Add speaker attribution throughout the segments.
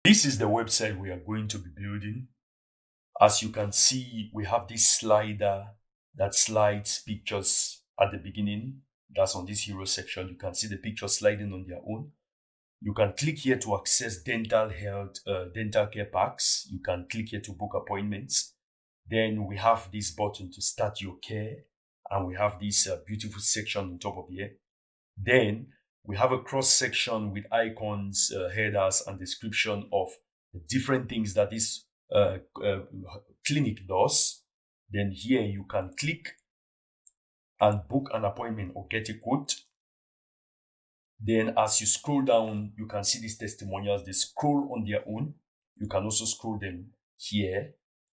Speaker 1: This is the website we are going to be building. As you can see, we have this slider that slides pictures at the beginning. That's on this hero section. You can see the pictures sliding on their own. You can click here to access dental care packs. You can click here to book appointments. Then we have this button to start your care. And we have this beautiful section on top of here. Then we have a cross section with icons, headers, and description of the different things that this clinic does. Then here you can click and book an appointment or get a quote. Then as you scroll down, you can see these testimonials. They scroll on their own. You can also scroll them here.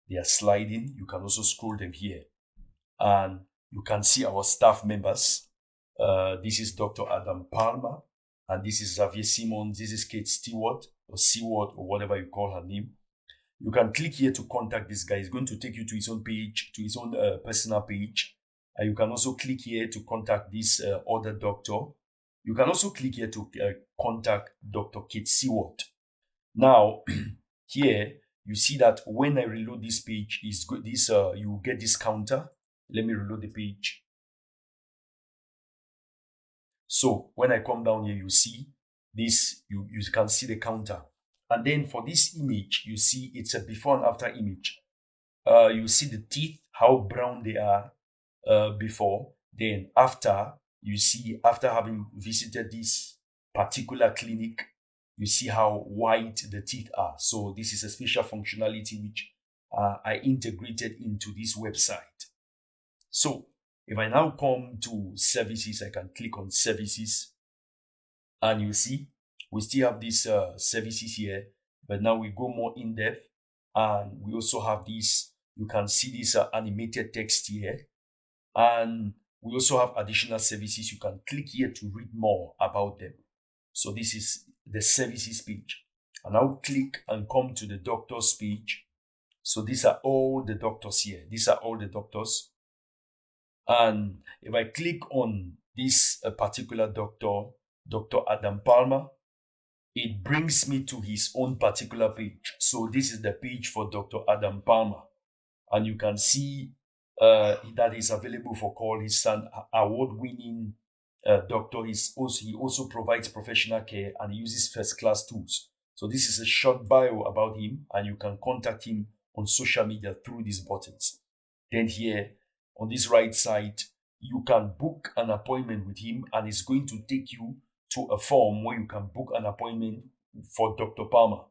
Speaker 1: They are sliding. You can also scroll them here. And you can see our staff members. This is Dr. Adam Palmer, and this is Xavier Simmons. This is Kate Stewart, or Seward, or whatever you call her name. You can click here to contact this guy. It's going to take you to his own page, to his own personal page. And you can also click here to contact this other doctor. You can also click here to contact Dr. Kate Seward. Now, here you see that when I reload this page, is good. This you get this counter. Let me reload the page. So when I come down here, you see this, you can see the counter. And then for this image, you see it's a before and after image. You see the teeth, how brown they are before. Then after, you see after having visited this particular clinic, you see how white the teeth are. So this is a special functionality which I integrated into this website. So if I now come to services, I can click on services, and you see we still have these services here, but now we go more in depth, and we also have this. You can see this animated text here, and we also have additional services. You can click here to read more about them. So this is the services page, and I'll click and come to the doctor's page. So these are all the doctors here. These are all the doctors. And if I click on this particular doctor, Dr. Adam Palmer, it brings me to his own particular page. So this is the page for Dr. Adam Palmer. And you can see that is available for call. He's an award-winning doctor. He also provides professional care and he uses first-class tools. So this is a short bio about him, and you can contact him on social media through these buttons. Then here, on this right side, you can book an appointment with him, and it's going to take you to a form where you can book an appointment for Dr. Palmer.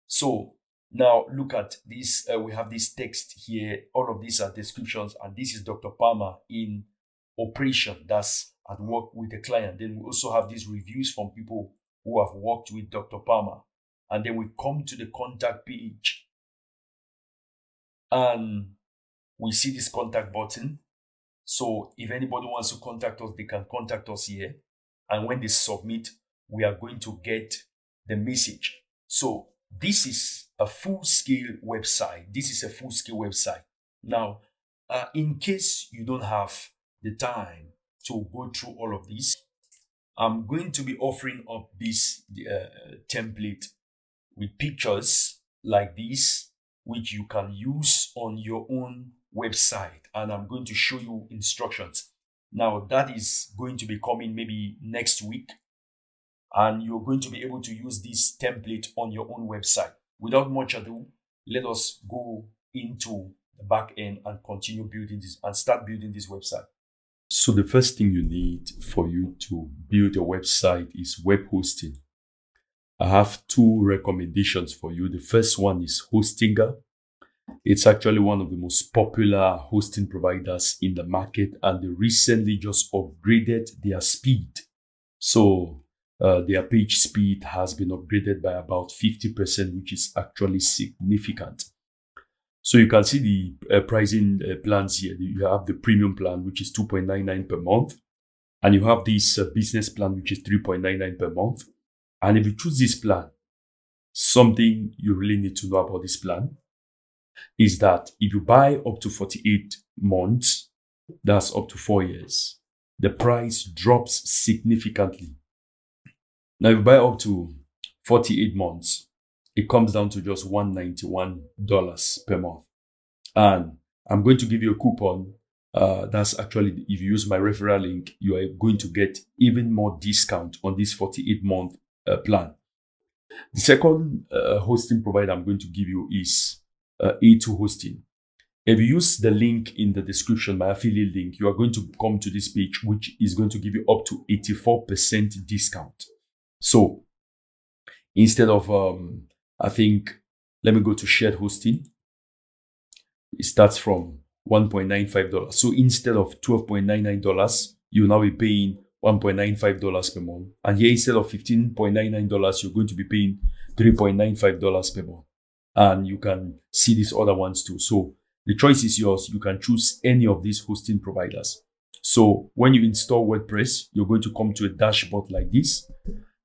Speaker 1: So now look at this. We have this text here. All of these are descriptions, and this is Dr. Palmer in operation. That's at work with the client. Then we also have these reviews from people who have worked with Dr. Palmer. And then we come to the contact page, and we see this contact button. So if anybody wants to contact us, they can contact us here. And when they submit, we are going to get the message. So this is a full-scale website. This is a full-scale website. Now, in case you don't have the time to go through all of this, I'm going to be offering up this template with pictures like this, which you can use on your own website, and I'm going to show you instructions. Now that is going to be coming maybe next week, and you're going to be able to use this template on your own website. Without much ado, let us go into the back end and continue building this and start building this website. So the first thing you need for you to build a website is web hosting. I have two recommendations for you. The first one is Hostinger. It's actually one of the most popular hosting providers in the market, and they recently just upgraded their speed. So their page speed has been upgraded by about 50%, which is actually significant. So you can see the pricing plans here. You have the premium plan, which is $2.99 per month. And you have this business plan, which is $3.99 per month. And if you choose this plan, something you really need to know about this plan is that if you buy up to 48 months, that's up to 4 years, the price drops significantly. Now, if you buy up to 48 months, it comes down to just $191 per month. And I'm going to give you a coupon. That's actually, if you use my referral link, you are going to get even more discount on this 48-month plan. The second hosting provider I'm going to give you is A2 Hosting. If you use the link in the description, my affiliate link, you are going to come to this page, which is going to give you up to 84% discount. So instead of, I think, let me go to shared hosting. It starts from $1.95. So instead of $12.99, you'll now be paying $1.95 per month. And here, instead of $15.99, you're going to be paying $3.95 per month. And you can see these other ones too. So the choice is yours. You can choose any of these hosting providers. So when you install WordPress, you're going to come to a dashboard like this.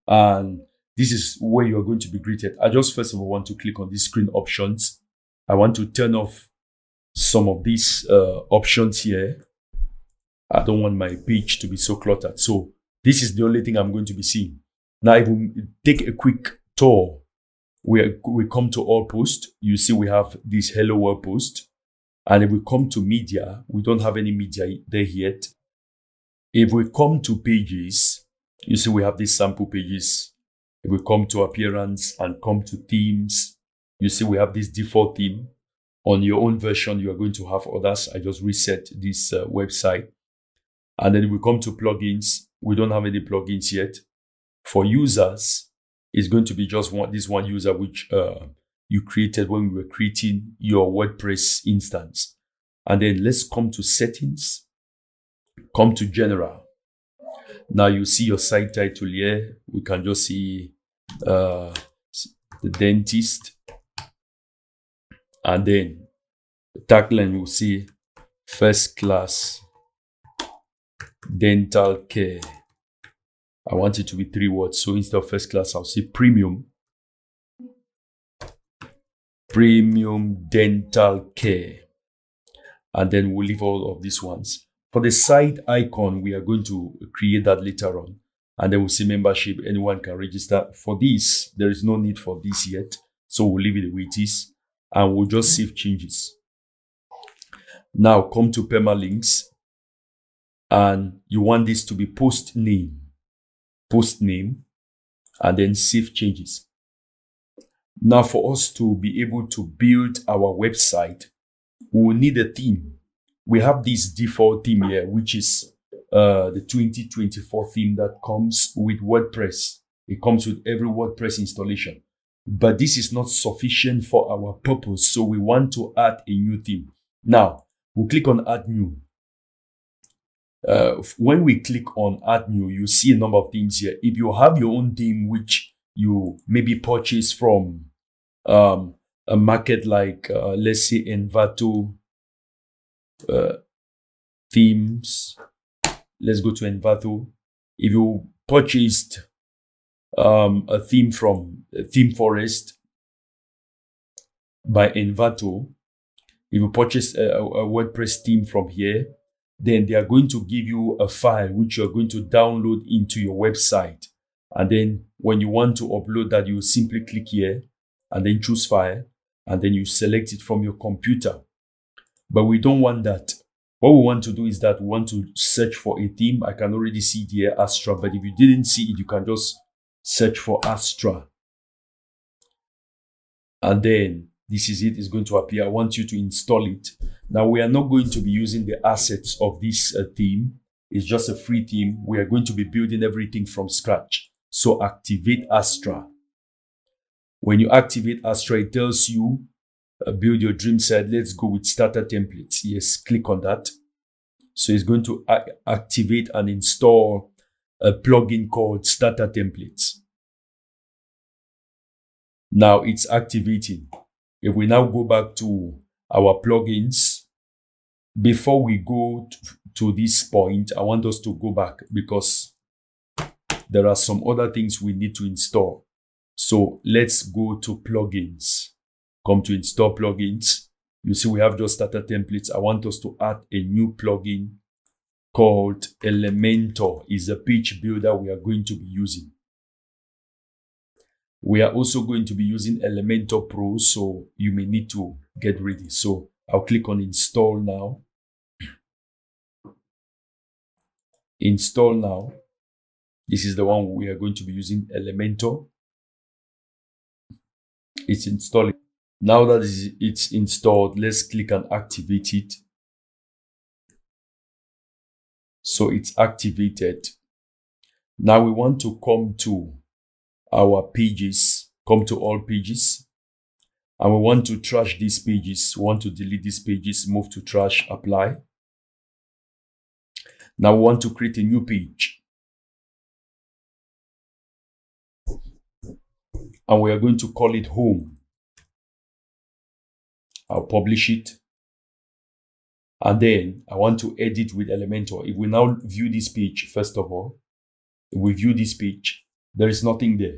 Speaker 1: And this is where you're going to be greeted. I just first of all want to click on these screen options. I want to turn off some of these options here. I don't want my page to be so cluttered. So this is the only thing I'm going to be seeing. Now, if we take a quick tour, we come to all posts. You see we have this hello world post. And if we come to media, we don't have any media there yet. If we come to pages, you see we have these sample pages. If we come to appearance and come to themes, you see we have this default theme. On your own version, you are going to have others. I just reset this website. And then we come to plugins. We don't have any plugins yet. For users, it's going to be just this one user which you created when we were creating your WordPress instance. And then let's come to settings. Come to general. Now you see your site title here. We can just see the dentist. And then the tagline will say first class dental care. I want it to be 3 words. So instead of first class, I'll say premium dental care. And then we'll leave all of these ones. For the site icon, we are going to create that later on. And then we'll say membership. Anyone can register. For this, there is no need for this yet. So we'll leave it the way it is. And we'll just save changes. Now come to permalinks. And you want this to be post name, and then save changes. Now for us to be able to build our website, we will need a theme. We have this default theme here, which is the 2024 theme that comes with WordPress. It comes with every WordPress installation. But this is not sufficient for our purpose. So we want to add a new theme. Now, we'll click on add new. When we click on add new, you see a number of themes here. If you have your own theme, which you maybe purchase from a market like, let's say, Envato themes. Let's go to Envato. If you purchased a theme from Theme Forest by Envato, if you purchase a WordPress theme from here, then they are going to give you a file which you're going to download into your website. And then when you want to upload that, you simply click here and then choose file, and then you select it from your computer. But we don't want that. What we want to do is that we want to search for a theme. I can already see it here, Astra, but if you didn't see it, you can just search for Astra. And then this is it. It's going to appear. I want you to install it. Now, we are not going to be using the assets of this theme. It's just a free theme. We are going to be building everything from scratch. So activate Astra. When you activate Astra, it tells you build your dream site. Let's go with starter templates. Yes, click on that. So it's going to activate and install a plugin called starter templates. Now it's activating. If we now go back to our plugins, before we go to this point, I want us to go back because there are some other things we need to install. So let's go to plugins. Come to install plugins. You see we have just starter templates. I want us to add a new plugin called Elementor. Is a page builder we are going to be using. We are also going to be using Elementor Pro, so you may need to get ready. So I'll click on install now. Install now. This is the one we are going to be using, Elementor. It's installing. Now that it's installed, let's click and activate it. So it's activated. Now we want to come to our pages, come to all pages, and we want to trash these pages. We want to delete these pages, move to trash, apply. Now we want to create a new page. And we are going to call it home. I'll publish it. And then I want to edit with Elementor. If we now view this page, first of all, if we view this page, there is nothing there.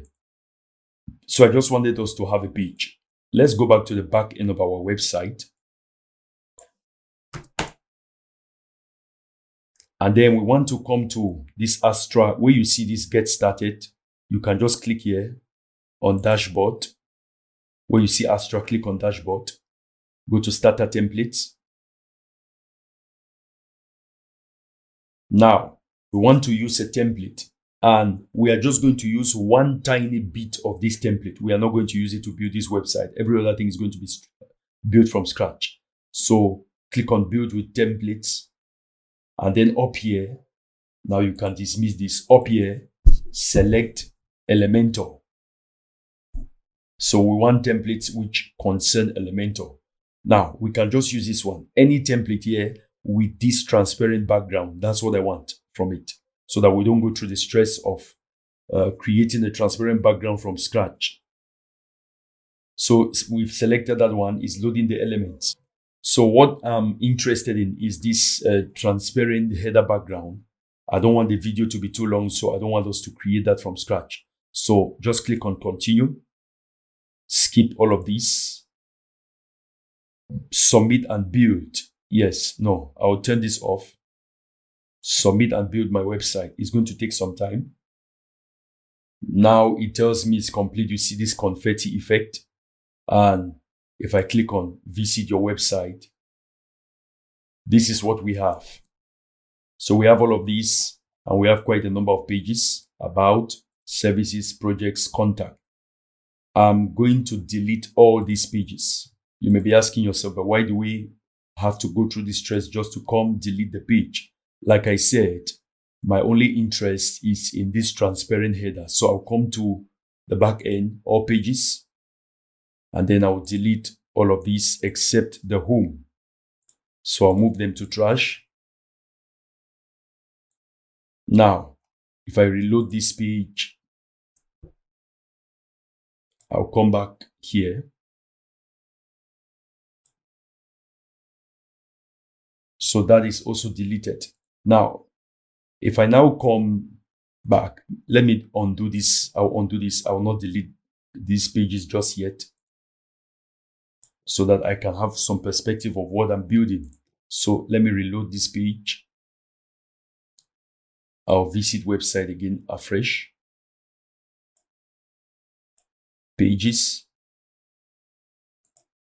Speaker 1: So I just wanted us to have a page. Let's go back to the back end of our website. And then we want to come to this Astra, where you see this get started. You can just click here on dashboard. Where you see Astra, click on dashboard. Go to starter templates. Now, we want to use a template. And we are just going to use one tiny bit of this template. We are not going to use it to build this website. Every other thing is going to be built from scratch. So click on build with templates. And then up here, now you can dismiss this. Up here, select Elementor. So we want templates which concern Elementor. Now we can just use this one. Any template here with this transparent background. That's what I want from it. So that we don't go through the stress of creating a transparent background from scratch. So we've selected that one, is loading the elements. So what I'm interested in is this transparent header background. I don't want the video to be too long, so I don't want us to create that from scratch. So just click on continue. Skip all of these. Submit and build. Yes, no, I'll turn this off. Submit and build my website. It's going to take some time. Now it tells me it's complete. You see this confetti effect. And if I click on visit your website, this is what we have. So we have all of these, and we have quite a number of pages: about, services, projects, contact. I'm going to delete all these pages. You may be asking yourself, but why do we have to go through this stress just to come delete the page? Like I said, my only interest is in this transparent header. So I'll come to the back end, all pages, and then I'll delete all of these except the home. So I'll move them to trash. Now, if I reload this page, I'll come back here. So that is also deleted. Now, if I now come back, let me undo this. I'll undo this. I will not delete these pages just yet, so that I can have some perspective of what I'm building. So let me reload this page. I'll visit website again afresh. Pages.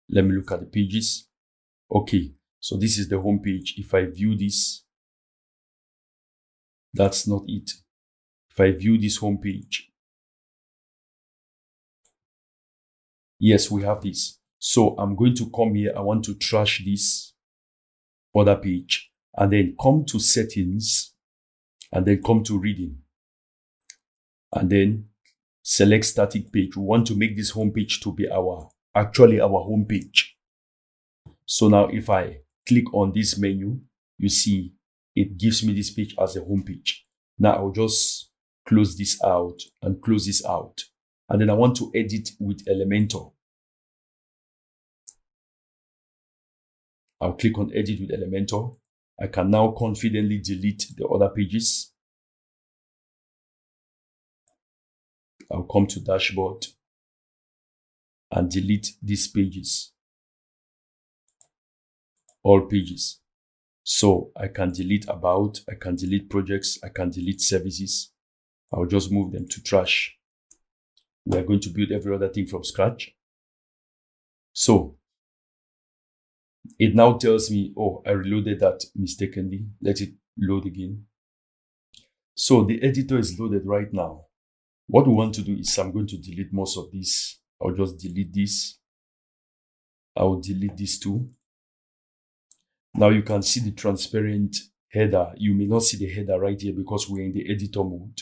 Speaker 1: Let me look at the pages. Okay, so this is the home page. If I view this, that's not it. If I view this home page, yes, we have this. So I'm going to come here. I want to trash this other page, and then come to settings, and then come to reading, and then select static page. We want to make this home page to be actually our home page. So now if I click on this menu, you see it gives me this page as a home page. Now I'll just close this out and close this out. And then I want to edit with Elementor. I'll click on edit with Elementor. I can now confidently delete the other pages. I'll come to dashboard and delete these pages. All pages. So I can delete about, I can delete projects, I can delete services. I'll just move them to trash. We're going to build every other thing from scratch. So it now tells me, oh, I reloaded that mistakenly. Let it load again. So the editor is loaded right now. What we want to do is I'm going to delete most of this. I'll just delete this. I'll delete this too. Now you can see the transparent header. You may not see the header right here because we're in the editor mode.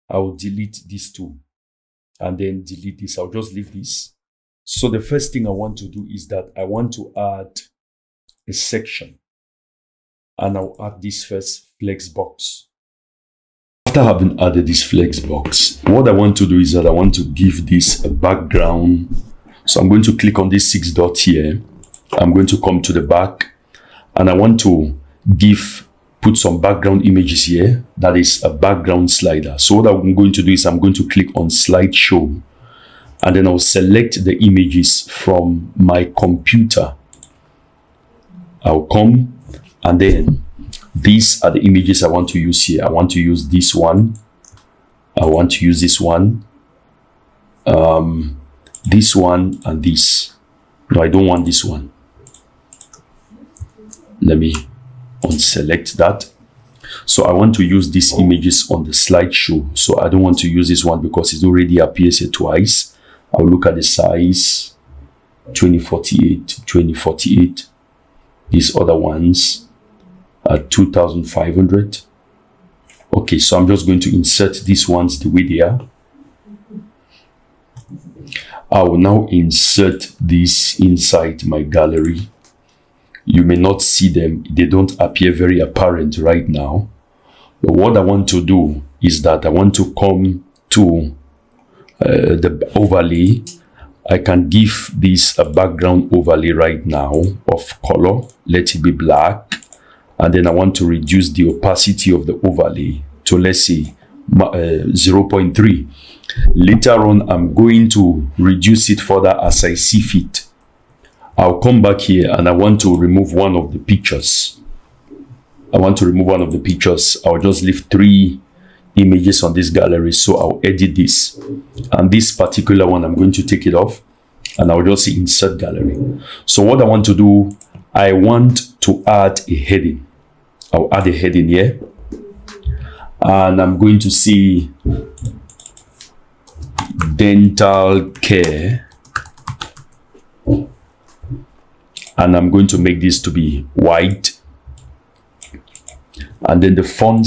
Speaker 1: I will delete this too and then delete this. I'll just leave this. So the first thing I want to do is that I want to add a section, and I'll add this first flex box. After having added this flex box, what I want to do is that I want to give this a background. So I'm going to click on this 6 dots here. I'm going to come to the back, and I want to put some background images here. That is a background slider. So what I'm going to do is I'm going to click on slideshow, and then I'll select the images from my computer. I'll come, and then these are the images I want to use here. I want to use this one. I want to use this one. This one and this. No, I don't want this one. Let me unselect that. So I want to use these images on the slideshow. So I don't want to use this one because it already appears here twice. I'll look at the size, 2048, 2048. These other ones are 2500. Okay, so I'm just going to insert these ones the way they are. I will now insert this inside my gallery. You may not see them. They don't appear very apparent right now. But what I want to do is that I want to come to the overlay. I can give this a background overlay right now of color. Let it be black. And then I want to reduce the opacity of the overlay to, let's say, 0.3. Later on, I'm going to reduce it further as I see fit. I'll come back here and I want to remove one of the pictures. I'll just leave 3 images on this gallery. So I'll edit this. And this particular one, I'm going to take it off. And I'll just say insert gallery. So what I want to do, I want to add a heading. I'll add a heading here. And I'm going to see dental care. And I'm going to make this to be white. And then the font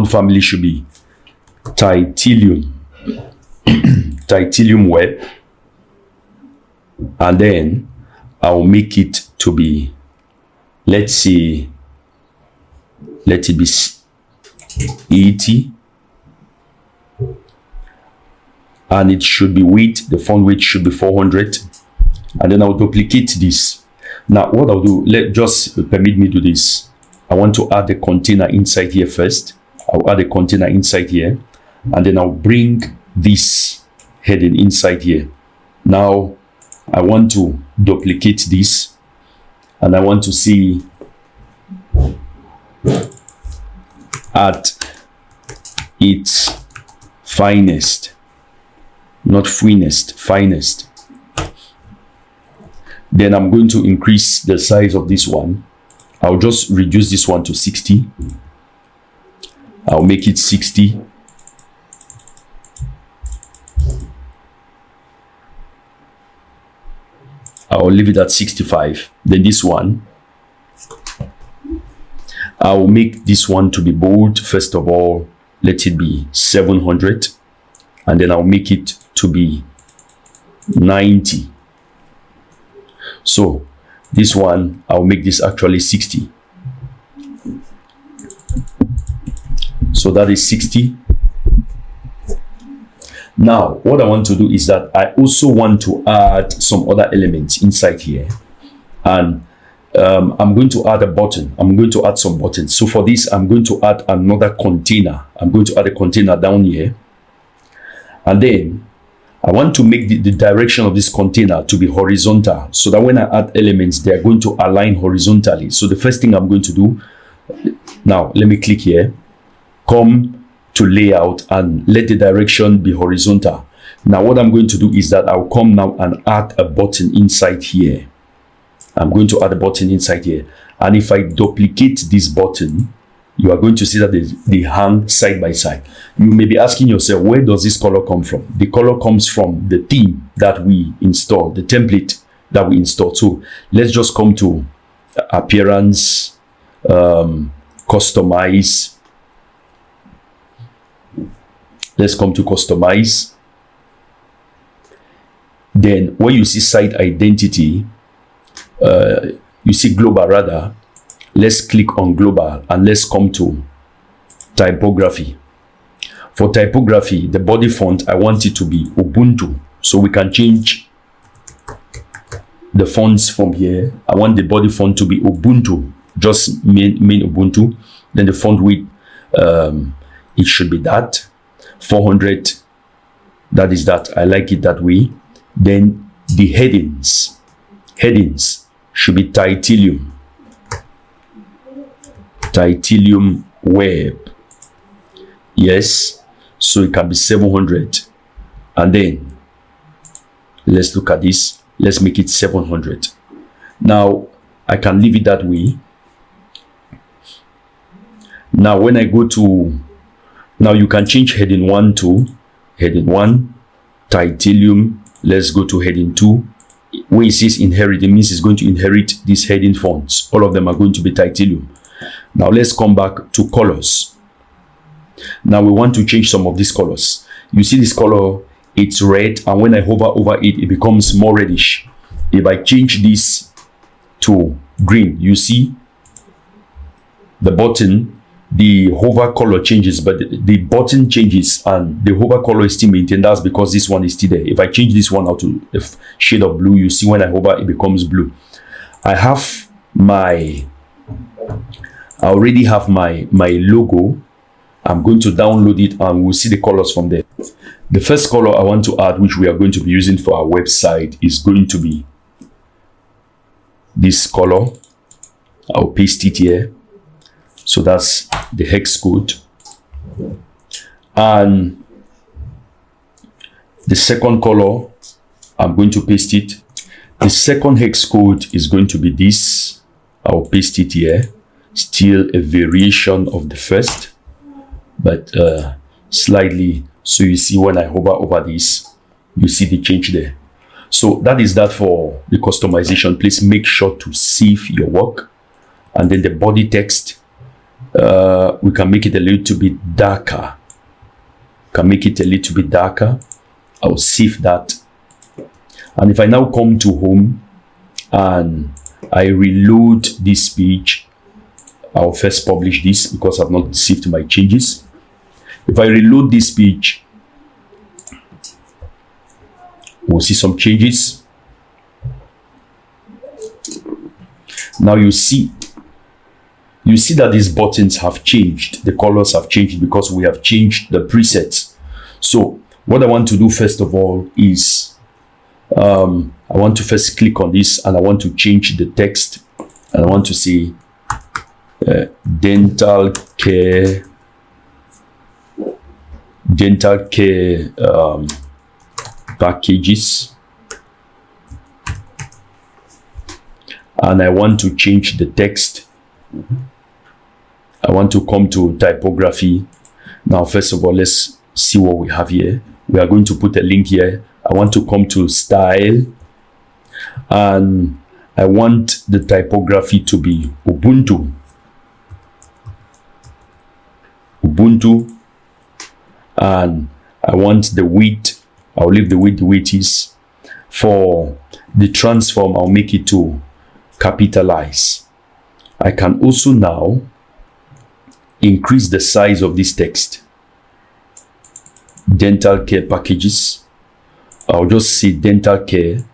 Speaker 1: family should be titanium. Titanium web. And then I'll make it to be, let's say, let it be 80. And it should be weight, the font weight should be 400. And then I'll duplicate this. Now what I'll do, just permit me to do this. I want to add a container inside here first. I'll add a container inside here, and then I'll bring this heading inside here. Now I want to duplicate this, and I want to see at its finest, not finest, finest. Then I'm going to increase the size of this one. I'll just reduce this one to 60. I'll make it 60. I'll leave it at 65. Then this one, I'll make this one to be bold. First of all, let it be 700. And then I'll make it to be 90. So this one, I'll make this actually 60. So that is 60. Now, what I want to do is that I also want to add some other elements inside here. And I'm going to add a button. I'm going to add some buttons. So for this, I'm going to add another container. I'm going to add a container down here. And then I want to make the direction of this container to be horizontal, so that when I add elements, they are going to align horizontally. So the first thing I'm going to do, now let me click here, come to layout and let the direction be horizontal. Now what I'm going to do is that I'll come now and add a button inside here. I'm going to add a button inside here, and if I duplicate this button, you are going to see that they hang side by side. You may be asking yourself, where does this color come from? The color comes from the theme that we installed, the template that we installed. So let's just come to appearance, customize. Let's come to customize. Then when you see site identity, you see global rather, let's click on global and let's come to typography. For typography, the body font, I want it to be Ubuntu, so we can change the fonts from here. I want the body font to be Ubuntu, just main Ubuntu. Then the font width, it should be that 400. That is that. I like it that way. Then the headings should be Titanium web. Yes, so it can be 700. And then let's look at this. Let's make it 700. Now I can leave it that way. Now when I go to, now you can change heading 1 to heading 1 Titanium. Let's go to heading 2. When it says inherit, it means it's going to inherit these heading fonts. All of them are going to be Titanium. Now let's come back to colors. Now we want to change some of these colors. You see this color, it's red, and when I hover over it, it becomes more reddish. If I change this to green, you see the button, the hover color changes, but the button changes and the hover color is still maintained. That's because this one is still there. If I change this one out to a shade of blue, you see when I hover, it becomes blue. I already have my logo. I'm going to download it and we'll see the colors from there. The first color I want to add, which we are going to be using for our website, is going to be this color. I'll paste it here. So that's the hex code. And the second color, I'm going to paste it. The second hex code is going to be this. I'll paste it here. Still a variation of the first, but slightly. So you see when I hover over this, you see the change there. So that is that for the customization. Please make sure to save your work. And then the body text, we can make it a little bit darker. I'll save that. And if I now come to home and I reload this page, I'll first publish this because I've not saved my changes. If I reload this page, we'll see some changes. Now you see that these buttons have changed. The colors have changed because we have changed the presets. So what I want to do first of all is I want to first click on this and I want to change the text, and I want to say dental care packages, and I want to change the text. I want to come to typography. Now first of all, let's see what we have here. We are going to put a link here. I want to come to style, and I want the typography to be Ubuntu, and I want the width. I'll leave the width the way it is. For the transform, I'll make it to capitalize. I can also now increase the size of this text. Dental care packages. I'll just say dental care,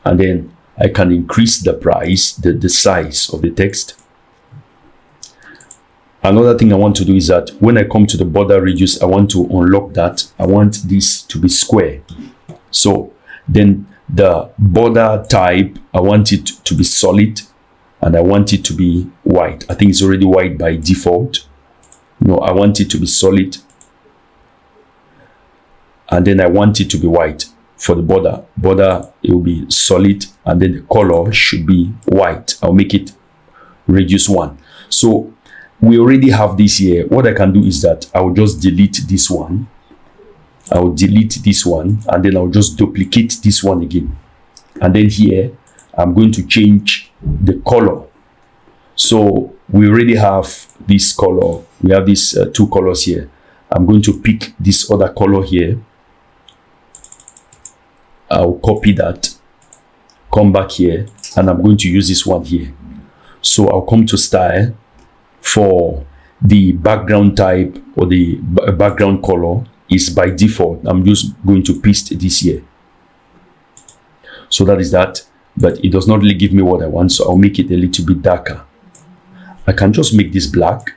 Speaker 1: and then I can increase the price, the size of the text. Another thing I want to do is that when I come to the border radius, I want to unlock that. I want this to be square. So then the border type, I want it to be solid. and I want it to be white. I think it's already white by default. No, I want it to be solid, and then I want it to be white. For the border it will be solid, and then the color should be white. I'll make it radius 1. So we already have this here. What I can do is that I will just delete this one. I will delete this one, and then I'll just duplicate this one again. And then here, I'm going to change the color. So we already have this color. We have these 2 colors here. I'm going to pick this other color here. I'll copy that, come back here, and I'm going to use this one here. So I'll come to style. For the background type or the background color is by default. I'm just going to paste this here. So that is that, but it does not really give me what I want, so I'll make it a little bit darker. I can just make this black,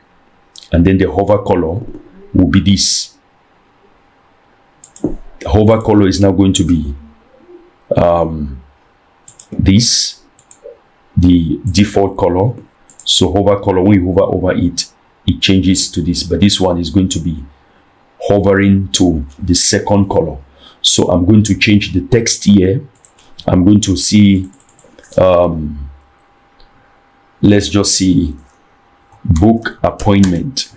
Speaker 1: and then the hover color will be this. The hover color is now going to be this, the default color. So hover color, when you hover over it, it changes to this, but this one is going to be hovering to the second color. So I'm going to change the text here. I'm going to see, let's just see book appointment.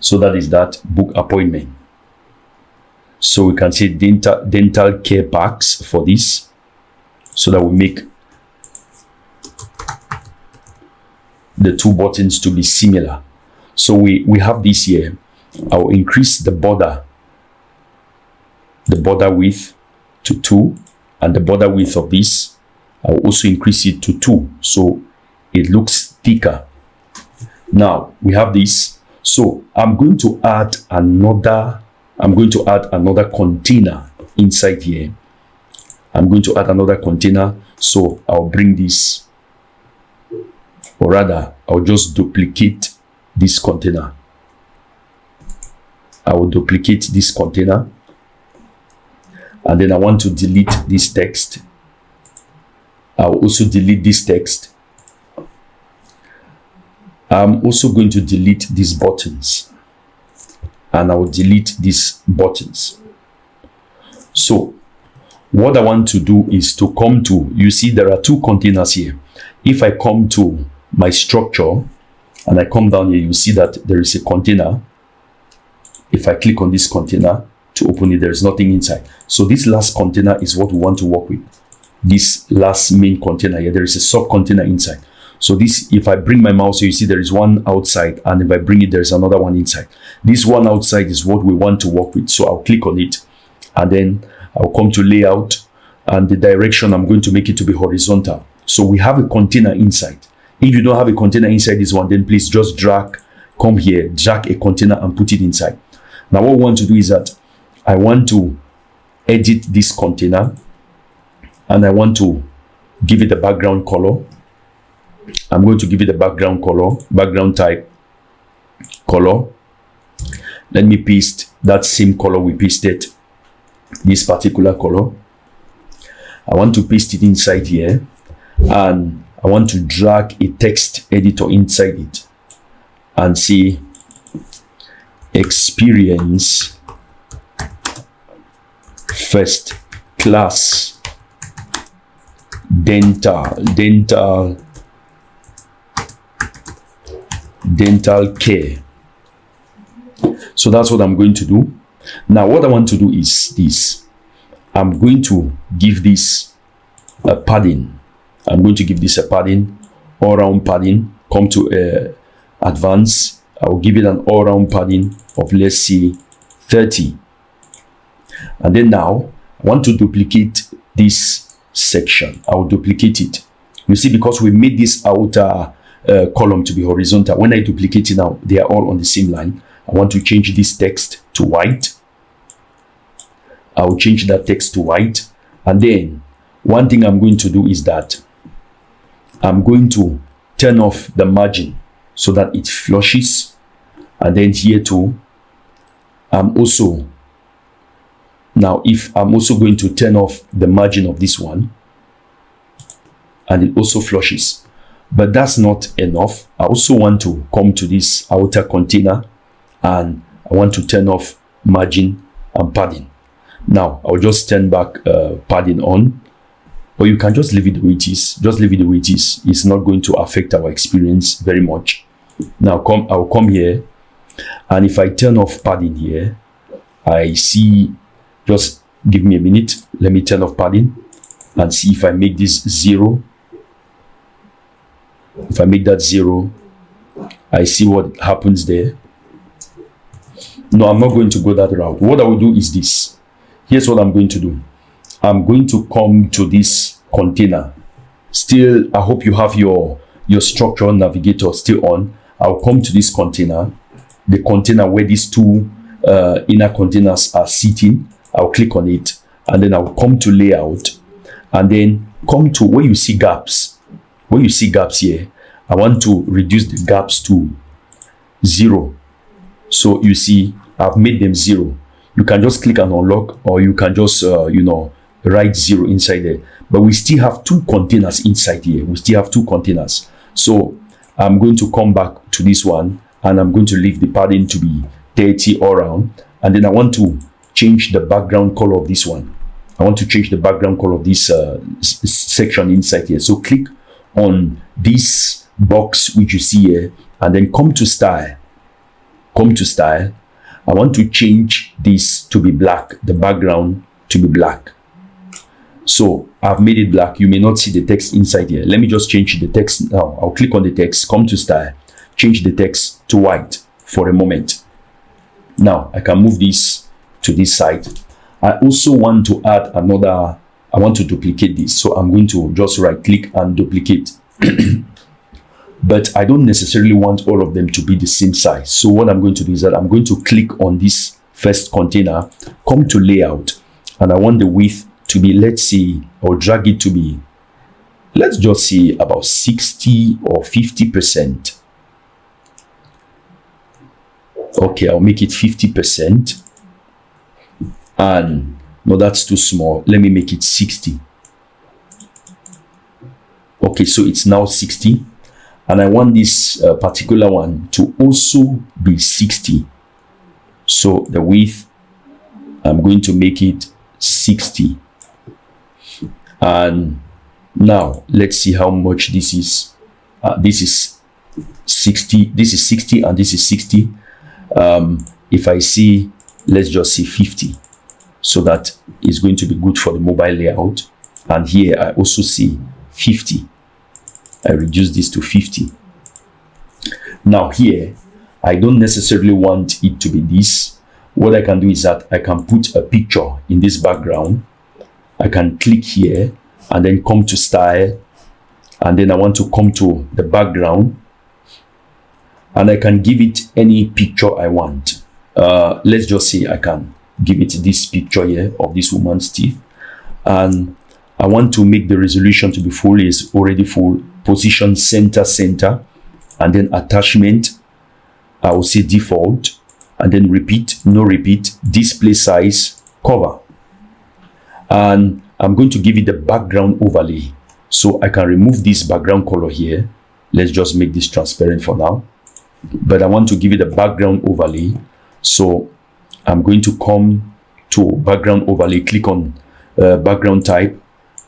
Speaker 1: So that is that, book appointment. So we can say dental care packs for this, so that we make the 2 buttons to be similar. So we have this here. I will increase the border width to 2, and the border width of this, I will also increase it to 2, so it looks thicker. Now we have this. So I'm going to add another container inside here. I'm going to add another container. So I'll bring this, or rather I'll just duplicate this container. I will duplicate this container, and then I want to delete this text. I'll also delete this text. I'm also going to delete these buttons, and I will delete these buttons. So what I want to do is to come to, you see there are 2 containers here. If I come to my structure and I come down here, you see that there is a container. If I click on this container to open it, there is nothing inside. So this last container is what we want to work with. This last main container here, there is a sub container inside. So this, if I bring my mouse here, you see there is one outside, and if I bring it, there's another one inside. This one outside is what we want to work with. So I'll click on it, and then I'll come to layout, and the direction, I'm going to make it to be horizontal. So we have a container inside. If you don't have a container inside this one, then please just come here, drag a container and put it inside. Now what we want to do is that I want to edit this container, and I want to give it a background color. I'm going to give it a background color, background type color. Let me paste that same color we pasted, this particular color. I want to paste it inside here, and I want to drag a text editor inside it and say experience first class dental care. So that's what I'm going to do. Now what I want to do is this. I'm going to give this a padding. I'm going to give this a padding, all-round padding. Come to advanced. I will give it an all-round padding of, let's say, 30. And then now I want to duplicate this section. I will duplicate it. You see, because we made this outer column to be horizontal, when I duplicate it now, they are all on the same line. I want to change this text to white. I will change that text to white. And then one thing I'm going to do is that I'm going to turn off the margin so that it flushes. And then here too, I'm also Now, if I'm also going to turn off the margin of this one, and it also flushes, but that's not enough. I also want to come to this outer container, and I want to turn off margin and padding. Now, I'll just turn back padding on, or you can just leave it the way it is. Just leave it the way it is. It's not going to affect our experience very much. Now, I'll come here, and if I turn off padding here, I see, just give me a minute. Let me turn off padding and see if I make this 0. If I make that 0, I see what happens there. No, I'm not going to go that route. What I will do is this. Here's what I'm going to do. I'm going to come to this container. Still, I hope you have your structure navigator still on. I'll come to this container, the container where these two inner containers are sitting. I'll click on it, and then I'll come to layout, and then come to where you see gaps. Where you see gaps here, I want to reduce the gaps to 0. So you see, I've made them 0. You can just click and unlock, or you can just, write 0 inside there. But we still have 2 containers inside here. We still have 2 containers. So I'm going to come back to this one, and I'm going to leave the padding to be 30 all around. And then I want to change the background color of this one. I want to change the background color of this section inside here. So click on this box which you see here, and then come to style. Come to style. I want to change this to be black, the background to be black. So I've made it black. You may not see the text inside here. Let me just change the text now. I'll click on the text, come to style, change the text to white for a moment. Now I can move this to this side. I also want to add another, I want to duplicate this. So I'm going to just right click and duplicate. But I don't necessarily want all of them to be the same size. So what I'm going to do is that I'm going to click on this first container, come to layout, and I want the width to be, let's see, I'll drag it to be, let's just say about 60 or 50%. Okay, I'll make it 50%. And no, that's too small. Let me make it 60. Okay, so it's now 60. And I want this particular one to also be 60. So the width, I'm going to make it 60. And now let's see how much this is. This is 60. This is 60, and this is 60. If I see, let's just say 50. So that is going to be good for the mobile layout. And here I also see 50. I reduce this to 50. Now here, I don't necessarily want it to be this. What I can do is that I can put a picture in this background. I can click here and then come to style. And then I want to come to the background. And I can give it any picture I want. Let's just say I can give it this picture here of this woman's teeth. And I want to make the resolution to be full, is already full. Position center, and then attachment, I will say default, and then repeat, no repeat, display size, cover. And I'm going to give it the background overlay. So I can remove this background color here. Let's just make this transparent for now. But I want to give it a background overlay. So I'm going to come to background overlay, click on background type,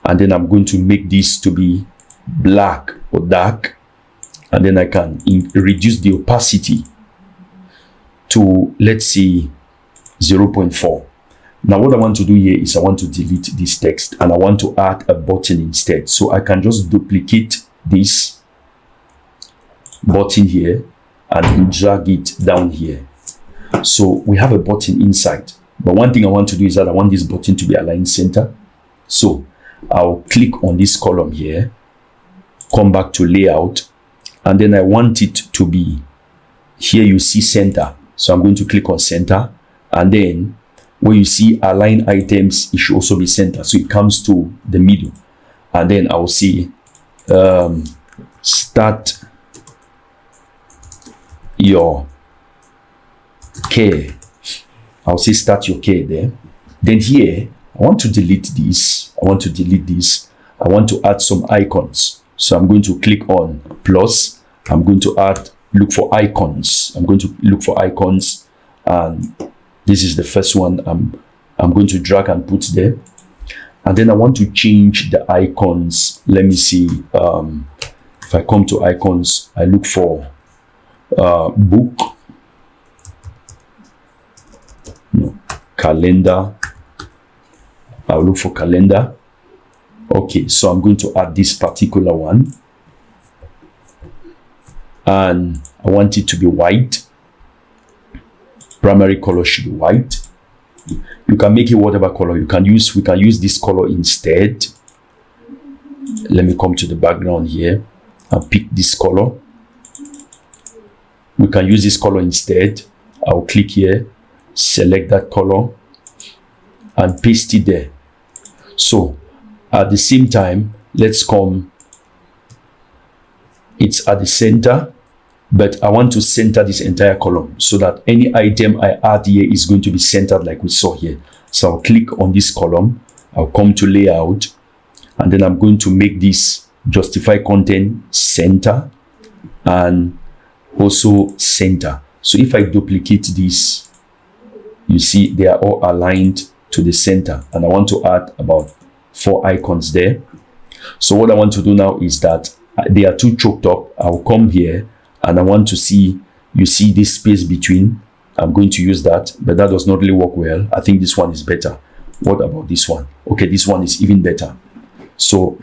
Speaker 1: and then I'm going to make this to be black or dark, and then I can reduce the opacity to, let's say, 0.4. Now what I want to do here is I want to delete this text, and I want to add a button instead. So I can just duplicate this button here and drag it down here. So we have a button inside, but one thing I want to do is that I want this button to be aligned center. So I'll click on this column here, come back to layout, and then I want it to be, here you see center. So I'm going to click on center, and then where you see align items, it should also be center. So it comes to the middle, and then I'll see start your care. I'll say start your care there. Then here, I want to delete this. I want to add some icons. So I'm going to click on plus. I'm going to look for icons. I'm going to look for icons, and this is the first one I'm going to drag and put there. And then I want to change the icons. Let me see. If I come to icons, I look for book, calendar. I'll look for calendar. Okay, so I'm going to add this particular one, and I want it to be white. Primary color should be white. You can make it whatever color we can use this color instead. Let me come to the background here and pick this color. We can use this color instead. I'll click here, select that color, and paste it there. So at the same time, let's come, it's at the center, but I want to center this entire column so that any item I add here is going to be centered like we saw here. So I'll click on this column, I'll come to layout, and then I'm going to make this justify content center and also center. So if I duplicate this, you see they are all aligned to the center, and I want to add about 4 icons there. So what I want to do now is that they are too choked up. I'll come here and I want to see, you see this space between. I'm going to use that, but that does not really work well. I think this one is better. What about this one? Okay, this one is even better. So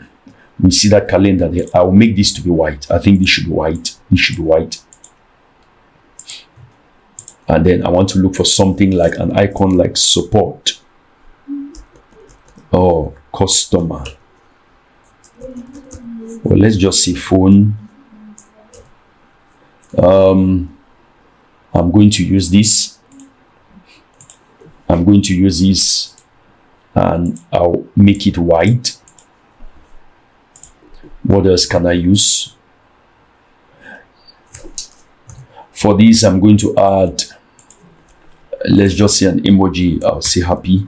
Speaker 1: we see that calendar there. I'll make this to be white. I think this should be white. This should be white. And then I want to look for something like an icon like support or customer. Well, let's just say phone. I'm going to use this. I'm going to use this, and I'll make it white. What else can I use? For this, I'm going to add, let's just say an emoji. I'll say happy.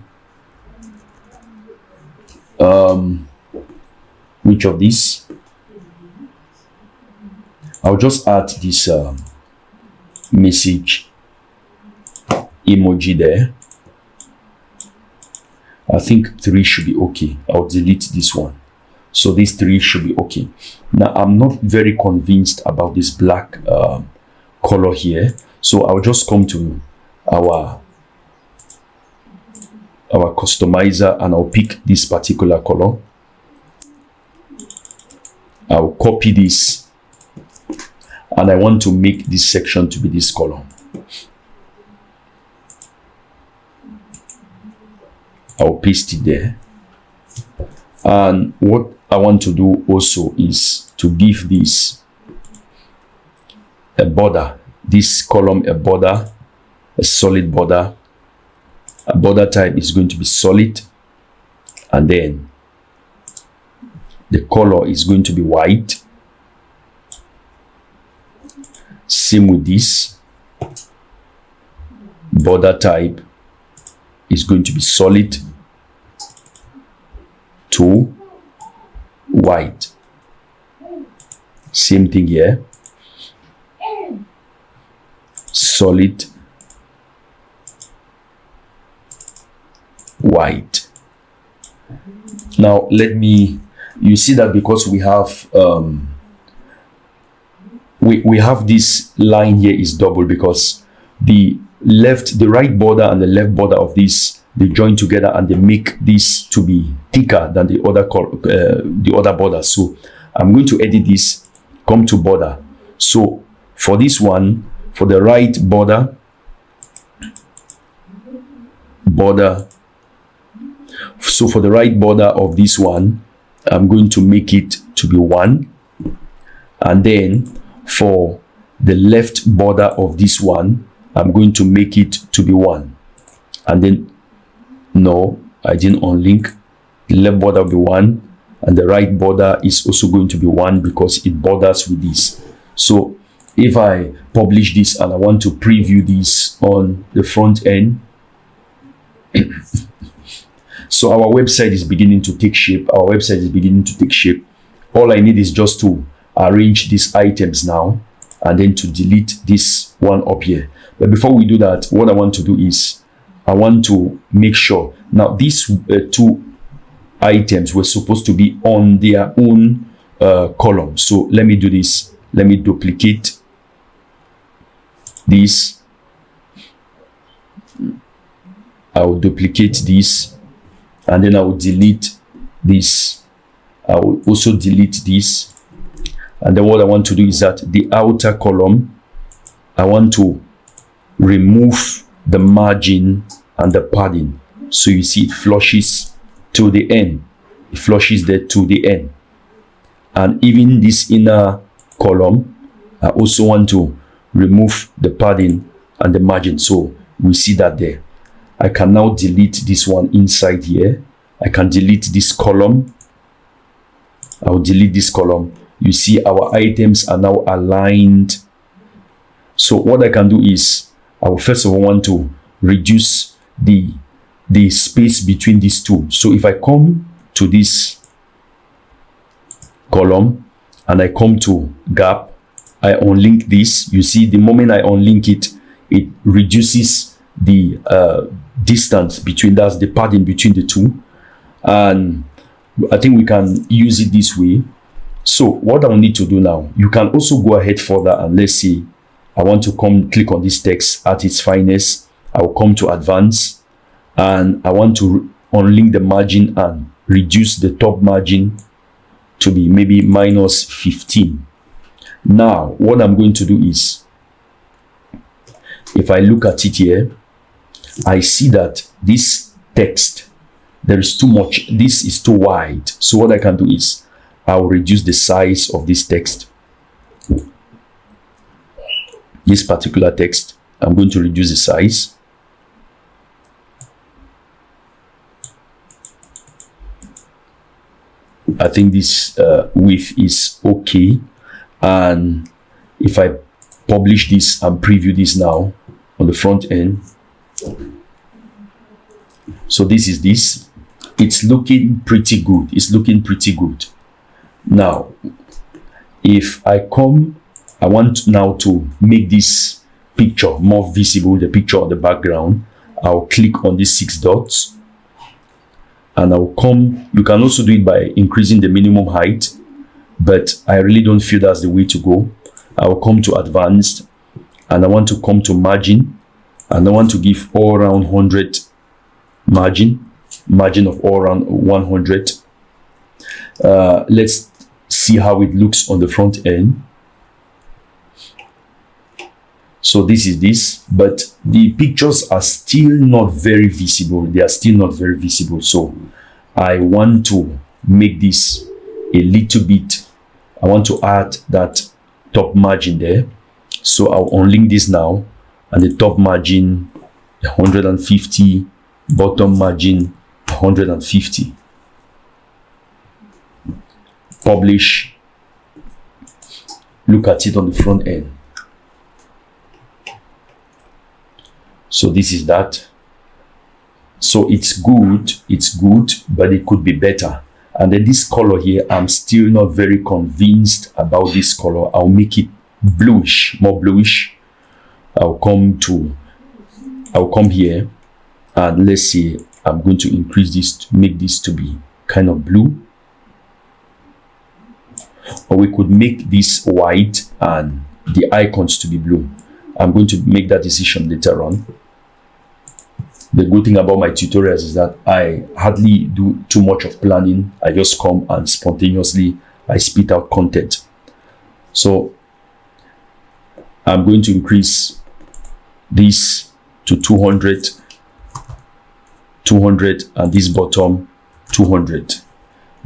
Speaker 1: Which of these? I'll just add this message emoji there. I think 3 should be okay. I'll delete this one. So these 3 should be okay. Now I'm not very convinced about this black color here. So I'll just come to our customizer and I'll pick this particular color. I'll copy this, and I want to make this section to be this color. I'll paste it there. And what I want to do also is to give this a border, this column a border, a solid border. A border type is going to be solid, and then the color is going to be white. Same with this. Border type is going to be solid to white. Same thing here. Solid white. Now you see that because we have we have this line here is double, because the right border and the left border of this, they join together and they make this to be thicker than the other border. So I'm going to edit this, come to border. So for this one, for the right border, so for the right border of this one, I'm going to make it to be 1, and then for the left border of this one, I'm going to make it to be 1, and then no, I didn't unlink. The left border will be 1, and the right border is also going to be 1 because it borders with this. So if I publish this and I want to preview this on the front end, So our website is beginning to take shape. All I need is just to arrange these items now, and then to delete this one up here. But before we do that, what I want to do is I want to make sure now these two items were supposed to be on their own column. So let me do this. Let me duplicate this. I will duplicate this, and then I will delete this. I will also delete this. And then what I want to do is that the outer column, I want to remove the margin and the padding. So you see it flushes to the end. It flushes there to the end. And even this inner column, I also want to remove the padding and the margin. So we see that there. I can now delete this one inside here. I can delete this column. I will delete this column. You see our items are now aligned. So what I can do is I will first of all want to reduce the space between these two. So if I come to this column and I come to gap, I unlink this. You see, the moment I unlink it, it reduces the distance between, that's the padding between the two. And I think we can use it this way. So what I'll need to do now, you can also go ahead further, and let's say I want to click on this text at its finest. I'll come to advance, and I want to unlink the margin and reduce the top margin to be maybe minus 15. Now what I'm going to do is, if I look at it here, I see that this text, there is too much, this is too wide. So what I can do is I'll reduce the size of this text. This particular text, I'm going to reduce the size. I think this width is okay. And if I publish this and preview this now on the front end, so this is this. It's looking pretty good. It's looking pretty good. Now, if I come, I want now to make this picture more visible, the picture of the background. I'll click on these 6 dots, and I'll come. You can also do it by increasing the minimum height, but I really don't feel that's the way to go. I'll come to advanced, and I want to come to margin, and I want to give all around 100 margin of all around 100. Let's see how it looks on the front end. So this is this, but the pictures are still not very visible. They are still not very visible. So I want to make this a little bit, I want to add that top margin there. So I'll unlink this now, and the top margin 150, bottom margin 150. Publish. Look at it on the front end. So this is that. So it's good, but it could be better. And then this color here, I'm still not very convinced about this color. I'll make it bluish, more bluish. I'll come here, and let's see, I'm going to increase this to make this to be kind of blue. Or we could make this white and the icons to be blue. I'm going to make that decision later on. The good thing about my tutorials is that I hardly do too much of planning. I just come and spontaneously I spit out content. So I'm going to increase this to 200, and this bottom 200.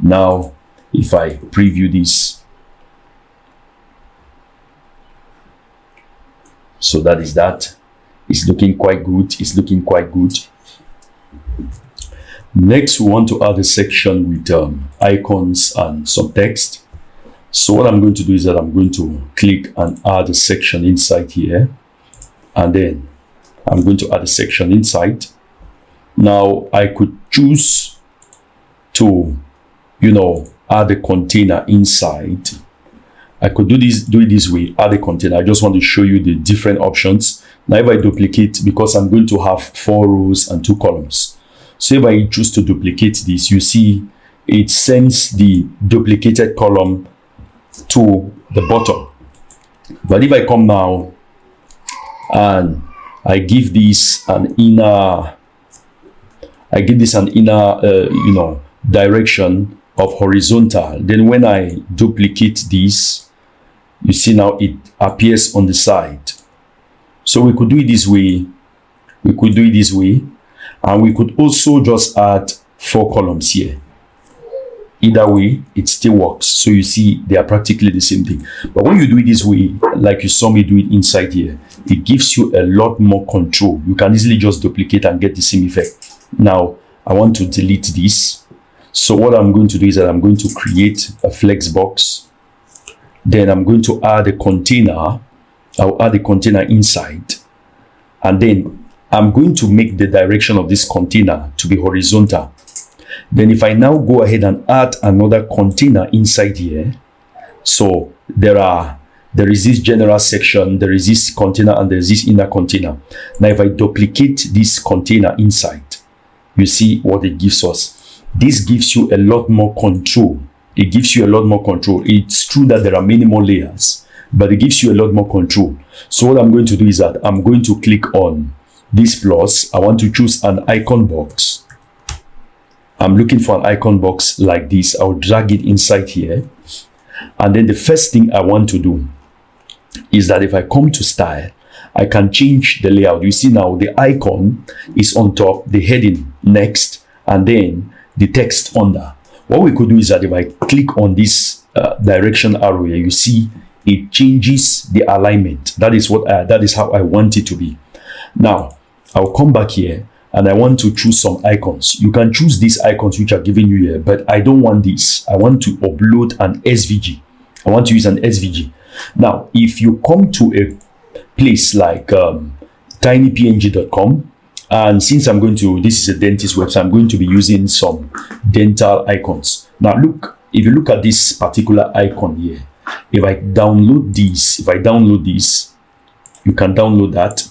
Speaker 1: Now if I preview this, so that is that. It's looking quite good. It's looking quite good. Next, we want to add a section with icons and some text. So what I'm going to do is that I'm going to click and add a section inside here, and then I'm going to add a section inside. Now I could choose to, add a container inside. I could do it this way, add a container. I just want to show you the different options. Now if I duplicate, because I'm going to have 4 rows and 2 columns. So if I choose to duplicate this, you see it sends the duplicated column to the bottom. But if I come now and I give this an inner, direction of horizontal, then when I duplicate this, you see now it appears on the side. So we could do it this way, and we could also just add 4 columns here. Either way, it still works. So you see they are practically the same thing. But when you do it this way, like you saw me do it inside here, it gives you a lot more control. You can easily just duplicate and get the same effect. Now I want to delete this. So what I'm going to do is that I'm going to create a flex box. Then I'm going to add a container. I'll add a container inside. And then I'm going to make the direction of this container to be horizontal. Then if I now go ahead and add another container inside here, so there is this general section, there is this container, and there is this inner container. Now if I duplicate this container inside, you see what it gives us. This gives you a lot more control. It gives you a lot more control. It's true that there are many more layers, but it gives you a lot more control. So what I'm going to do is that I'm going to click on this plus. I want to choose an icon box. I'm looking for an icon box like this. I'll drag it inside here. And then the first thing I want to do is that if I come to style, I can change the layout. You see now the icon is on top, the heading next, and then the text under. What we could do is that if I click on this direction arrow here, you see it changes the alignment. That is how I want it to be. Now I'll come back here and I want to choose some icons. You can choose these icons which are given you here, but I don't want this. I want to upload an SVG. I want to use an SVG. Now, if you come to a place like tinypng.com, and since this is a dentist website, I'm going to be using some dental icons. Now, look, if you look at this particular icon here, if I download this, you can download that.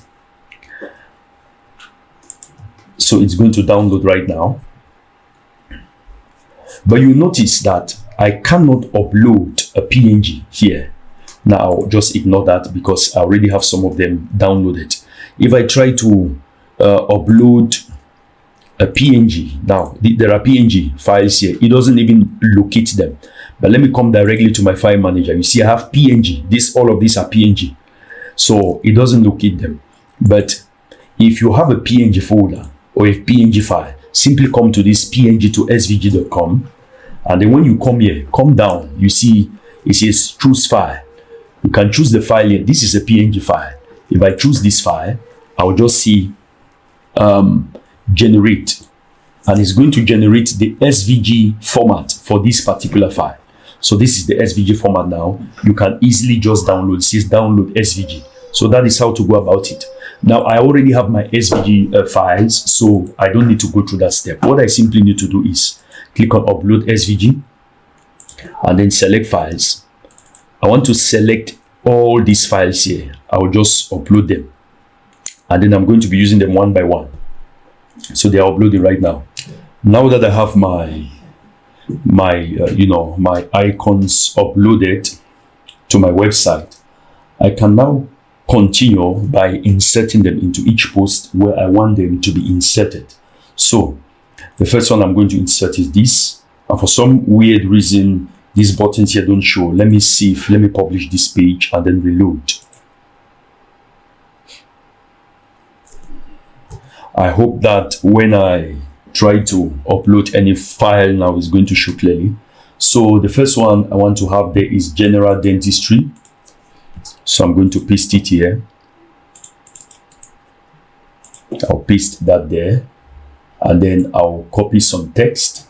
Speaker 1: So it's going to download right now. But you notice that I cannot upload a PNG here. Now just ignore that because I already have some of them downloaded. If I try to upload a PNG, now there are PNG files here. It doesn't even locate them. But let me come directly to my file manager. You see I have PNG. All of these are PNG. So it doesn't locate them. But if you have a PNG folder or a PNG file, simply come to this png to svg.com, and then when you come here, come down, you see it says choose file. You can choose the file here. This is a PNG file. If I choose this file, I'll just see generate, and it's going to generate the SVG format for this particular file. So this is the SVG format. Now you can easily just download. It says download SVG. So that is how to go about it. Now I already have my SVG files, so I don't need to go through that step. What I simply need to do is click on upload SVG and then select files. I want to select all these files here. I will just upload them, and then I'm going to be using them one by one. So they are uploaded right now. Now that I have my icons uploaded to my website, I can now continue by inserting them into each post where I want them to be inserted. So the first one I'm going to insert is this, and for some weird reason these buttons here don't show. Let me publish this page and then reload. I hope that when I try to upload any file now, it's going to show clearly. So the first one I want to have there is general dentistry. So I'm going to paste it here. I'll paste that there, and then I'll copy some text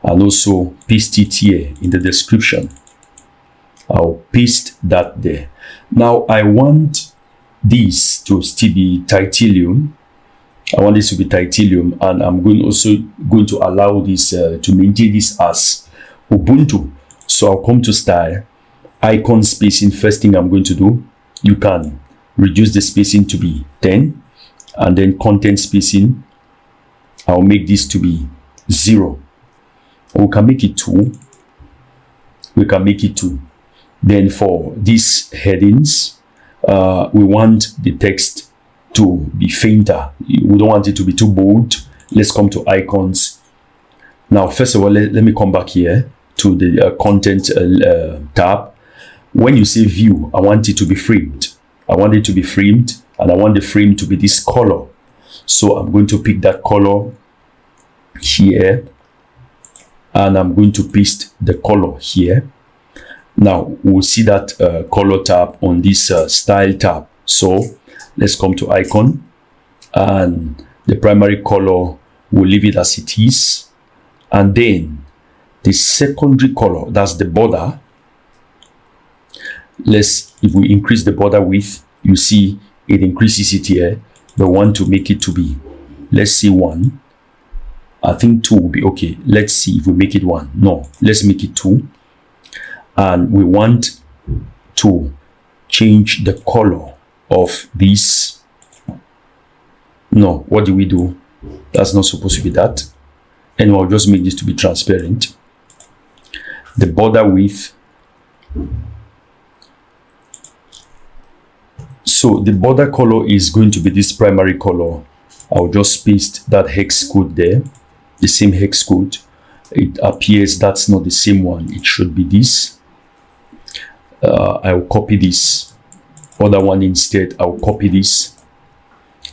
Speaker 1: and also paste it here in the description. I'll paste that there. Now I want this to still be titanium, I want this to be titanium, and I'm also going to allow this to maintain this as Ubuntu. So I'll come to style, icon spacing. First thing I'm going to do, you can reduce the spacing to be 10, and then content spacing, I'll make this to be 0. Or we can make it 2. We can make it 2. Then for these headings, we want the text to be fainter. We don't want it to be too bold. Let's come to icons. Now, first of all, let me come back here to the content tab. When you say view, I want it to be framed. I want it to be framed, and I want the frame to be this color. So I'm going to pick that color here, and I'm going to paste the color here. Now we'll see that color tab on this style tab. So let's come to icon, and the primary color, we'll leave it as it is, and then the secondary color, that's the border. If we increase the border width, you see it increases it here. We want to make it to be, let's say 1. I think 2 will be okay. Let's see if we make it 1. No, let's make it 2. And we want to change the color of this. No, what do we do? That's not supposed to be that. And I'll just make this to be transparent. The border width. So the border color is going to be this primary color. I'll just paste that hex code there, the same hex code. It appears that's not the same one. It should be this. I'll copy this other one instead. I'll copy this,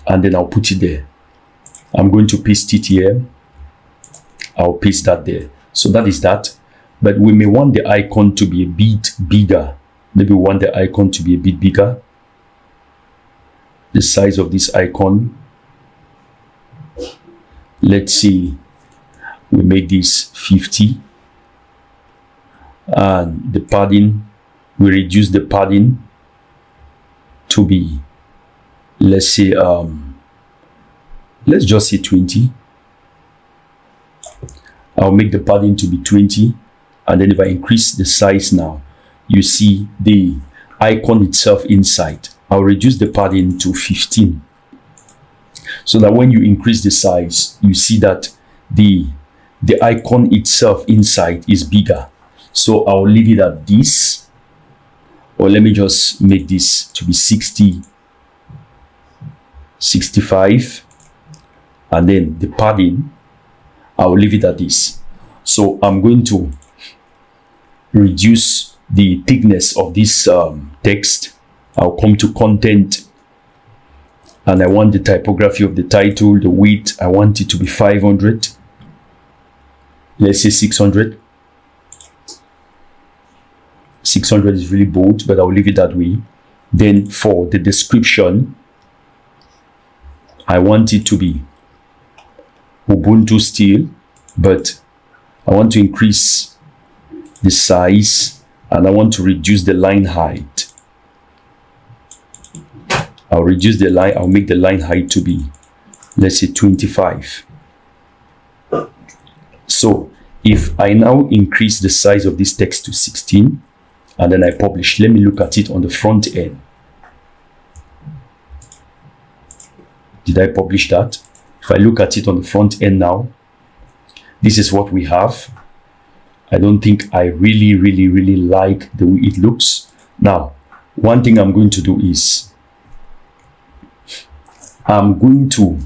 Speaker 1: and then I'll put it there. I'm going to paste it here. I'll paste that there. So that is that. But we may want the icon to be a bit bigger. Maybe we want the icon to be a bit bigger. The size of this icon, let's see, we make this 50, and the padding, we reduce the padding to be, let's say, let's just say 20. I'll make the padding to be 20, and then if I increase the size now, you see the icon itself inside. I'll reduce the padding to 15, so that when you increase the size, you see that the icon itself inside is bigger. So I'll leave it at this, or let me just make this to be 60, 65, and then the padding, I'll leave it at this. So I'm going to reduce the thickness of this text. I'll come to content, and I want the typography of the title, the width, I want it to be 500. Let's say 600. 600 is really bold, but I'll leave it that way. Then for the description, I want it to be Ubuntu still, but I want to increase the size, and I want to reduce the line height. I'll reduce the line, I'll make the line height to be, let's say 25. So if I now increase the size of this text to 16, and then I publish, let me look at it on the front end. Did I publish that? If I look at it on the front end now, this is what we have. I don't think I really like the way it looks. Now, one thing I'm going to do is I'm going to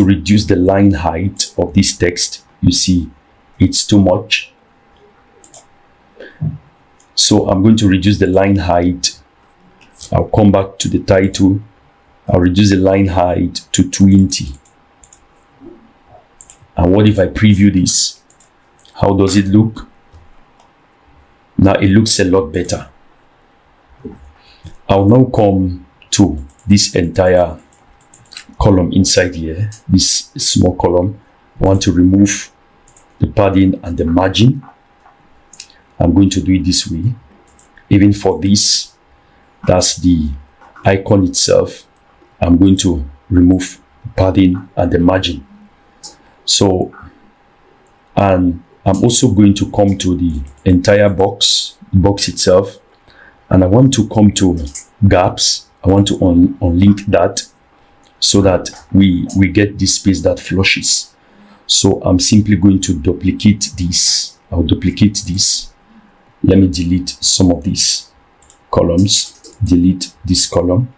Speaker 1: reduce the line height of this text. You see, it's too much. So I'm going to reduce the line height. I'll come back to the title. I'll reduce the line height to 20. And what if I preview this? How does it look? Now it looks a lot better. I'll now come to this entire column inside here, this small column. I want to remove the padding and the margin. I'm going to do it this way. Even for this, that's the icon itself. I'm going to remove padding and the margin. So, and I'm also going to come to the entire box itself, and I want to come to gaps. I want to unlink that so that we get this space that flushes. So I'm simply going to duplicate this. I'll duplicate this. Let me delete some of these columns. Delete this column.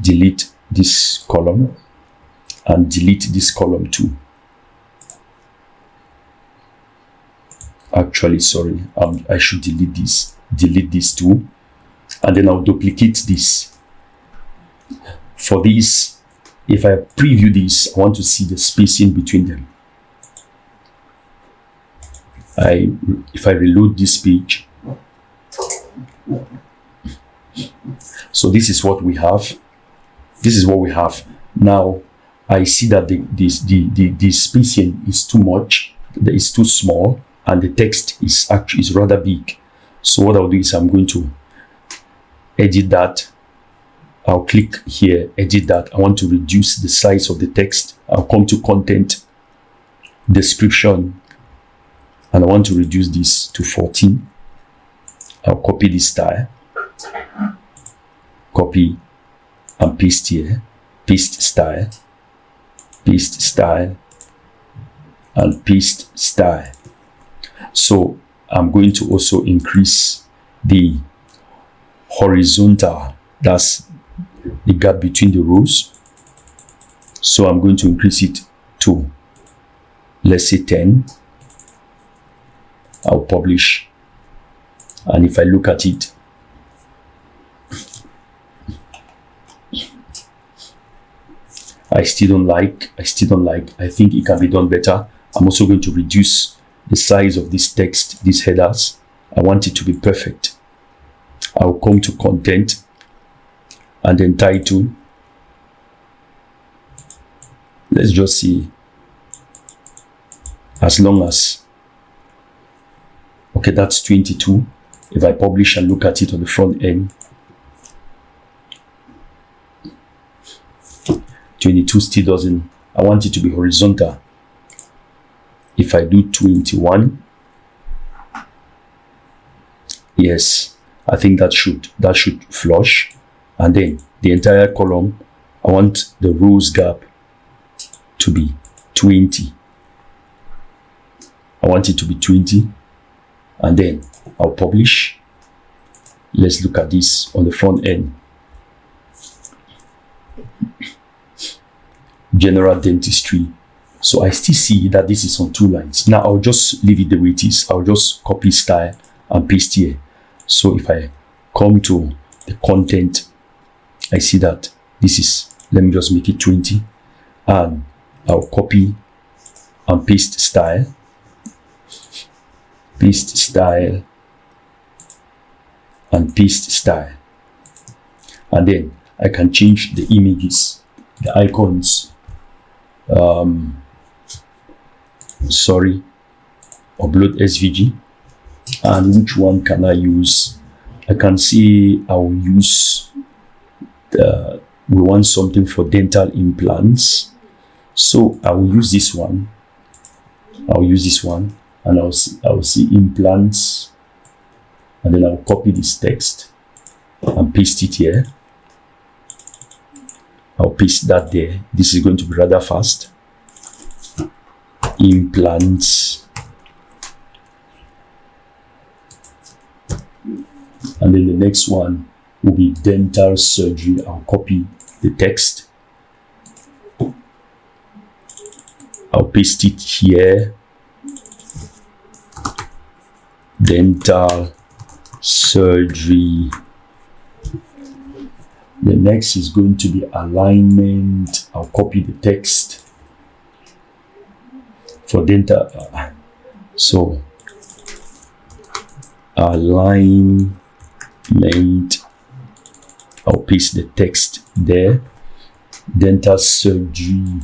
Speaker 1: Delete this column. And delete this column too. Actually, sorry, I should delete this. Delete this too. And then I'll duplicate this. For this, if I preview this, I want to see the spacing between them. If I reload this page, so this is what we have. This is what we have. Now, I see that the spacing is too much. It's too small, and the text is rather big. So what I'll do is I'm going to edit that. I'll click here, edit that. I want to reduce the size of the text. I'll come to content, description, and I want to reduce this to 14. I'll copy this style, copy and paste here, paste style, and paste style. So I'm going to also increase the horizontal, that's the gap between the rows. So I'm going to increase it to, let's say 10. I'll publish, and if I look at it, I still don't like. I think it can be done better. I'm also going to reduce the size of this text, these headers. I want it to be perfect. I'll come to content and then title. Let's just see, as long as, okay, that's 22. If I publish and look at it on the front end, 22 still doesn't, I want it to be horizontal. If I do 21, yes, I think that should flush. And then the entire column, I want the rows gap to be 20. I want it to be 20, and then I'll publish. Let's look at this on the front end. General dentistry. So I still see that this is on 2 lines. Now I'll just leave it the way it is. I'll just copy style and paste here. So if I come to the content, I see that this is, let me just make it 20, and I'll copy and paste style, and paste style. And then I can change the images, the icons. Upload SVG. And which one can I use? I can see I'll use we want something for dental implants, so I will use this one. And I'll see implants, and then I'll copy this text and paste it here. I'll paste that there. This is going to be rather fast. Implants, and then the next one will be dental surgery. I'll copy the text, I'll paste it here. Dental surgery. The next is going to be alignment. I'll copy the text for dental. So alignment, I'll paste the text there. Dental surgery.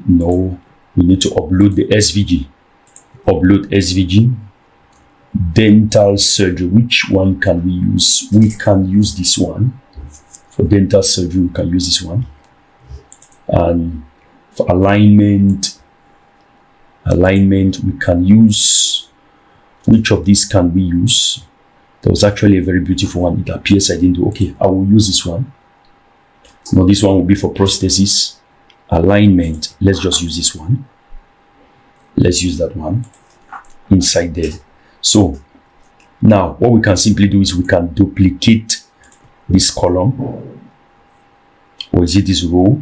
Speaker 1: No, we need to upload the SVG. Dental surgery. Which one can we use? We can use this one. For dental surgery, we can use this one. And for alignment, we can use, which of these can we use? There was actually a very beautiful one. It appears I didn't do. Okay, I will use this one. Now this one will be for prosthesis. Alignment, let's just use this one. Let's use that one inside there. So now what we can simply do is we can duplicate this column, or is it this row?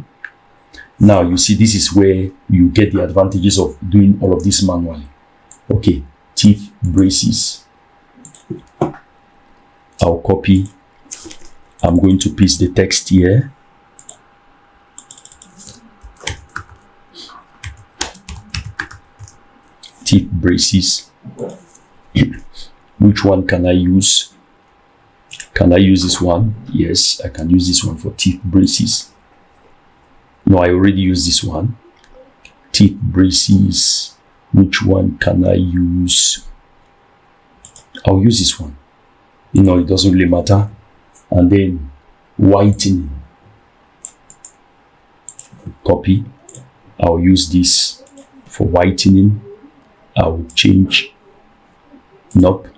Speaker 1: Now you see, this is where you get the advantages of doing all of this manually. Okay, teeth braces. I'll copy. I'm going to paste the text here. Teeth braces. Which one can I use? Can I use this one? Yes, I can use this one for teeth braces. No, I already used this one. Teeth braces. Which one can I use? I'll use this one. You know, it doesn't really matter. And then whitening. Copy. I'll use this for whitening. I'll change. Nope.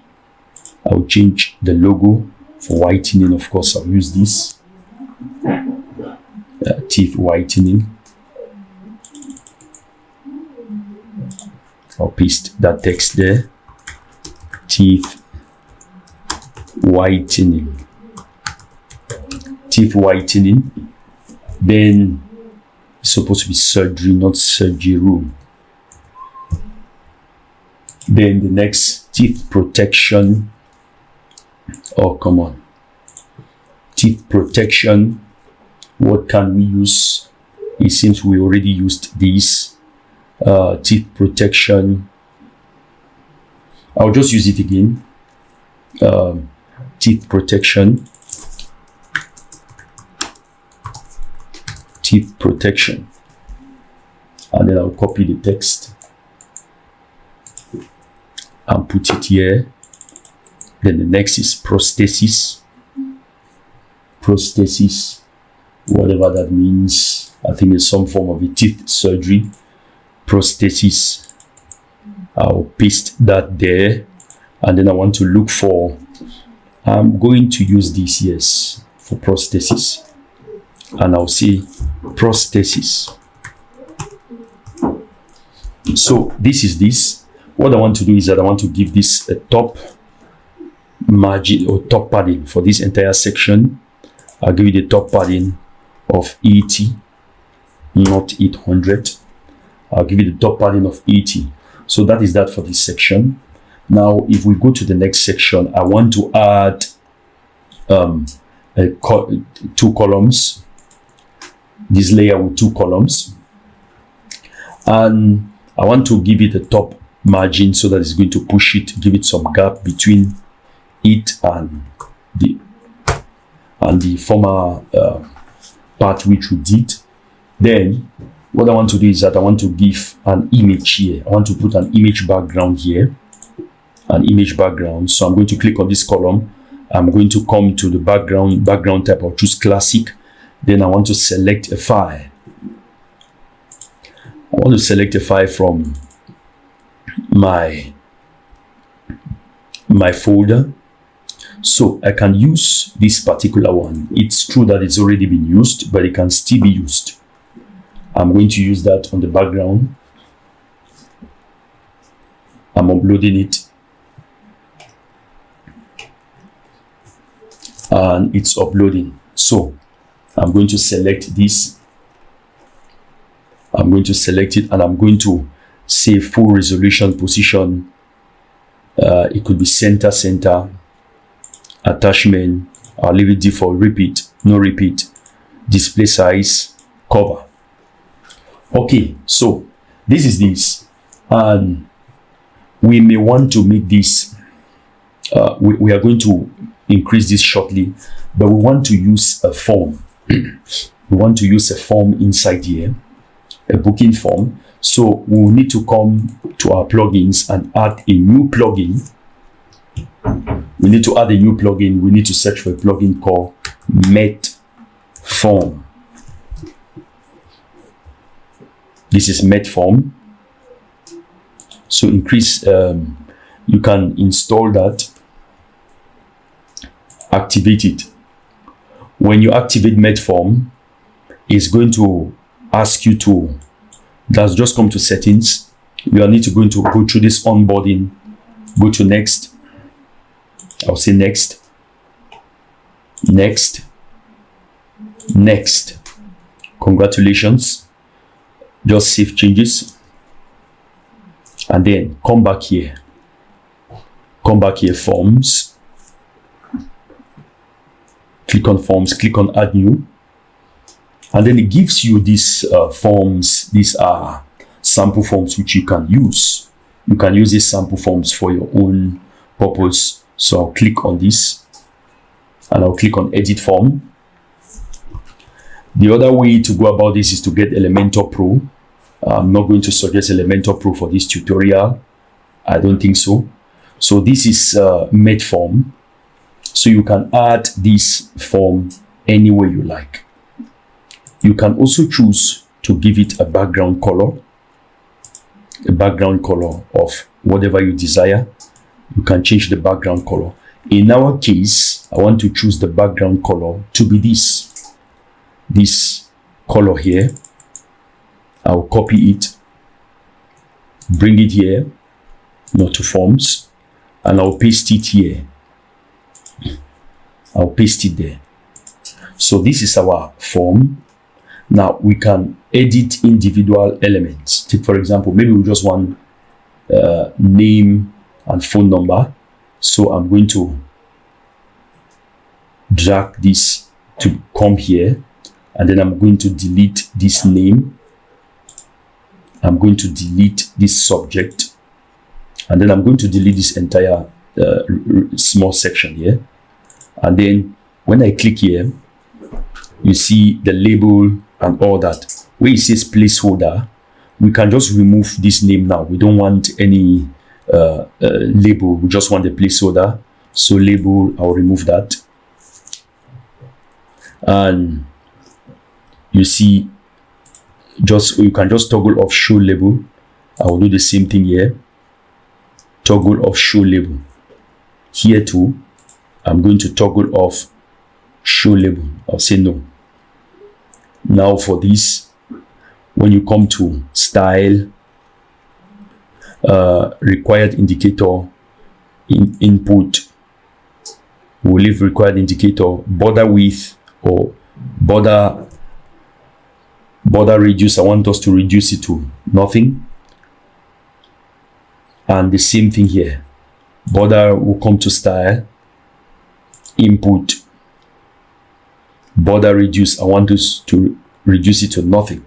Speaker 1: I'll change the logo for whitening. Of course, I'll use this. Teeth whitening. I'll paste that text there. Teeth whitening. Teeth whitening. Then it's supposed to be surgery, not surgery room. Then the next, teeth protection. Oh, come on. Teeth protection. What can we use? It seems we already used these. Teeth protection. I'll just use it again. Teeth protection. Teeth protection. And then I'll copy the text and put it here. Then the next is prosthesis. Prosthesis, whatever that means. I think it's some form of a teeth surgery. Prosthesis. I'll paste that there. And then I want to look for, I'm going to use this, yes, for prosthesis. And I'll say prosthesis. So this is this. What I want to do is that I want to give this a top margin or top padding for this entire section. I'll give it a top padding of 80, not 800. I'll give it a top padding of 80. So that is that for this section. Now, if we go to the next section, I want to add 2 columns. This layer with 2 columns. And I want to give it a top margin so that it's going to push it, give it some gap between it and the former part which we did. Then what I want to do is that I want to give an image here. I want to put an image background here, an image background. So I'm going to click on this column. I'm going to come to the background type. I'll choose classic. Then I want to select a file. I want to select a file from my folder. So I can use this particular one. It's true that it's already been used, but it can still be used. I'm going to use that on the background. I'm uploading it. And it's uploading. So I'm going to select this. I'm going to select it and I'm going to say full resolution position. It could be center, attachment. I'll leave it default, repeat, no repeat, display size, cover. Okay, so this is this, and we may want to make this, we are going to increase this shortly, but we want to use a form. We want to use a form inside here, a booking form. So we will need to come to our plugins and add a new plugin. We need to add a new plugin. We need to search for a plugin called Met form. This is met form. So increase, you can install that, activate it. When you activate met form, it's going to ask you to, that's just come to settings. You are need to go through this onboarding, go to next. I'll say next, next, next. Congratulations. Just save changes. And then come back here. Come back here, forms. Click on forms, click on add new. And then it gives you these forms. These are sample forms which you can use. You can use these sample forms for your own purpose. So I'll click on this and I'll click on edit form. The other way to go about this is to get Elementor Pro. I'm not going to suggest Elementor Pro for this tutorial. I don't think so. So this is met form. So you can add this form any way you like. You can also choose to give it a background color of whatever you desire. You can change the background color. In our case, I want to choose the background color to be this color here. I'll copy it, bring it here, not to forms, and I'll paste it here. I'll paste it there. So this is our form. Now we can edit individual elements. Take for example, maybe we just want name and phone number. So I'm going to drag this to come here, and then I'm going to delete this name. I'm going to delete this subject, and then I'm going to delete this entire small section here. And then when I click here, you see the label and all that. Where it says placeholder, we can just remove this name now. We don't want any label. We just want the placeholder. So label, I'll remove that. And you see, you can just toggle off show label. I will do the same thing here. Toggle off show label. Here too, I'm going to toggle off show label. I'll say no. Now for this, when you come to style, required indicator, input, we'll leave required indicator, border width or border radius. I want us to reduce it to nothing. And the same thing here. Border will come to style, input, border radius. I want us to reduce it to nothing.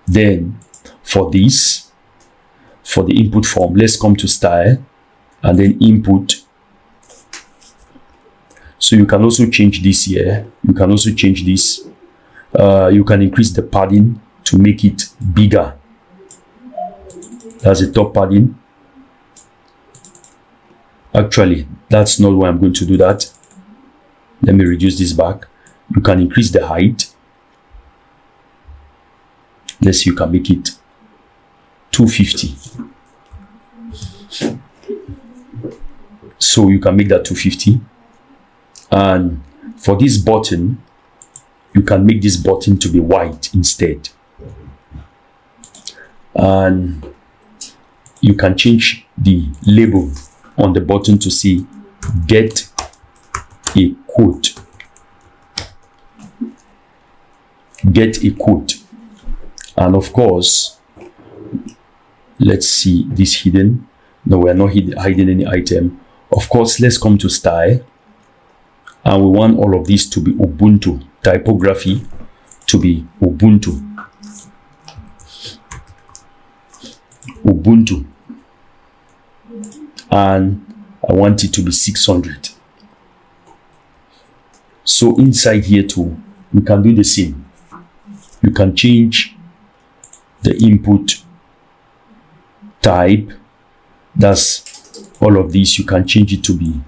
Speaker 1: Then for this, for the input form, let's come to style and then input. So you can also change this here. You can also change this. You can increase the padding to make it bigger. That's the top padding. Actually, that's not why I'm going to do that. Let me reduce this back. You can increase the height. Let's see, you can make it 250. So you can make that 250. And for this button, you can make this button to be white instead. And you can change the label on the button to see get a quote. Get a quote. And of course, let's see this hidden. No, we're not hiding any item. Of course, let's come to style. And we want all of this to be Ubuntu. Typography to be Ubuntu. Ubuntu. And I want it to be 600. So inside here too, we can do the same. You can change the input type. That's all of these. You can change it to be,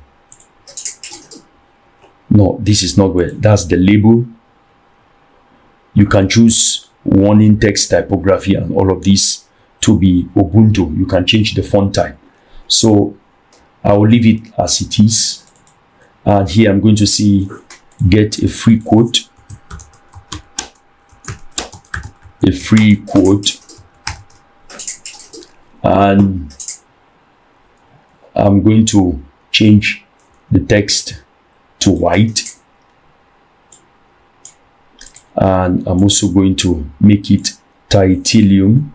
Speaker 1: no, this is not where, that's the label. You can choose warning text typography and all of this to be Ubuntu. You can change the font type. So I'll leave it as it is. And here I'm going to see get a free quote. A free quote. And I'm going to change the text to white. And I'm also going to make it titanium.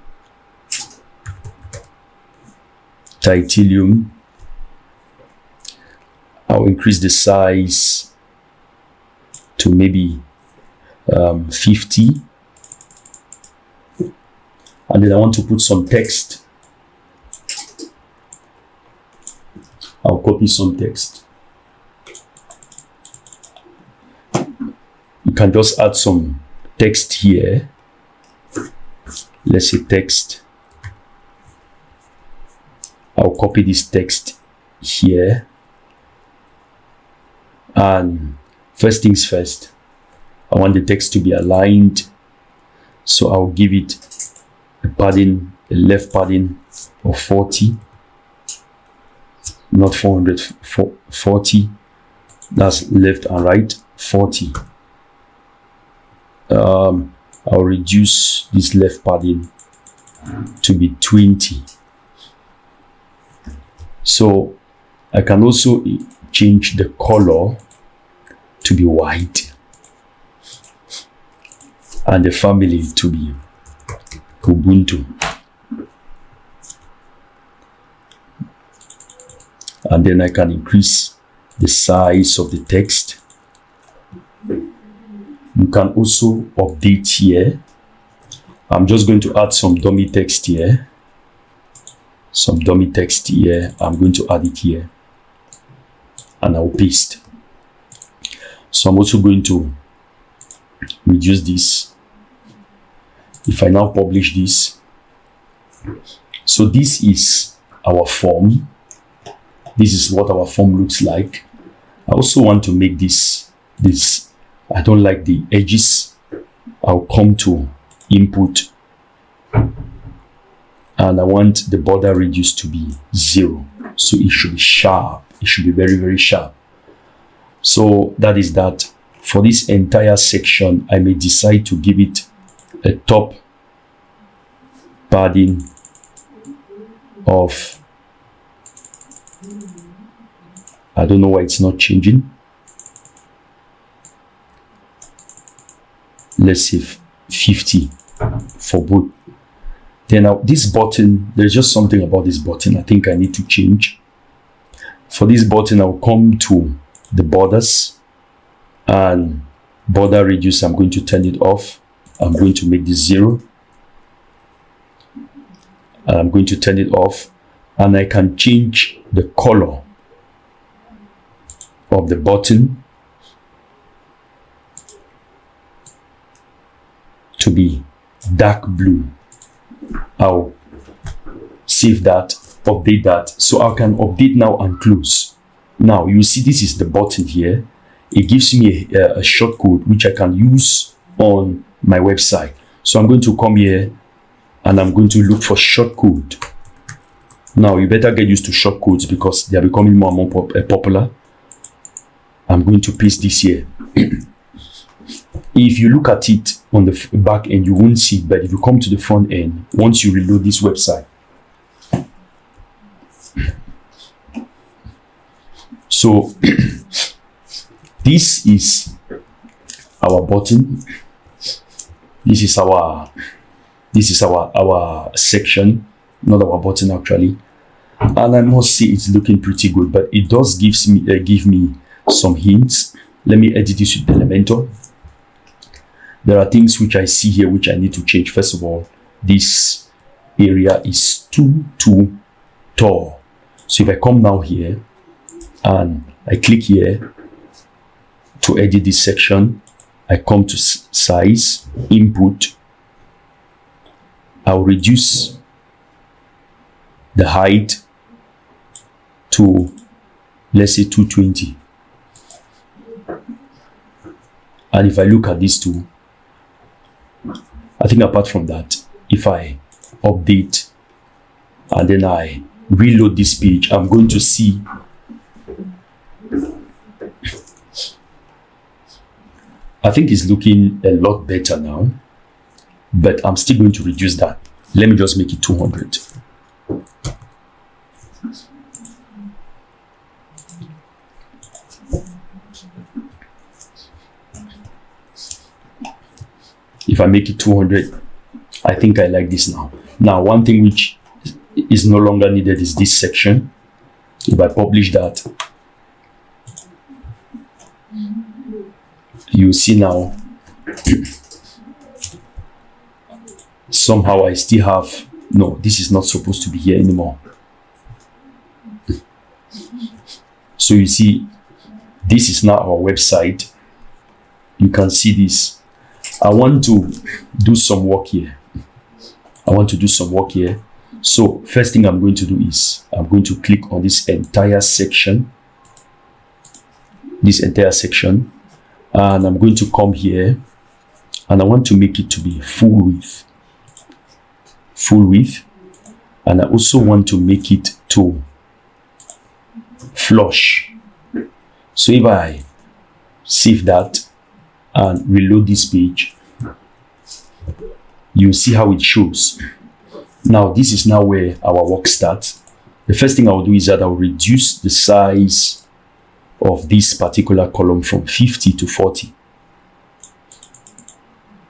Speaker 1: I'll increase the size to maybe 50. And then I want to put some text. I'll copy some text. You can just add some text here. Let's say text. I'll copy this text here. And first things first, I want the text to be aligned. So I'll give it a padding, a left padding of 40. Not 440. That's left and right, 40. I'll reduce this left padding to be 20. So I can also change the color to be white and the family to be Ubuntu. And then I can increase the size of the text. You can also update here. I'm just going to add some dummy text here. Some dummy text here. I'm going to add it here. And I'll paste. So I'm also going to reduce this. If I now publish this. So this is our form. This is what our form looks like. I also want to make this. I don't like the edges. I'll come to input. And I want the border radius to be 0. So it should be sharp. It should be very, very sharp. So that is that. For this entire section, I may decide to give it a top padding of, I don't know why it's not changing. Let's say 50 for both. Then now this button, there's just something about this button I think I need to change. For this button, I'll come to the borders and border radius. I'm going to turn it off. I'm going to make this 0. And I'm going to turn it off. And I can change the color of the button to be dark blue. I'll save that, update that. So I can update now and close. Now you see this is the button here. It gives me a shortcode which I can use on my website. So I'm going to come here and I'm going to look for shortcode. Now you better get used to shortcodes because they are becoming more and more popular. I'm going to paste this here. If you look at it on the back end, you won't see it, but if you come to the front end, once you reload this website, so this is our button. This is our section, not our button actually. And I must say it's looking pretty good, but it does give me some hints. Let me edit this with Elementor. There are things which I see here which I need to change. First of all, this area is too tall. So if I come now here and I click here to edit this section, I come to size, input. I'll reduce the height to, let's say, 220. And if I look at these two, I think apart from that, if I update and then I reload this page, I'm going to see I think it's looking a lot better now, but I'm still going to reduce that. Let me just make it 200. If I make it 200, I think I like this now. Now, one thing which is no longer needed is this section. If I publish that, you see now, somehow I still have, no, this is not supposed to be here anymore. So you see, this is now our website. You can see this. I want to do some work here. So first thing I'm going to do is I'm going to click on this entire section. And I'm going to come here and I want to make it to be full width. And I also want to make it to flush. So if I save that and reload this page, you see how it shows. Now this is now where our work starts. The first thing I'll do is that I'll reduce the size of this particular column from 50 to 40.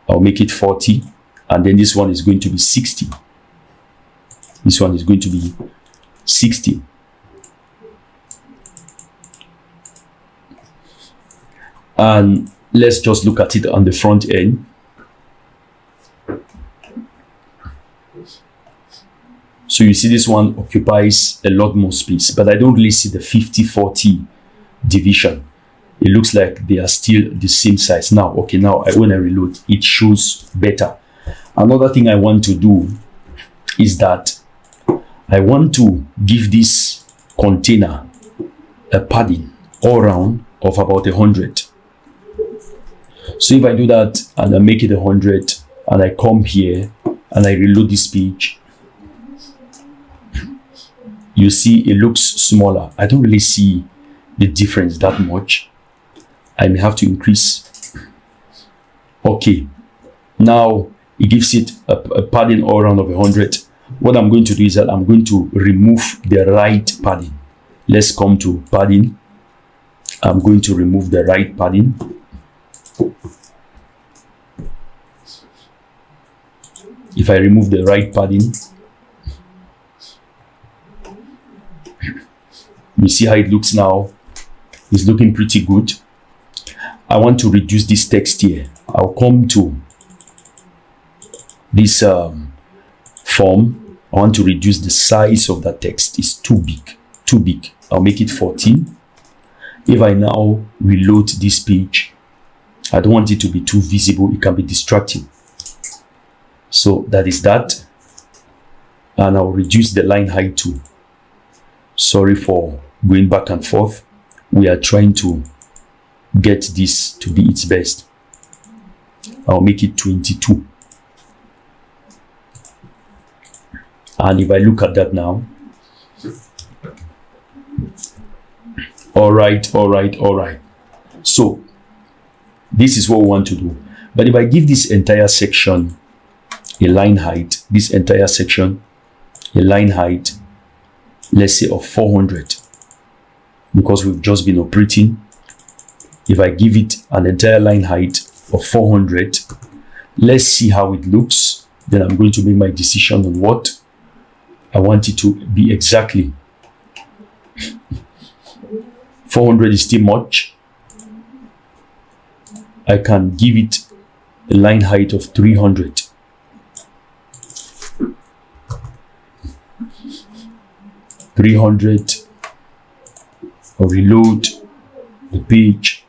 Speaker 1: I'll make it 40, and then this one is going to be 60. This one is going to be 60. And let's just look at it on the front end. So you see this one occupies a lot more space, but I don't really see the 50-40 division. It looks like they are still the same size. Now, okay, now when I reload, it shows better. Another thing I want to do is that I want to give this container a padding all around of about 100. So if I do that and I make it 100 and I come here and I reload this page, you see it looks smaller. I don't really see the difference that much. I may have to increase. Okay, now it gives it a padding all around of 100. What I'm going to do is that I'm going to remove the right padding. Let's come to padding. I'm going to remove the right padding. If I remove the right padding, you see how it looks now. It's looking pretty good. I want to reduce this text here. I'll come to this form. I want to reduce the size of that text. It's too big. I'll make it 14. If I now reload this page, I don't want it to be too visible. It can be distracting. So that is that. And I'll reduce the line height too. Sorry for going back and forth. We are trying to get this to be its best. I'll make it 22. And if I look at that now, all right. So this is what we want to do. But if I give this entire section a line height, let's say of 400, because we've just been operating. If I give it an entire line height of 400, let's see how it looks. Then I'm going to make my decision on what I want it to be exactly. 400 is still much. I can give it a line height of 300. Or reload the page.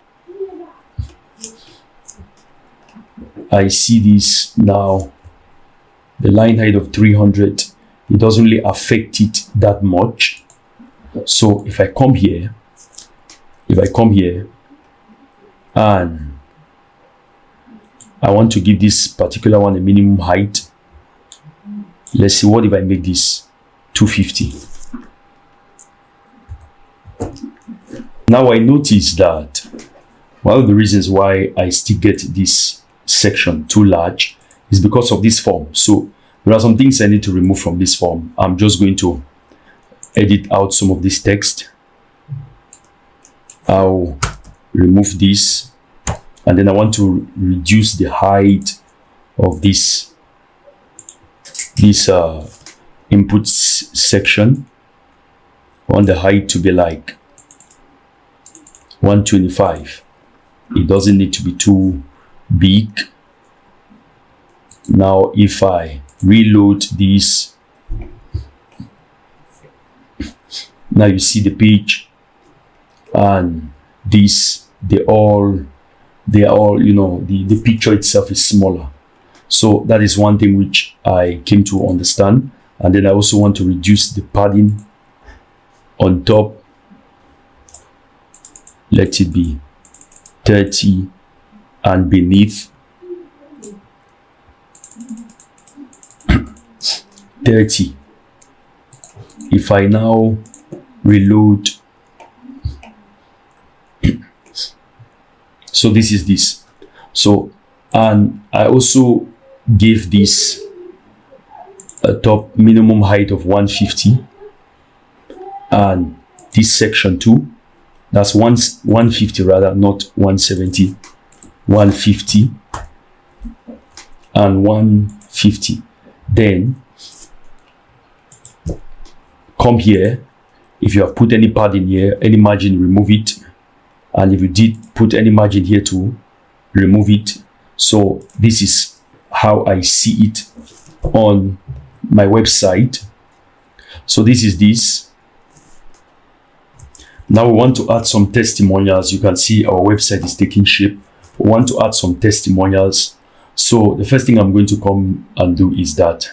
Speaker 1: I see this now. The line height of 300, it doesn't really affect it that much. So if I come here, and I want to give this particular one a minimum height. Let's see, what if I make this 250? Now I notice that one of the reasons why I still get this section too large is because of this form. So there are some things I need to remove from this form. I'm just going to edit out some of this text. I'll remove this, and then I want to reduce the height of this input section. I want the height to be like 125. It doesn't need to be too big. Now if I reload this, now you see the page, and this, they are all, you know, the picture itself is smaller. So that is one thing which I came to understand. And then I also want to reduce the padding on top. Let it be 30, and beneath 30. If I now reload, so this is this. So, and I also gave this a top minimum height of 150, and this section too, that's 150 rather, not 170, 150 and 150. Then come here. If you have put any padding here, any margin, remove it. And if you did put any margin here too, remove it. So this is how I see it on my website. So this is this. Now we want to add some testimonials. You can see our website is taking shape. We want to add some testimonials. So the first thing I'm going to come and do is that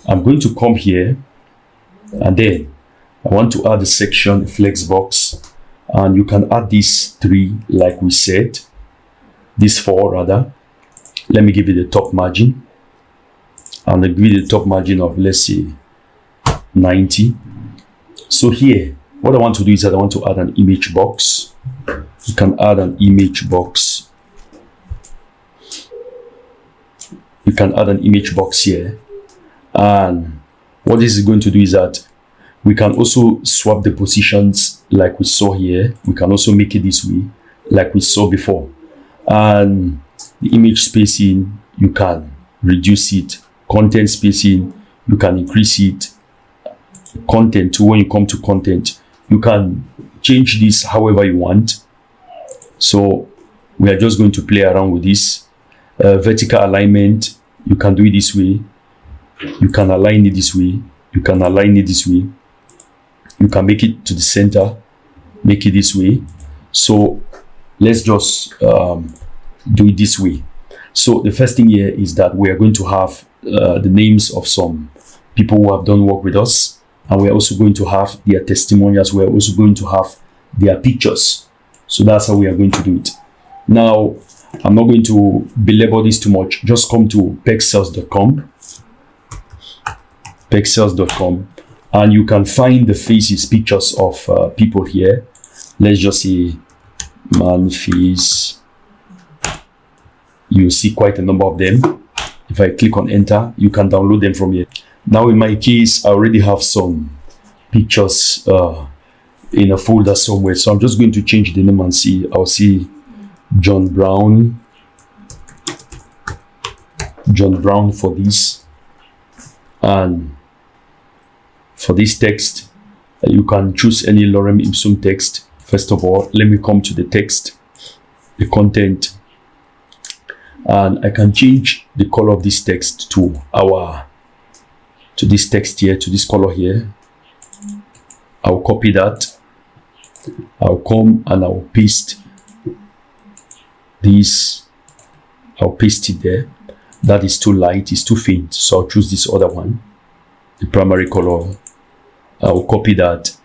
Speaker 1: I'm going to come here, and then I want to add a section, a flex box, and you can add these 3 like we said, these 4 rather. Let me give it a top margin, and I'll give it a top margin of, let's say, 90. So here, what I want to do is that I want to add an image box. You can add an image box. You can add an image box here. And what this is going to do is that we can also swap the positions like we saw here. We can also make it this way like we saw before. And the image spacing, you can reduce it. Content spacing, you can increase it. Content too, when you come to content, you can change this however you want. So we are just going to play around with this. Vertical alignment, you can do it this way. You can align it this way. You can align it this way. You can make it to the center, make it this way. So let's just do it this way. So the first thing here is that we are going to have the names of some people who have done work with us, and we're also going to have their testimonials. We're also going to have their pictures. So that's how we are going to do it. Now, I'm not going to belabor this too much. Just come to pexels.com, and you can find the faces, pictures of people here. Let's just say man face. You see quite a number of them. If I click on enter, you can download them from here. Now in my case, I already have some pictures in a folder somewhere. So I'm just going to change the name and see. I'll see John Brown for this. And for this text, you can choose any lorem ipsum text. First of all, let me come to the text, the content, and I can change the color of this text to this text here, to this color here. I'll copy that. I'll come and I'll paste this. I'll paste it there. That is too light, it's too faint. So I'll choose this other one, the primary color. I'll copy that.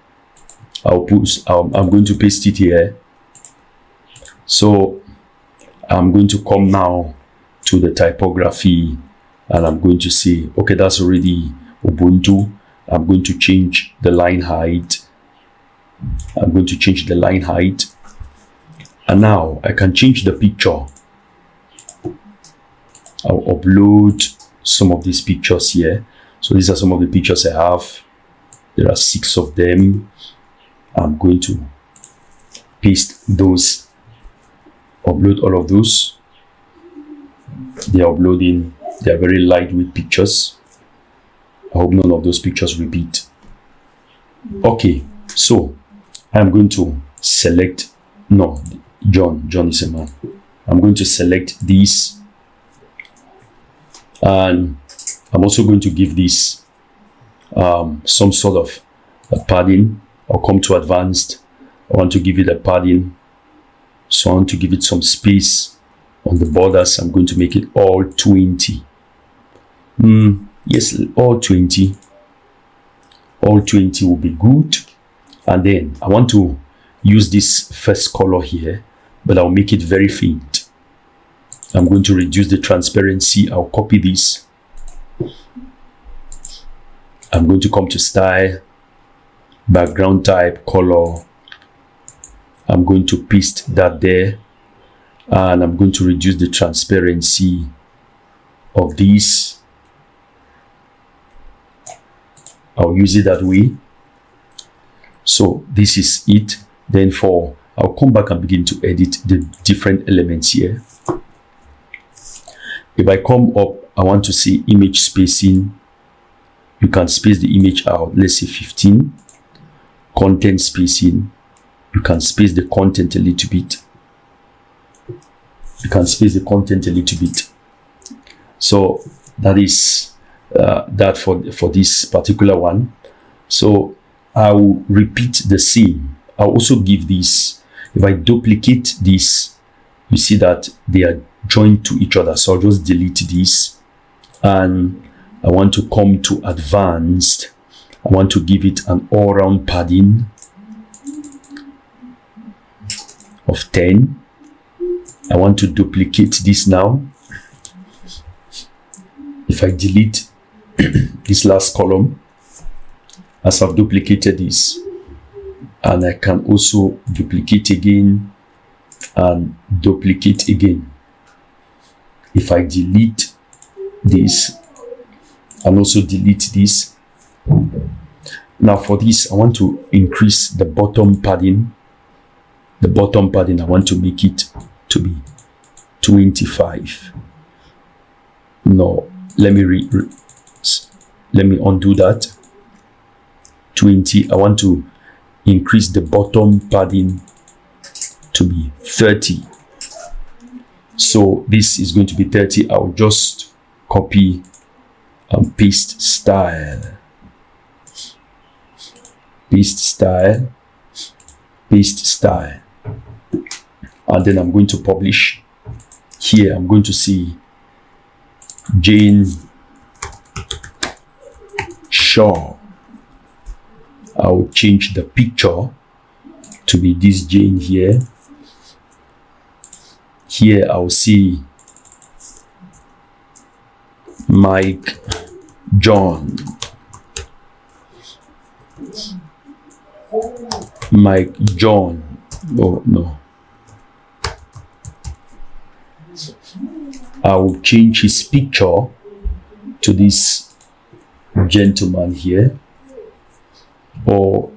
Speaker 1: I'm going to paste it here. So I'm going to come now to the typography, and I'm going to say, okay, that's already Ubuntu. I'm going to change the line height. I'm going to change the line height. And now I can change the picture. I'll upload some of these pictures here. So these are some of the pictures I have. There are 6 of them. I'm going to paste those, upload all of those. They are uploading. They are very lightweight pictures. I hope none of those pictures repeat. Okay, so I'm going to select, no, John is a man. I'm going to select these, and I'm also going to give this some sort of a padding. I'll come to advanced. I want to give it a padding, so I want to give it some space on the borders. I'm going to make it all 20. Yes, all 20. All 20 will be good. And then I want to use this first color here, but I'll make it very faint. I'm going to reduce the transparency. I'll copy this. I'm going to come to style, background type, color. I'm going to paste that there, and I'm going to reduce the transparency of this. I'll use it that way. So this is it. Then I'll come back and begin to edit the different elements here. If I come up, I want to see image spacing. You can space the image out, let's say 15. Content spacing, you can space the content a little bit. You can space the content a little bit. So that is that for this particular one. So I will repeat the same. I'll also give this, if I duplicate this, you see that they are joined to each other. So I'll just delete this, and I want to come to advanced. I want to give it an all-round padding of 10. I want to duplicate this now. If I delete this last column, as I've duplicated this, and I can also duplicate again and duplicate again. If I delete this and also delete this, now for this I want to increase the bottom padding. The bottom padding, I want to make it to be 25. No, let me undo that. 20. I want to increase the bottom padding to be 30. So this is going to be 30. I'll just copy and paste style. Paste style. Paste style. And then I'm going to publish. Here I'm going to see Jane Shaw. I'll change the picture to be this Jane here. Here I'll see Mike John. Mike John. Oh no. I will change his picture to this gentleman here. Or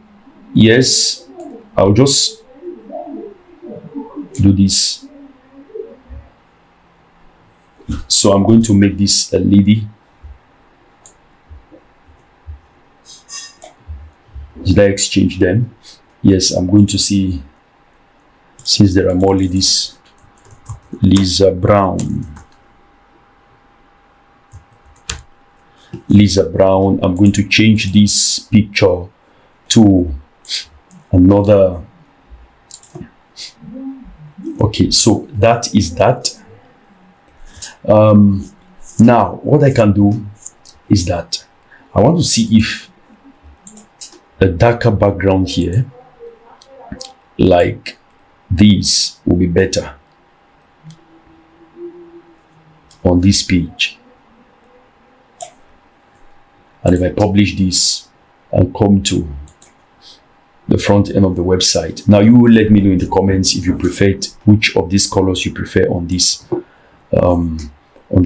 Speaker 1: yes, I'll just do this. So I'm going to make this a lady. Did I exchange them? Yes, I'm going to see, since there are more ladies, Lisa Brown. Lisa Brown. I'm going to change this picture to another. Okay, so that is that. Now what I can do is that I want to see if a darker background here like this will be better. on this page. And if I publish this and come to the front end of the website, now you will let me know in the comments if you prefer it, which of these colors you prefer on this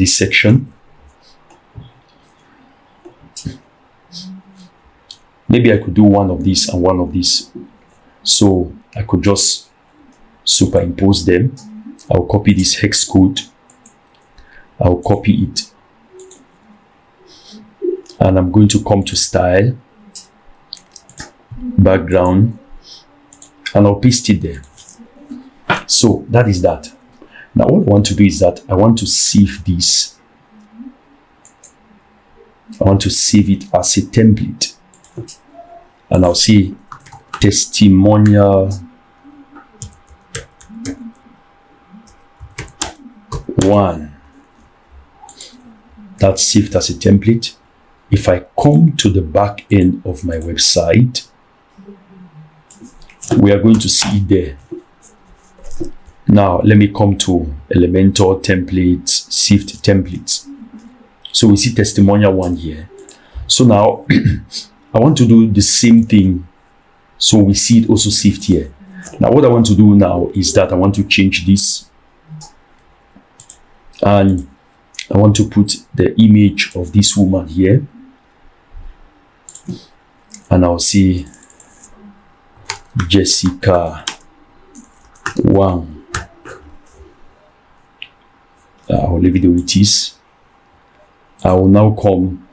Speaker 1: section. Maybe I could do one of these and one of these, so I could just superimpose them. I'll copy this hex code, I'll copy it, and I'm going to come to style, background, and I'll paste it there. So that is that. Now what I want to do is that I want to save this. I want to save it as a template, and I'll say testimonial 1. That's saved as a template. If I come to the back end of my website, we are going to see it there. Now let me come to Elementor templates, saved templates. So we see testimonial 1 here. So now I want to do the same thing, so we see it also saved here. Now what I want to do now is that I want to change this, and I want to put the image of this woman here, and I'll say Jessica Wang. I'll leave it the way it is. I will now come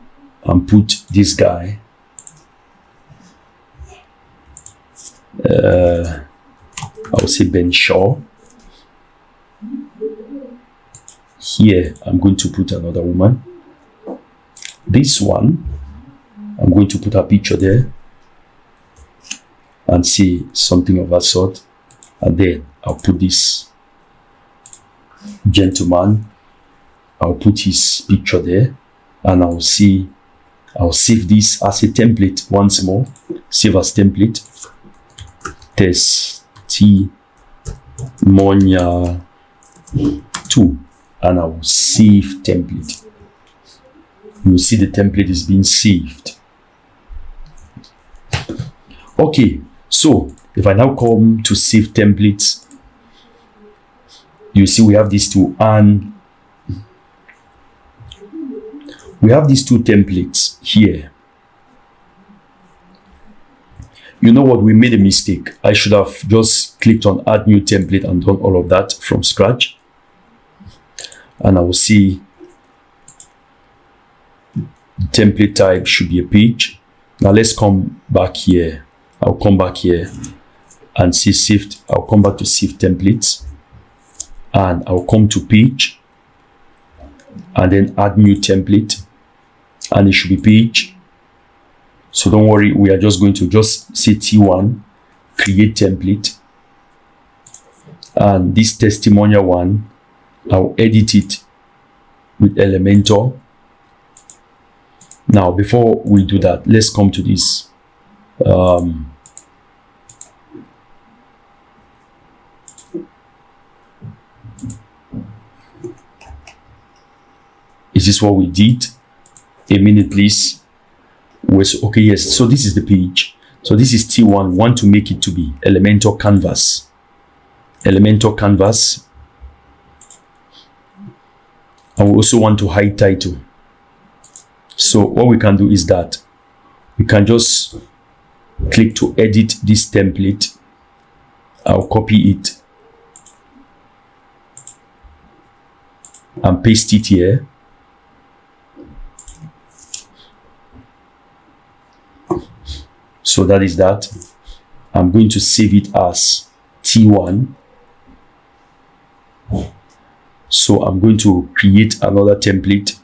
Speaker 1: and put this guy. I'll say Ben Shaw. Here I'm going to put another woman. This one, I'm going to put a picture there and say something of that sort, and then I'll put this gentleman, I'll put his picture there, and I'll save this as a template once more. Save as template, testimonial 2, and I will save template. You will see the template is being saved. Okay, so if I now come to save templates, you see we have these two, and we have these two templates here. You know what, we made a mistake. I should have just clicked on add new template and done all of that from scratch. And I will see the template type should be a page. Now let's come back here. I'll come back here and see saved. I'll come back to save templates, and I'll come to page and then add new template, and it should be page. So don't worry, we are just going to just say T1, create template, and this testimonial 1, I'll edit it with Elementor. Now before we do that, let's come to this. Is this what we did? A minute please. Okay, yes, so this is the page. So this is T1. Want to make it to be Elementor canvas. Elementor canvas. And we also want to hide title. So what we can do is that we can just click to edit this template. I'll copy it and paste it here. So that is that. I'm going to save it as T1. So I'm going to create another template.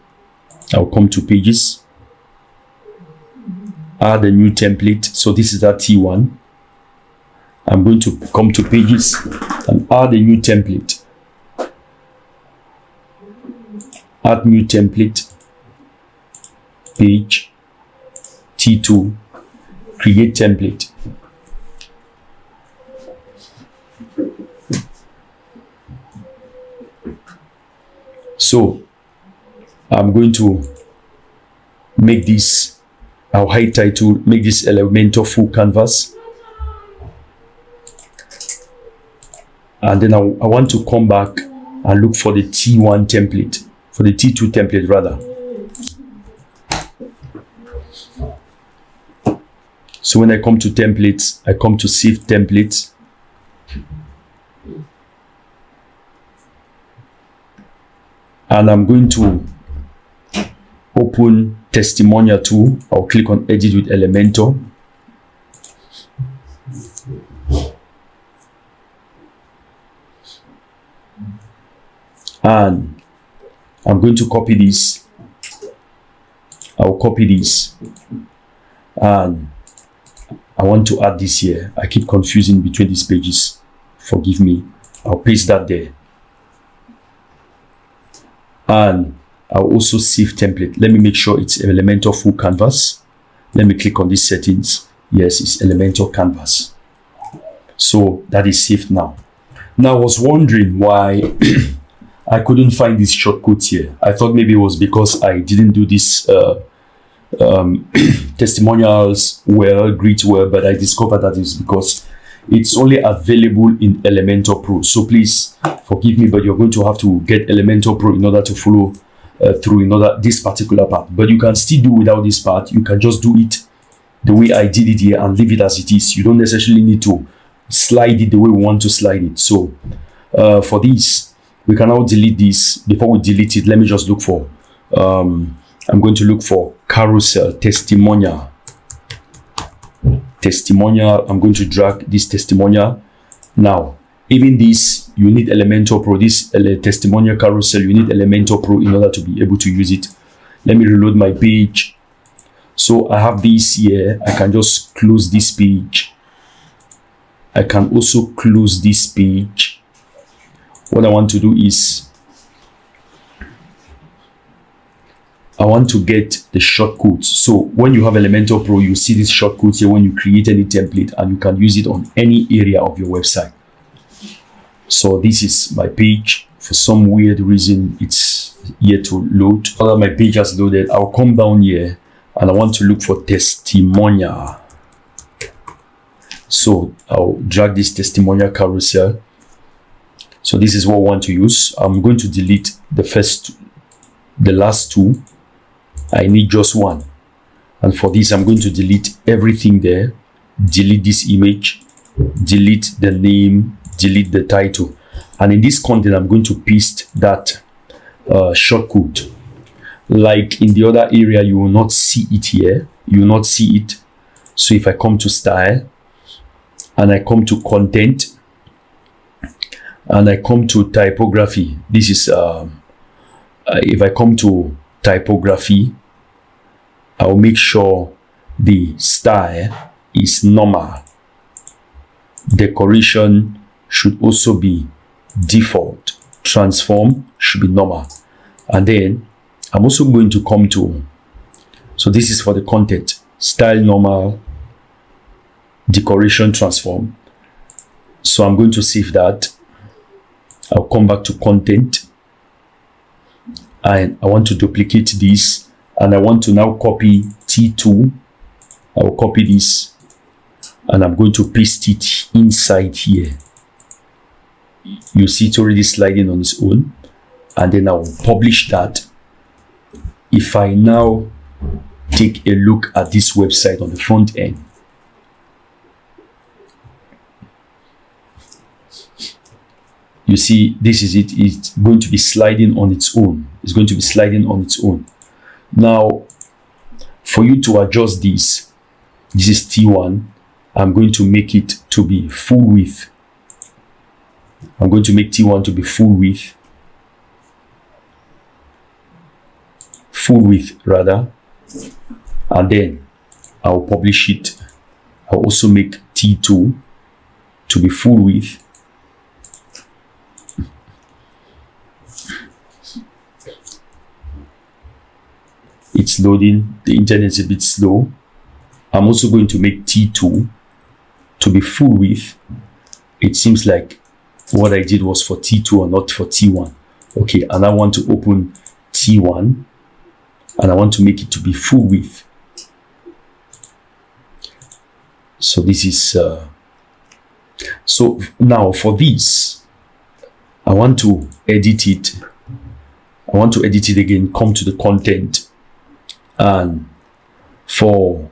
Speaker 1: I'll come to pages, add a new template. So this is that T1. I'm going to come to pages and add a new template. Add new template, page, T2, create template. So I'm going to make this, I'll hide title, make this Elementor full canvas. And then I want to come back and look for the T1 template, for the T2 template rather. So when I come to templates, I come to save templates. And I'm going to open testimonial tool. I'll click on edit with Elementor. And I'm going to copy this. I'll copy this. And I want to add this here. I keep confusing between these pages. Forgive me. I'll paste that there. And I'll also save template. Let me make sure it's Elementor full canvas. Let me click on these settings. Yes, it's Elementor canvas. So that is saved now. Now I was wondering why I couldn't find these shortcuts here. I thought maybe it was because I didn't do this testimonials well, greet well, but I discovered that it's because it's only available in Elementor Pro. So please forgive me, but you're going to have to get Elementor Pro in order to follow through this particular part. But you can still do without this part. You can just do it the way I did it here and leave it as it is. You don't necessarily need to slide it the way we want to slide it. So for this, we can now delete this. Before we delete it, let me just look for I'm going to look for Carousel testimonial. I'm going to drag this testimonial. Now, even this, you need Elementor Pro. This testimonial carousel, you need Elementor Pro in order to be able to use it. Let me reload my page. So I have this here. I can just close this page. I can also close this page. What I want to do is I want to get the shortcuts. So when you have Elementor Pro, you see these shortcuts here when you create any template, and you can use it on any area of your website. So this is my page. For some weird reason, it's yet to load. Now that my page has loaded, I'll come down here and I want to look for testimonial. So I'll drag this testimonial carousel. So this is what I want to use. I'm going to delete the last two. I need just one. And for this, I'm going to delete everything there. Delete this image, delete the name, delete the title. And in this content, I'm going to paste that shortcut. Like in the other area, you will not see it here. You will not see it. So if I come to style and I come to content and I come to typography, this is if I come to typography, I'll make sure the style is normal. Decoration should also be default. Transform should be normal. And then I'm also going to come to, so this is for the content, style normal, decoration transform. So I'm going to save that. I'll come back to content and I want to duplicate this, and I want to now copy T2. I will copy this and I'm going to paste it inside here. You see it's already sliding on its own, and then I will publish that. If I now take a look at this website on the front end, you see, this is it. It's going to be sliding on its own. It's going to be sliding on its own. Now, for you to adjust this is T1. I'm going to make it to be full width. I'm going to make T1 to be full width. Full width rather. And then I'll publish it. I'll also make T2 to be full width. It's loading. The internet is a bit slow. I'm also going to make T2 to be full width. It seems like what I did was for T2 and not for T1. Okay, and I want to open T1 and I want to make it to be full width. So this is so now for this, I want to edit it. I want to edit it again, come to the content, and for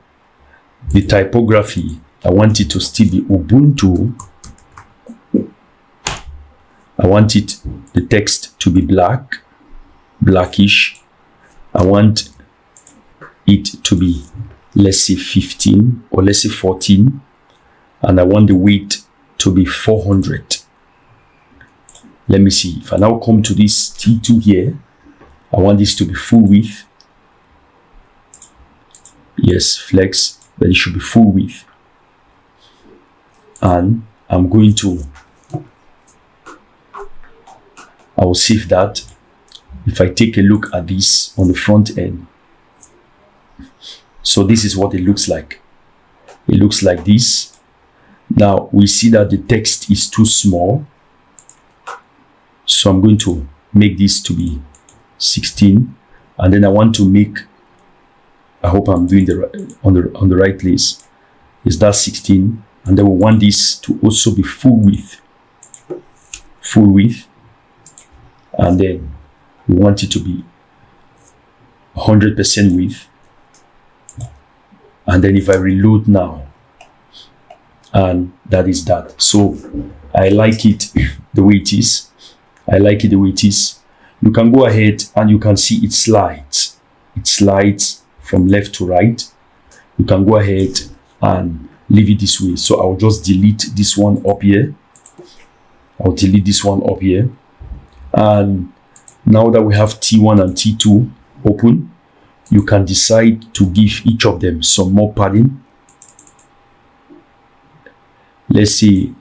Speaker 1: the typography, I want it to still be Ubuntu. I want it, the text to be blackish. I want it to be, let's say 15 or let's say 14, and I want the weight to be 400. Let me see. If I now come to this T2 here, I want this to be full width. Yes, flex, but it should be full width. And I'm going to, I will save that. If I take a look at this on the front end, so this is what it looks like. It looks like this. Now we see that the text is too small, so I'm going to make this to be 16, and then I want to make, I hope I'm doing the right, on the right place, is that 16, and then we want this to also be full width, and then we want it to be 100% width. And then if I reload now, and that is that. So I like it the way it is. I like it the way it is. You can go ahead and you can see it slides. It slides from left to right. You can go ahead and leave it this way. So I'll just delete this one up here. I'll delete this one up here. And now that we have T1 and T2 open, you can decide to give each of them some more padding. Let's say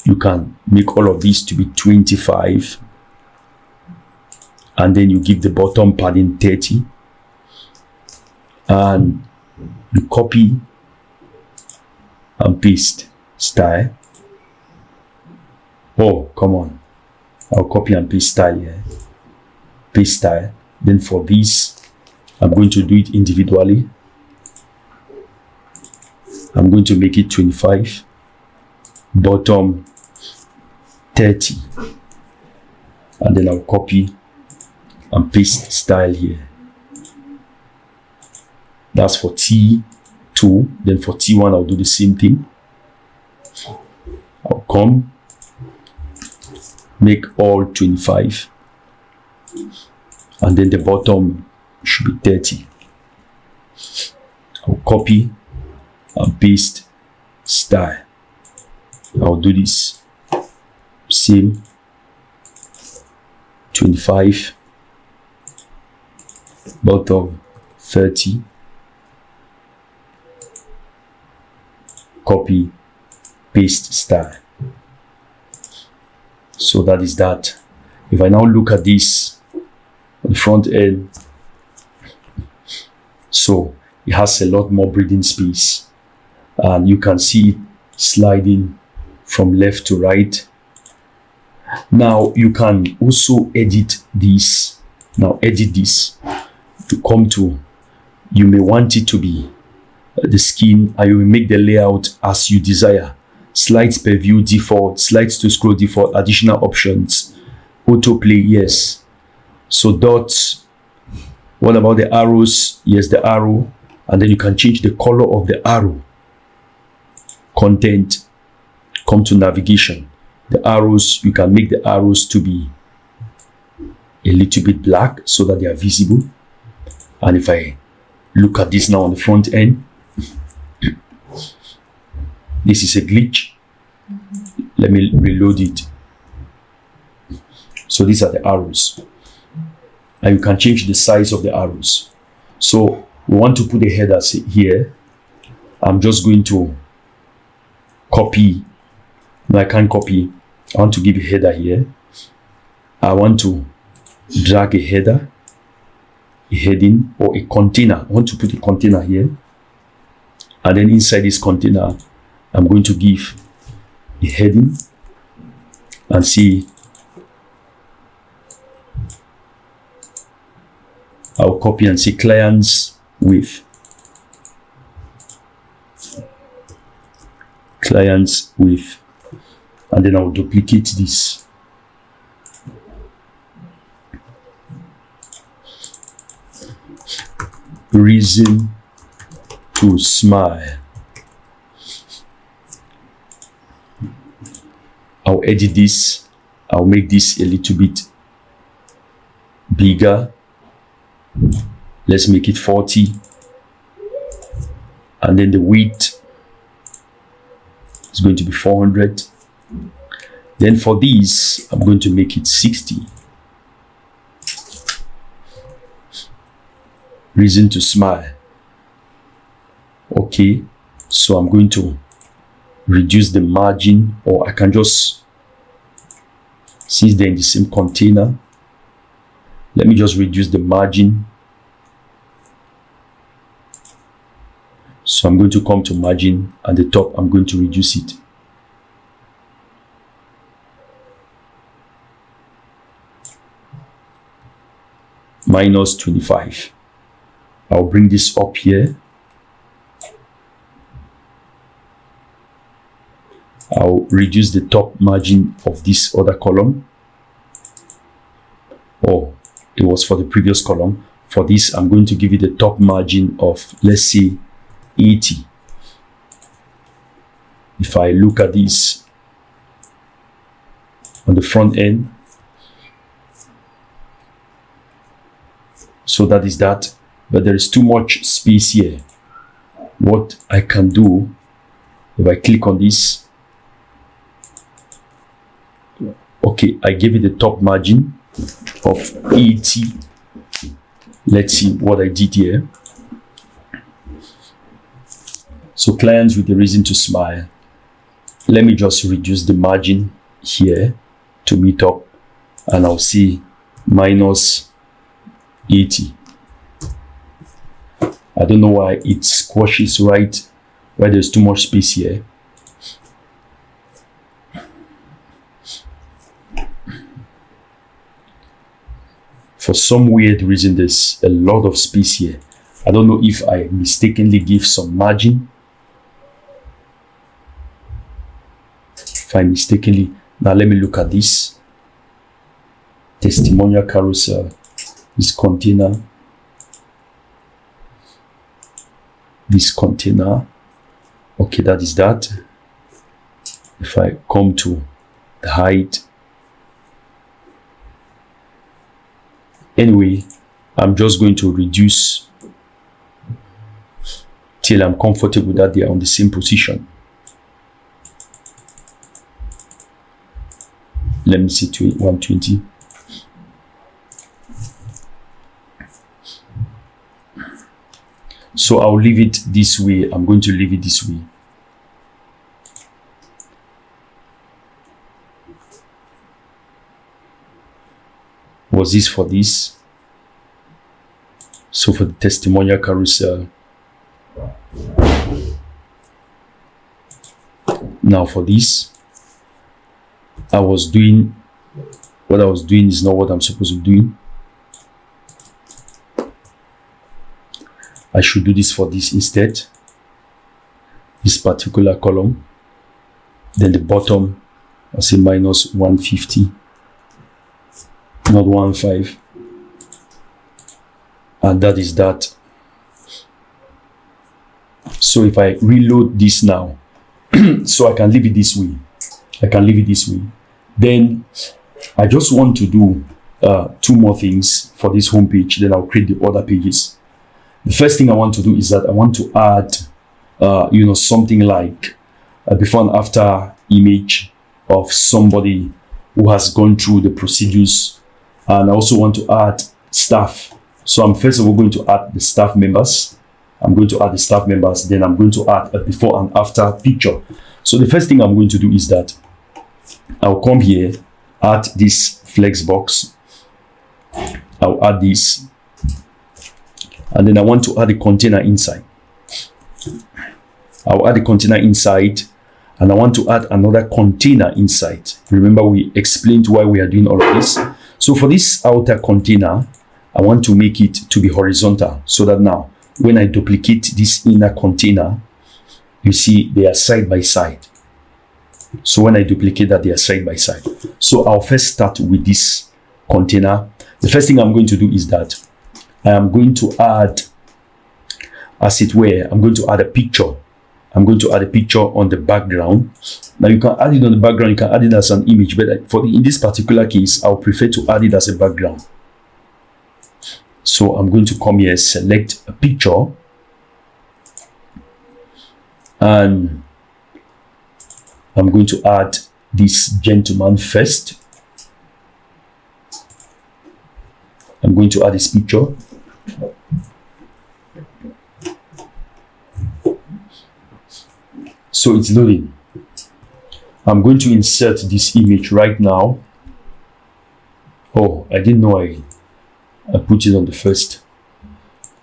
Speaker 1: you can make all of these to be 25, and then you give the bottom padding 30, and you copy and paste style. Oh, come on. I'll copy and paste style here. Paste style. Then for this, I'm going to do it individually. I'm going to make it 25, bottom 30, and then I'll copy and paste style here. That's for T2. Then for T1, I'll do the same thing. I'll come, make all 25, and then the bottom should be 30. I'll copy and paste style. I'll do this same 25, bottom 30, copy, paste style. So that is that. If I now look at this on the front end, so it has a lot more breathing space, and you can see it sliding from left to right. Now you can also edit this. Now edit this to come to, you may want it to be the skin, and you will make the layout as you desire. Slides per view default, slides to scroll default, additional options, autoplay, yes. So dots. What about the arrows? Yes, the arrow, and then you can change the color of the arrow. Content, come to navigation. The arrows, you can make the arrows to be a little bit black so that they are visible. And if I look at this now on the front end, this is a glitch. Let me reload it. So these are the arrows, and you can change the size of the arrows. So we want to put the headers here. I'm just going to copy. No, I can't copy. I want to give a header here. I want to drag a header, a heading, or a container. I want to put a container here, and then inside this container, I'm going to give a heading and see I'll copy and say clients with and then I'll duplicate this. Reason to smile. I'll edit this. I'll make this a little bit bigger. Let's make it 40. And then the width is going to be 400. Then for these, I'm going to make it 60. Reason to smile. Okay, so I'm going to reduce the margin, or I can just, since they're in the same container, let me just reduce the margin. So I'm going to come to margin, and the top I'm going to reduce it. Minus 25. I'll bring this up here. I'll reduce the top margin of this other column. Oh, it was for the previous column. For this, I'm going to give it the top margin of, let's say, 80. If I look at this on the front end, so that is that, but there is too much space here. What I can do, if I click on this, okay, I gave it the top margin of 80. Let's see what I did here. So clients with a reason to smile. Let me just reduce the margin here to meet up, and I'll see minus 80. I don't know why it squashes right where there's too much space here. For some weird reason, there's a lot of space here. I don't know if I mistakenly give some margin. If I mistakenly, now let me look at this. Testimonial carousel, this container, this container. Okay, that is that. If I come to the height, anyway, I'm just going to reduce till I'm comfortable that they are on the same position. Let me see, 120. So I'll leave it this way. I'm going to leave it this way. Was this for this? So for the testimonial carousel. Now for this, what I was doing is not what I'm supposed to be doing. I should do this for this instead. This particular column. Then the bottom, I'll say minus 150. Not 15. And that is that. So if I reload this now, so I can leave it this way. Then I just want to do two more things for this home page. Then I'll create the other pages. The first thing I want to do is that I want to add, something like a before and after image of somebody who has gone through the procedures. And I also want to add staff. So I'm first of all going to add the staff members. Then I'm going to add a before and after picture. So the first thing I'm going to do is that I'll come here, add this flex box. I'll add this. And then I want to add a container inside. I'll add a container inside, and I want to add another container inside. Remember, we explained why we are doing all of this. So for this outer container, I want to make it to be horizontal, so that now when I duplicate this inner container, you see they are side by side. So when I duplicate that, they are side by side. So I'll first start with this container. The first thing I'm going to do is that I am going to add, as it were, I'm going to add a picture. I'm going to add a picture on the background. Now you can add it on the background, you can add it as an image, but in this particular case, I'll prefer to add it as a background. So I'm going to come here, select a picture, and I'm going to add this gentleman first. I'm going to add this picture. So it's loading. I'm going to insert this image right now. Oh, I didn't know I put it on the first.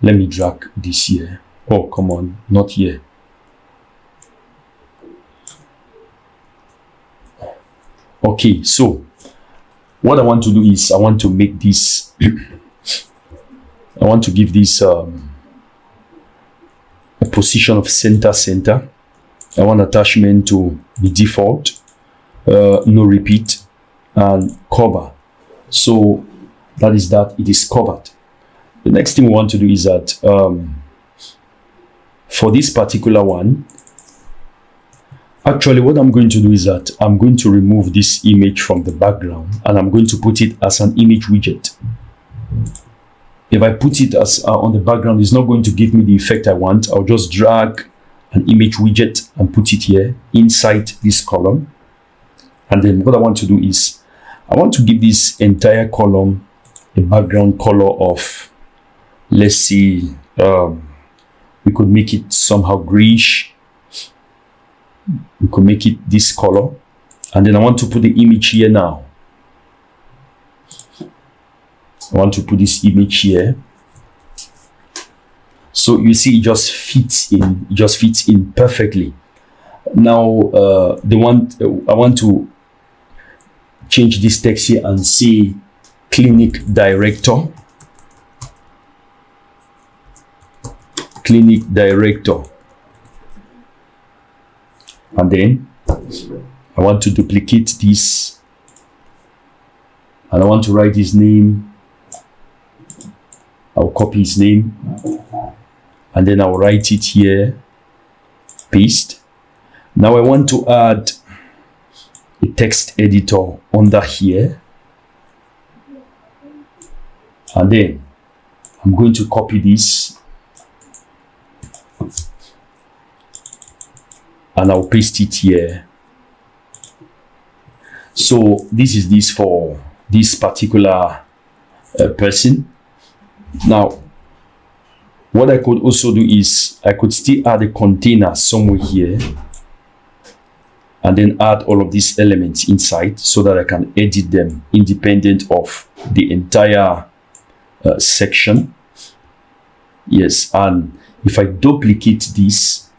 Speaker 1: Let me drag this here. Oh, come on, not here. Okay, so what I want to do is I want to make this I want to give this a position of center. I want attachment to be default, no repeat, and cover. So that is that it is covered. The next thing we want to do is that for this particular one, actually what I'm going to do is that I'm going to remove this image from the background and I'm going to put it as an image widget. If I put it as on the background, it's not going to give me the effect I want. I'll just drag an image widget and put it here inside this column. And then what I want to do is I want to give this entire column a background color of, let's see, we could make it somehow greyish. We could make it this color, and then I want to put the image here now. I want to put this image here. So you see, it just fits in. It just fits in perfectly. Now, I want to change this text here and say clinic director. Clinic director. And then I want to duplicate this and I want to write his name. I'll copy his name and then I'll write it here, paste. Now I want to add a text editor under here, and then I'm going to copy this and I'll paste it here. So this is this for this particular person. Now what I could also do is I could still add a container somewhere here and then add all of these elements inside so that I can edit them independent of the entire section. Yes, and if I duplicate this,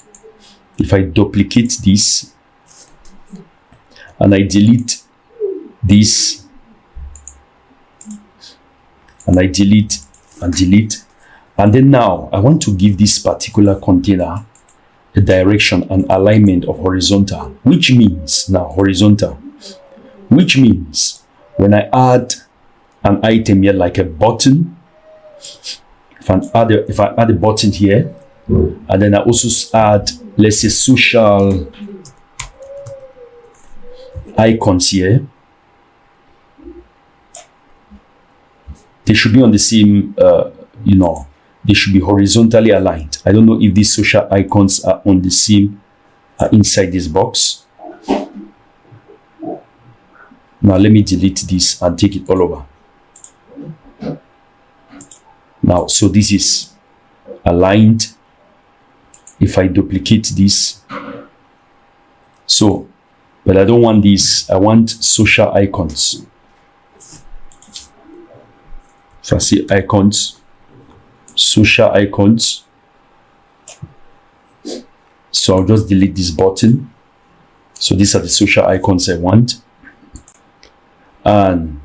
Speaker 1: and I delete this, and I delete and delete, and then now I want to give this particular container a direction and alignment of horizontal, which means now horizontal, which means when I add an item here like a button, if I add a button here, and then I also add, let's say, social icons here, they should be on the same, they should be horizontally aligned. I don't know if these social icons are on the same, inside this box. Now let me delete this and take it all over. Now, so this is aligned. If I duplicate this, so, but I don't want this, I want social icons. So I say icons, social icons. So I'll just delete this button. So these are the social icons I want. And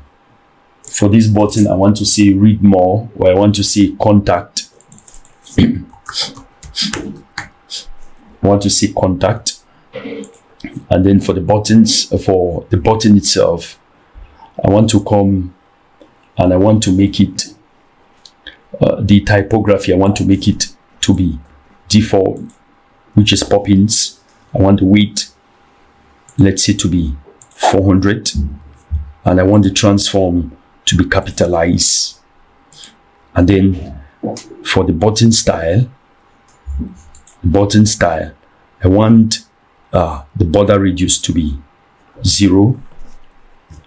Speaker 1: For this button, I want to say read more, or I want to say contact. I want to say contact. And then for the buttons, for the button itself, I want to come and I want to make it the typography. I want to make it to be default, which is Poppins. I want the weight, let's say, to be 400, and I want the transform to be capitalized. And then for the button style, I want the border radius to be 0,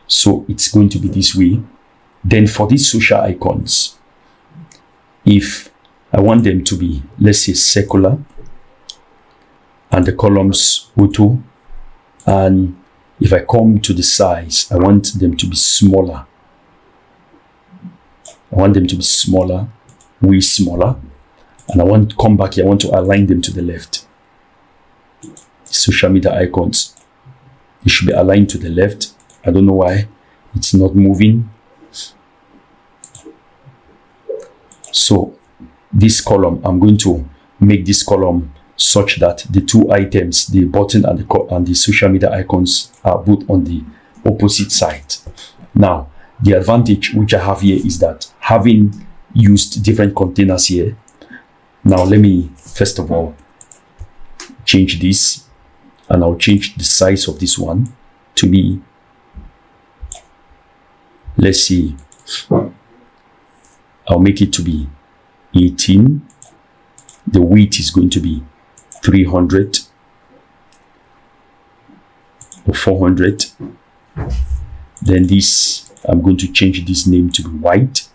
Speaker 1: so it's going to be this way. Then for these social icons, if I want them to be, let's say, circular, and the columns auto, and if I come to the size, I want them to be smaller. I want them to be smaller, way smaller, and I want to come back here. I want to align them to the left. Social media icons, it should be aligned to the left. I don't know why it's not moving. So this column, I'm going to make this column such that the two items, the button and the social media icons, are both on the opposite side. Now, the advantage which I have here is that having used different containers here, now let me first of all change this, and I'll change the size of this one to be, let's see, I'll make it to be 18. The weight is going to be 300 or 400. Then this, I'm going to change this name to be white.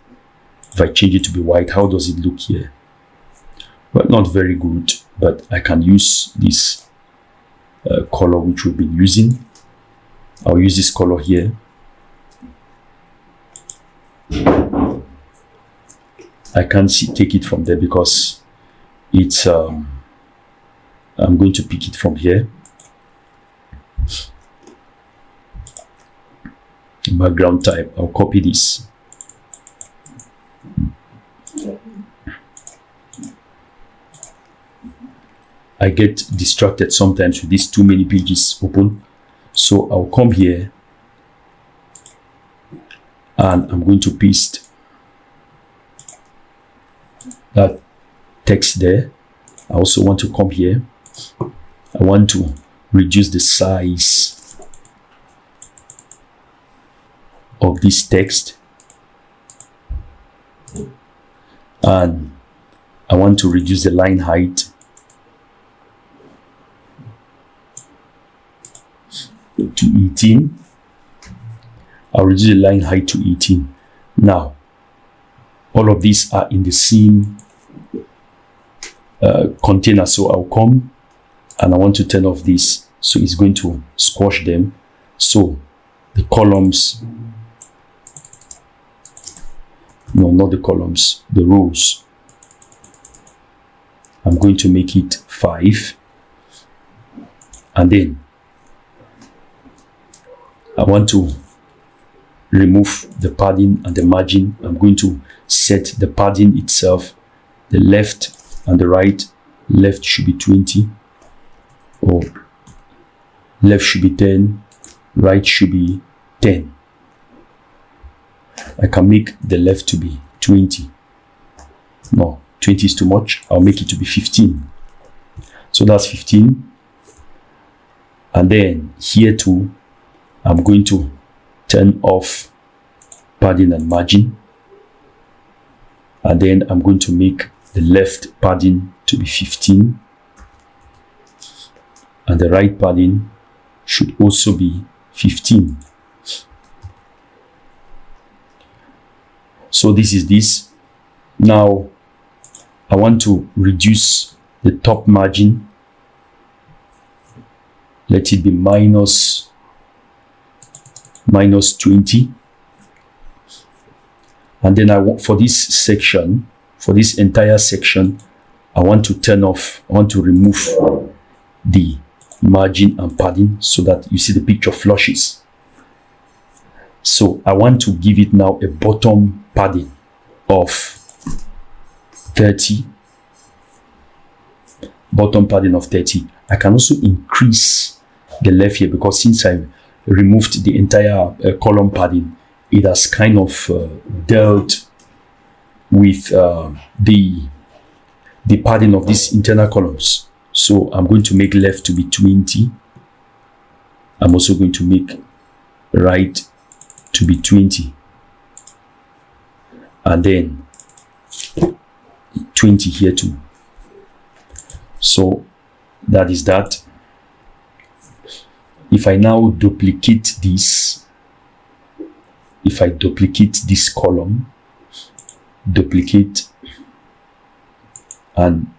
Speaker 1: If I change it to be white, how does it look here? Well, not very good, but I can use this color which we've been using. I'll use this color here. I can't take it from there because it's I'm going to pick it from here. Background type, I'll copy this. I get distracted sometimes with these too many pages open, so I'll come here and I'm going to paste that text there. I also want to come here. I want to reduce the size of this text, and I want to reduce the line height to 18. I'll reduce the line height to 18. Now, all of these are in the same container, so I'll come and I want to turn off this, so it's going to squash them. So the columns, no, not the columns, the rows, I'm going to make it 5, and then I want to remove the padding and the margin. I'm going to set the padding itself, the left and the right. Left should be 20, or left should be 10, right should be 10. I can make the left to be 20. No, 20 is too much. I'll make it to be 15. So that's 15. And then here too, I'm going to turn off padding and margin, and then I'm going to make the left padding to be 15, and the right padding should also be 15. So this is this. Now I want to reduce the top margin. Let it be minus 20, and then I want, for this section, for this entire section, I want to turn off, I want to remove the margin and padding so that you see the picture flushes. So I want to give it now a bottom padding of 30. Bottom padding of 30. I can also increase the left here, because since I removed the entire column padding, it has kind of dealt with the padding of these internal columns. So I'm going to make left to be 20. I'm also going to make right to be 20, and then 20 here too. So that is that. If I now duplicate this, if I duplicate this column, duplicate and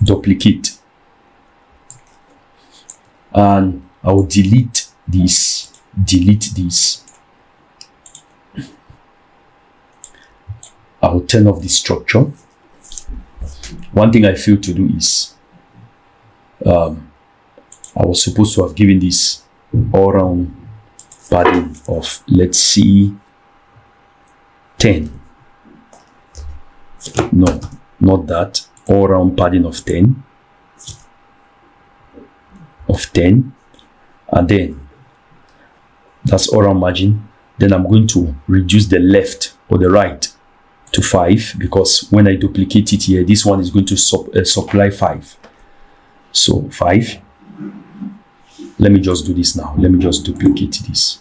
Speaker 1: duplicate, and I'll delete this, I'll turn off the structure. One thing I failed to do is I was supposed to have given this all round padding of, let's see, 10. No, not that. All round padding of 10. And then that's all round margin. Then I'm going to reduce the left or the right to 5, because when I duplicate it here, this one is going to supply 5. So 5. Let me just do this now. Let me just duplicate this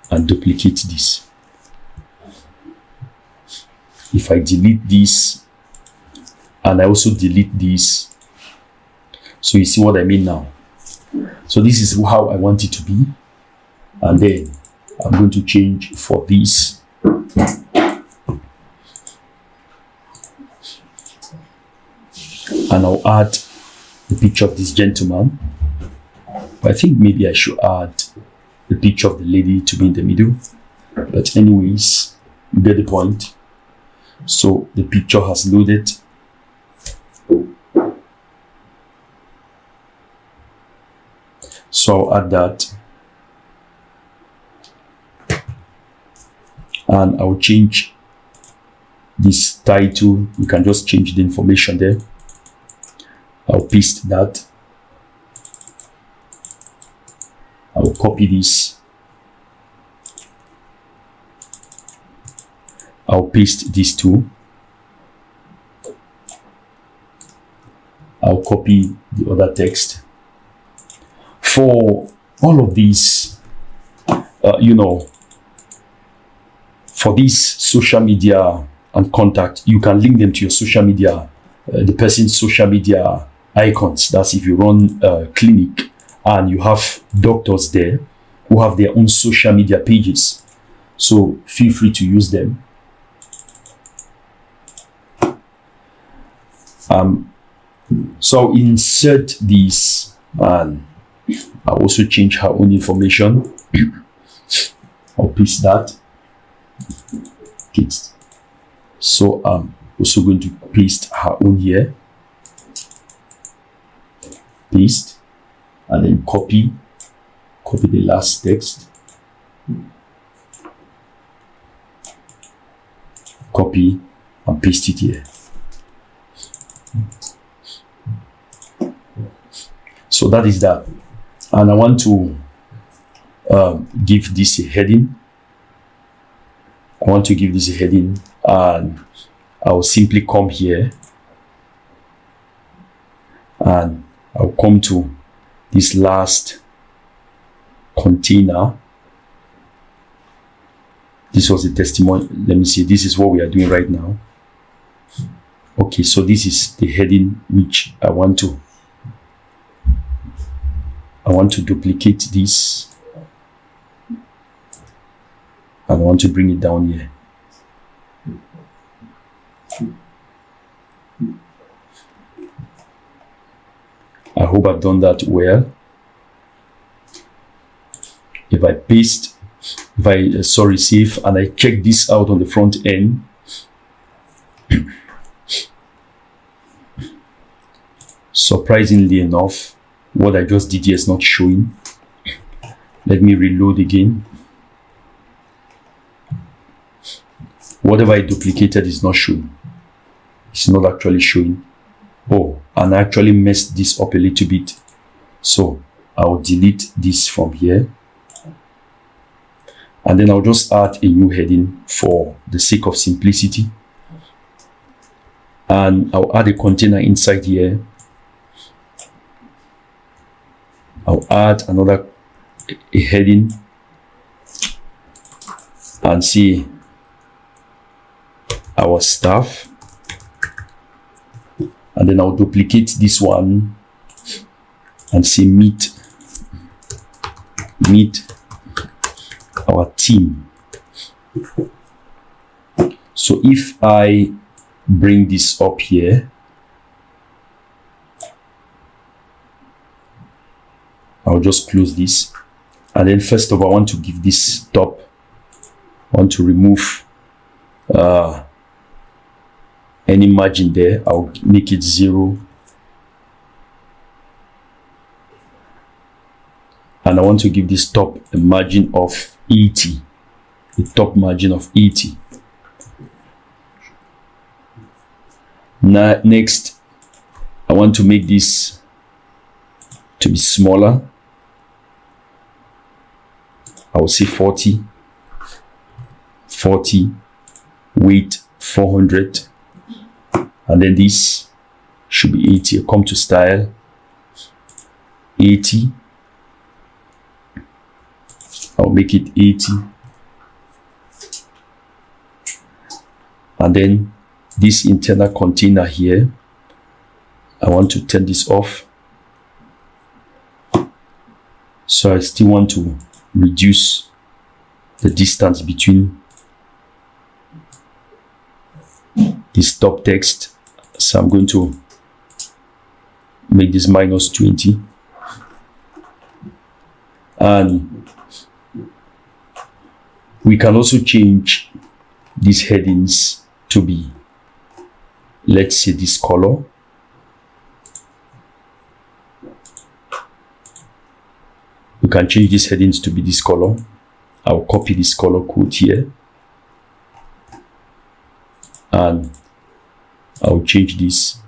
Speaker 1: and duplicate this. If I delete this and I also delete this, so you see what I mean now. So this is how I want it to be, and then I'm going to change for this. And I'll add the picture of this gentleman. But I think maybe I should add the picture of the lady to be in the middle. But anyways, you get the point. So the picture has loaded. So I'll add that. And I'll change this title. You can just change the information there. I'll paste that. I'll copy this. I'll paste this too. I'll copy the other text. For all of these, for this social media and contact, you can link them to your social media, the person's social media icons. That's if you run a clinic and you have doctors there who have their own social media pages. So feel free to use them. So I'll insert this, and I'll also change her own information. I'll paste that. Okay. So I'm also going to paste her own here. Paste, and then copy the last text. Copy and paste it here. So that is that. And I want to give this a heading. And I'll simply come here and I'll come to this last container. This was the testimony. Let me see. This is what we are doing right now. Okay, so this is the heading which I want to duplicate this, and I want to bring it down here. I hope I've done that well. If I paste, save, and I check this out on the front end, surprisingly enough, what I just did here is not showing. Let me reload again. Whatever I duplicated is not showing. It's not actually showing. Oh, and I actually messed this up a little bit. So I'll delete this from here. And then I'll just add a new heading for the sake of simplicity. And I'll add a container inside here. I'll add another a heading and see our staff. And then I'll duplicate this one and say meet our team. So if I bring this up here, I'll just close this. And then first of all, I want to give this top, I want to remove any margin there. I'll make it 0. And I want to give this top a margin of 80, the top margin of 80. Now, next, I want to make this to be smaller. I will say 40, weight 400, and then this should be 80. I'll come to style, 80. I'll make it 80. And then this internal container here, I want to turn this off. So I still want to reduce the distance between this top text. So I'm going to make this -20. And we can also change these headings to be, let's say, this color. We can change these headings to be this color. I'll copy this color code here. And I'll change this.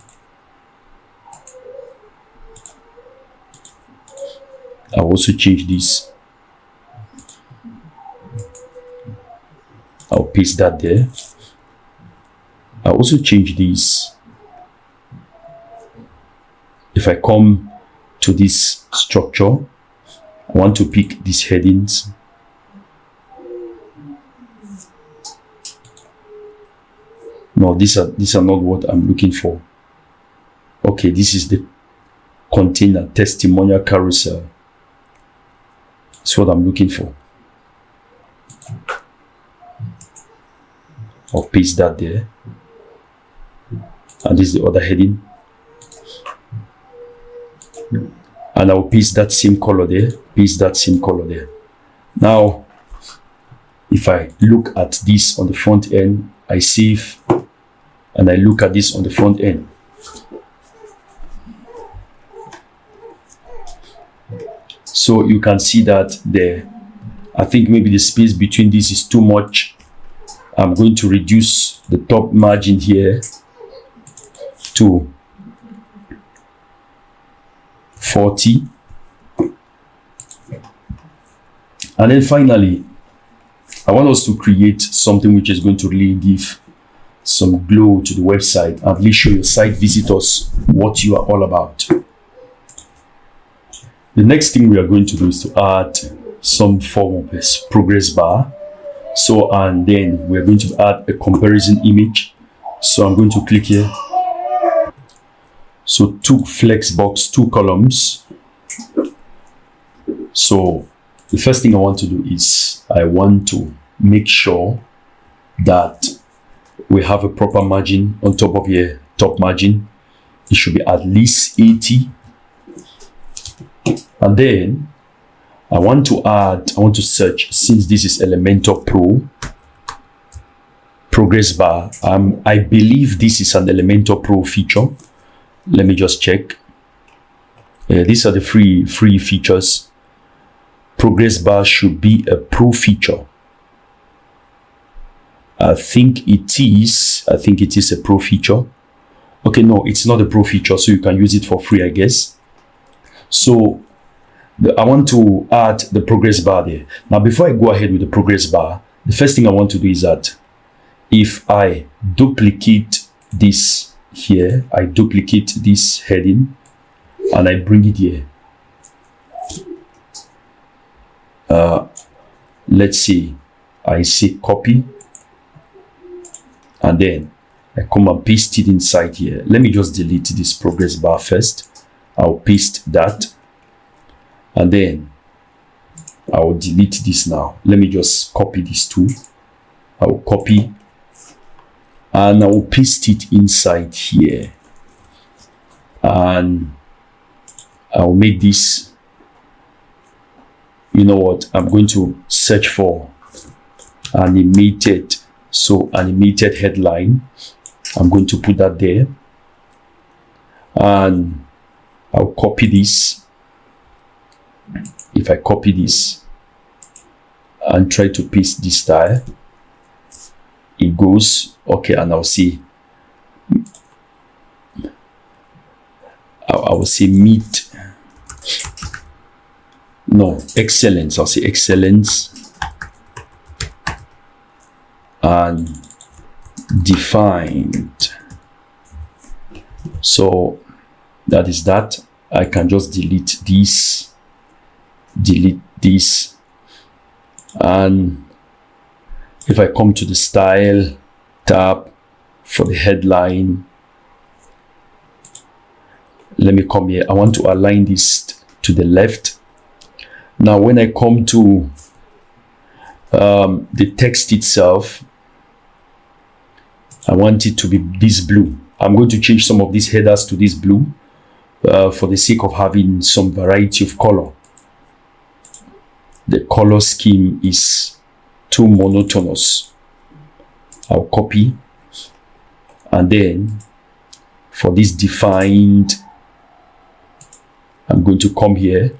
Speaker 1: I'll also change this. I'll paste that there. I'll also change this. If I come to this structure, I want to pick these headings. No, these are not what I'm looking for. Okay, this is the container, testimonial carousel. That's what I'm looking for. I'll paste that there. And this is the other heading. And I'll paste that same color there, paste that same color there. Now, if I look at this on the front end, I save, and I look at this on the front end. So you can see that there, I think maybe the space between this is too much. I'm going to reduce the top margin here to 40. And then finally, I want us to create something which is going to really give some glow to the website and really show your site visitors what you are all about. The next thing we are going to do is to add some form of a progress bar. So, and then we're going to add a comparison image. So I'm going to click here. So 2 flex box, 2 columns. So the first thing I want to do is I want to make sure that we have a proper margin on top of your top margin. It should be at least 80. And then I want to search, since this is Elementor Pro progress bar. I believe this is an Elementor Pro feature. Let me just check. These are the free features. progress bar should be a pro feature. I think it is a pro feature. Okay, no, it's not a pro feature, so you can use it for free, I guess. So I want to add the progress bar there. Now, before I go ahead with the progress bar, the first thing I want to do is that if I duplicate this here, I duplicate this heading and I bring it here. Let's see, I say copy, and then I come and paste it inside here. Let me just delete this progress bar first. I'll paste that, and then I'll delete this now. Let me just copy these two. I'll copy and I'll paste it inside here, and I'll make this, you know what, I'm going to search for animated. So animated headline, I'm going to put that there, and I'll copy this. If I copy this and try to paste this style, it goes okay. And I'll see, I will say meet, no, excellence. I'll say excellence and defined. So that is that. I can just delete this, and if I come to the style tab for the headline, let me come here. I want to align this to the left. Now when I come to the text itself, I want it to be this blue. I'm going to change some of these headers to this blue for the sake of having some variety of color. The color scheme is too monotonous. I'll copy, and then for this defined, I'm going to come here,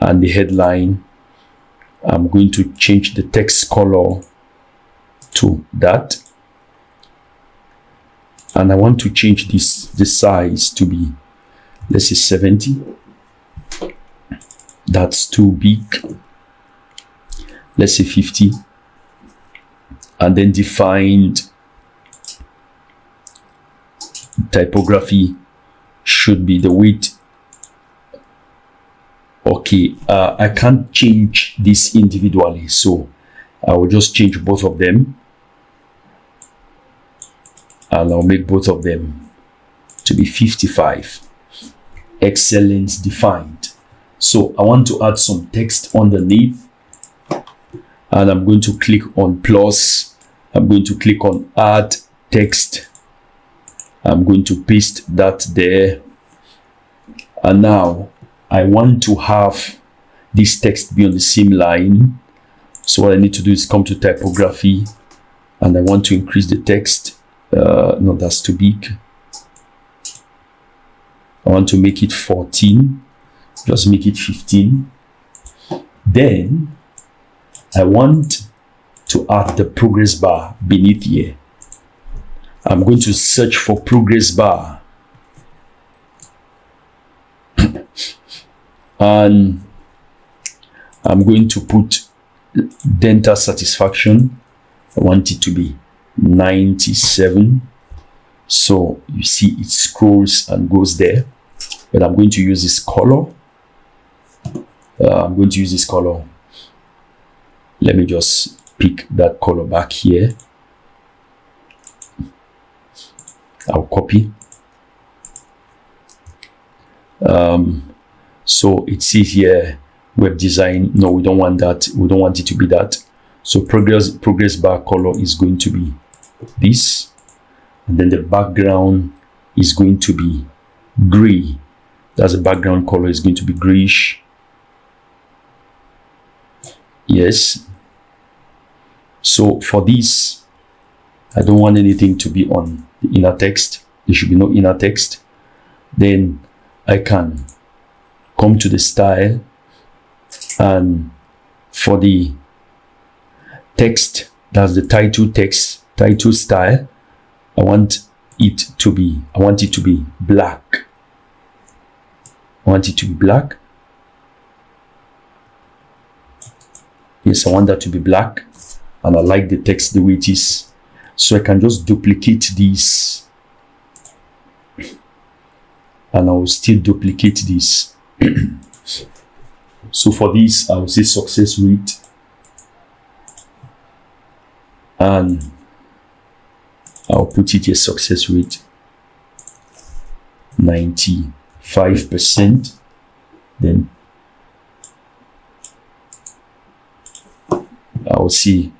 Speaker 1: and the headline, I'm going to change the text color to that, and I want to change the size to be, let's say 70. That's too big. Let's say 50, and then defined typography should be the width. Okay, I can't change this individually, so I will just change both of them, and I'll make both of them to be 55. Excellence defined. So I want to add some text underneath, and I'm going to click on plus. I'm going to click on add text. I'm going to paste that there, and now I want to have this text be on the same line. So what I need to do is come to typography, and I want to increase the text. No, that's too big. I want to make it 14. Just make it 15. Then I want to add the progress bar beneath here. I'm going to search for progress bar, and I'm going to put dental satisfaction. I want it to be 97. So you see it scrolls and goes there, but I'm going to use this color. I'm going to use this color. Let me just pick that color back here. I'll copy. So it says here web design. No, we don't want that. We don't want it to be that. So progress bar color is going to be this, and then the background is going to be gray. That's the background color is going to be grayish. Yes. So for this, I don't want anything to be on the inner text. There should be no inner text. Then I can come to the style, And for the text, that's the title style, I want it to be black. Yes, I want that to be black, and I like the text the way it is. So I can just duplicate this, and I will still duplicate this. So for this, I will say success rate, and I'll put it as success rate 95%. Then I'll see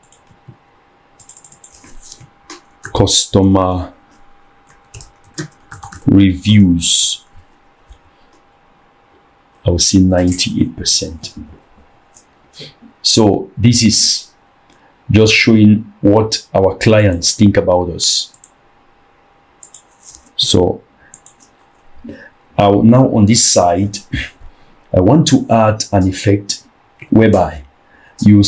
Speaker 1: customer reviews. I'll see 98%. So this is just showing what our clients think about us. So now on this side, I want to add an effect whereby you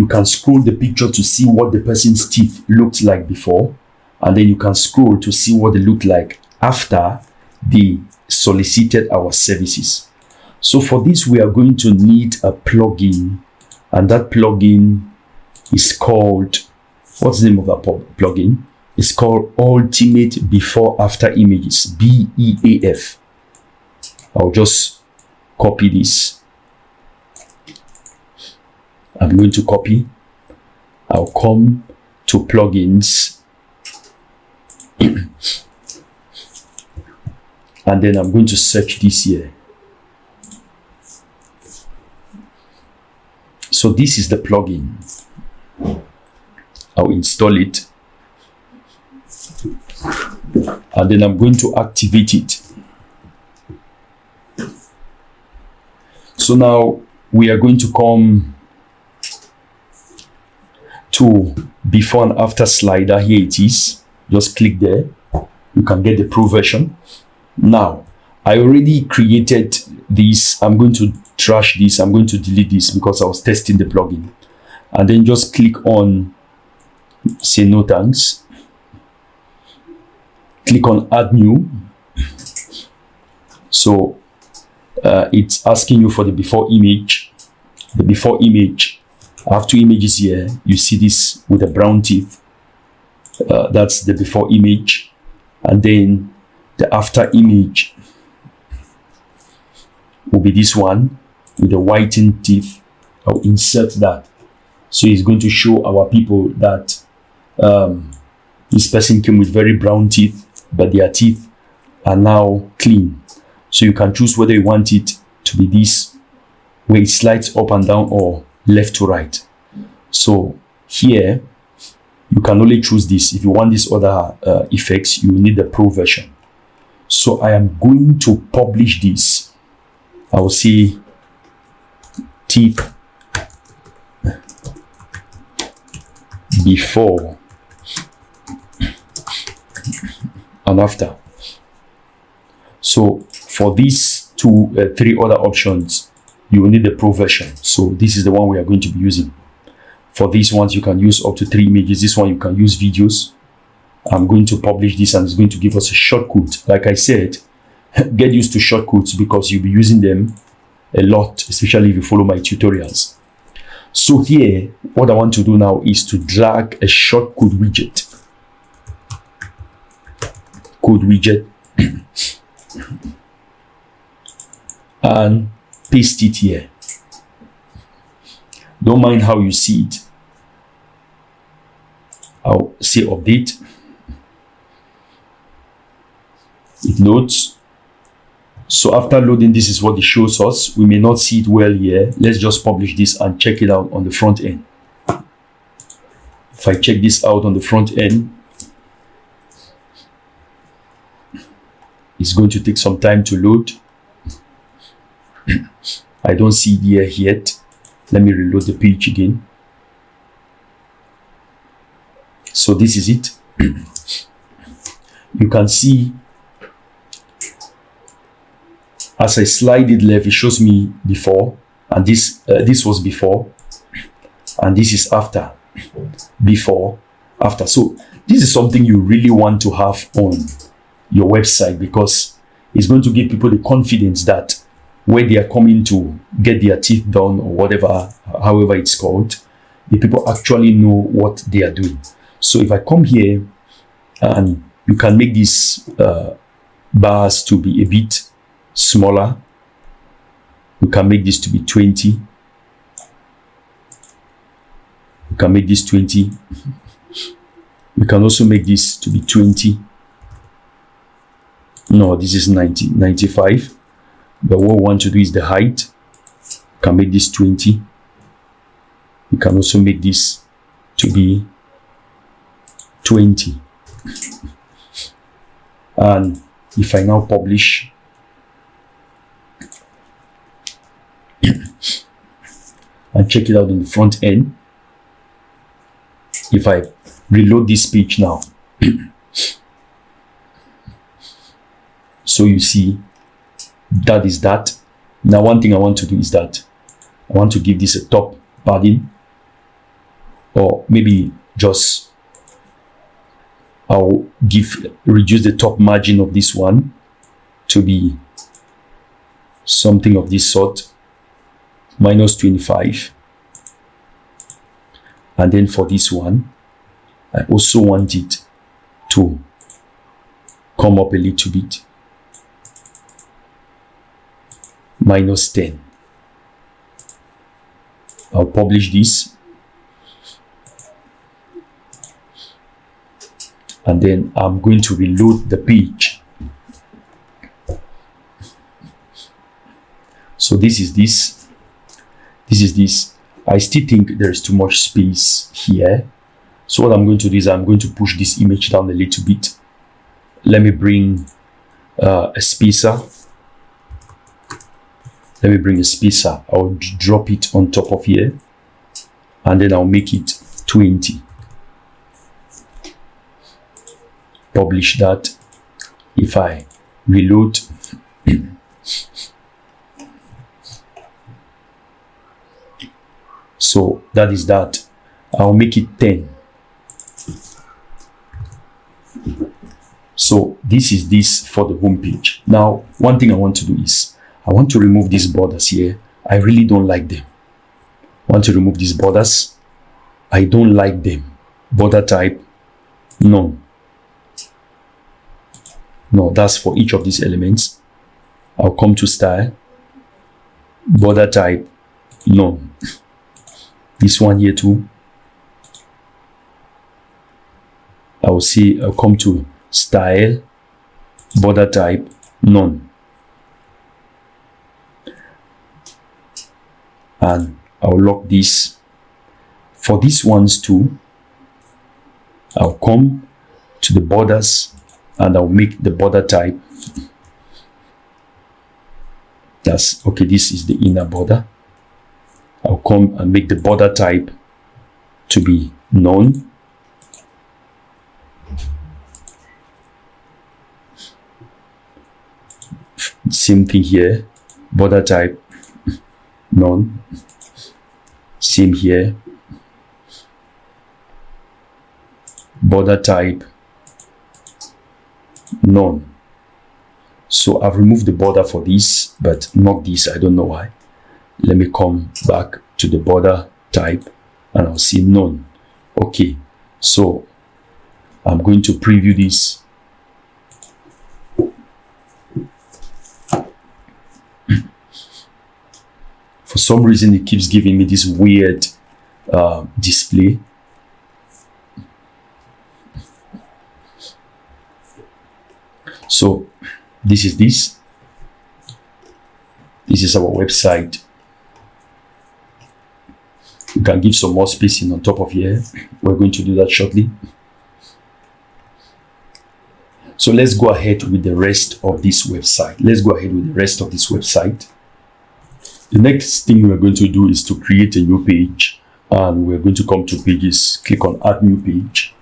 Speaker 1: can scroll the picture to see what the person's teeth looked like before, and then you can scroll to see what they look like after they solicited our services. So for this, we are going to need a plugin, and that plugin is called, what's the name of that plugin? It's called Ultimate Before After Images, BEAF. I'll just copy this. I'm going to copy. I'll come to plugins, and then I'm going to search this here. So this is the plugin. I'll install it, and then I'm going to activate it. So now we are going to come to before and after slider. Here it is. Just click there. You can get the pro version. Now I already created this. I'm going to trash this. I'm going to delete this because I was testing the plugin. And then just click on say no thanks. Click on add new. So it's asking you for the before image. The before image, I have two images here. You see this with the brown teeth. That's the before image. And then the after image will be this one with the whitened teeth. I'll insert that. So it's going to show our people that this person came with very brown teeth, but their teeth are now clean. So you can choose whether you want it to be this, where it slides up and down, or left to right. So here, you can only choose this. If you want these other effects, you need the pro version. So I am going to publish this. I will say teeth before and after. So for these three other options, you will need the pro version. So this is the one we are going to be using. For these ones, you can use up to 3 images. This one, you can use videos. I'm going to publish this, and it's going to give us a shortcut. Like I said, get used to shortcuts because you'll be using them a lot, especially if you follow my tutorials. So here, what I want to do now is to drag a shortcut widget. Code widget. And paste it here. Don't mind how you see it. I'll say update. It loads. So after loading, this is what it shows us. We may not see it well here. Let's just publish this and check it out on the front end. If I check this out on the front end, it's going to take some time to load. I don't see it here yet. Let me reload the page again. So this is it. You can see as I slide it left, it shows me before. and this was before, and this is after. Before, after. So this is something you really want to have on your website, because it's going to give people the confidence that when they are coming to get their teeth done or whatever, however it's called, the people actually know what they are doing. So if I come here, and you can make these bars to be a bit smaller. You can make this to be 20. You can make this 20. You can also make this to be 20. No, this is 90, 95. But what we want to do is the height. You can make this 20. You can also make this to be 20. And if I now publish, and check it out in the front end, if I reload this page now, so you see that is that. Now one thing I want to do is that I want to give this a top padding, or maybe just I'll reduce the top margin of this one to be something of this sort, minus 25. And then for this one, I also want it to come up a little bit, minus 10. I'll publish this, and then I'm going to reload the page. So this is this. This is this. I still think there's too much space here. So what I'm going to do is I'm going to push this image down a little bit. Let me bring a spacer. Let me bring a spacer. I'll drop it on top of here, and then I'll make it 20. Publish that. If I reload, so that is that. I'll make it 10. So this is this for the home page. Now, one thing I want to do is I want to remove these borders here. I really don't like them. I want to remove these borders. I don't like them. Border type, no. No, that's for each of these elements. I'll come to style, border type, no. This one here too. I'll see, I'll come to style, border type, none. And I'll lock this. For these ones too, I'll come to the borders, and I'll make the border type. That's okay. This is the inner border. I'll come and make the border type to be none. Same thing here. Border type none. Same here. Border type none. So I've removed the border for this, but not this. I don't know why. Let me come back to the border type, and I'll see none. Okay, so I'm going to preview this. For some reason, it keeps giving me this weird display. So this is this. This is our website. We can give some more spacing on top of here. We're going to do that shortly. So let's go ahead with the rest of this website. Let's go ahead with the rest of this website. The next thing we're going to do is to create a new page, and we're going to come to pages, click on add new page.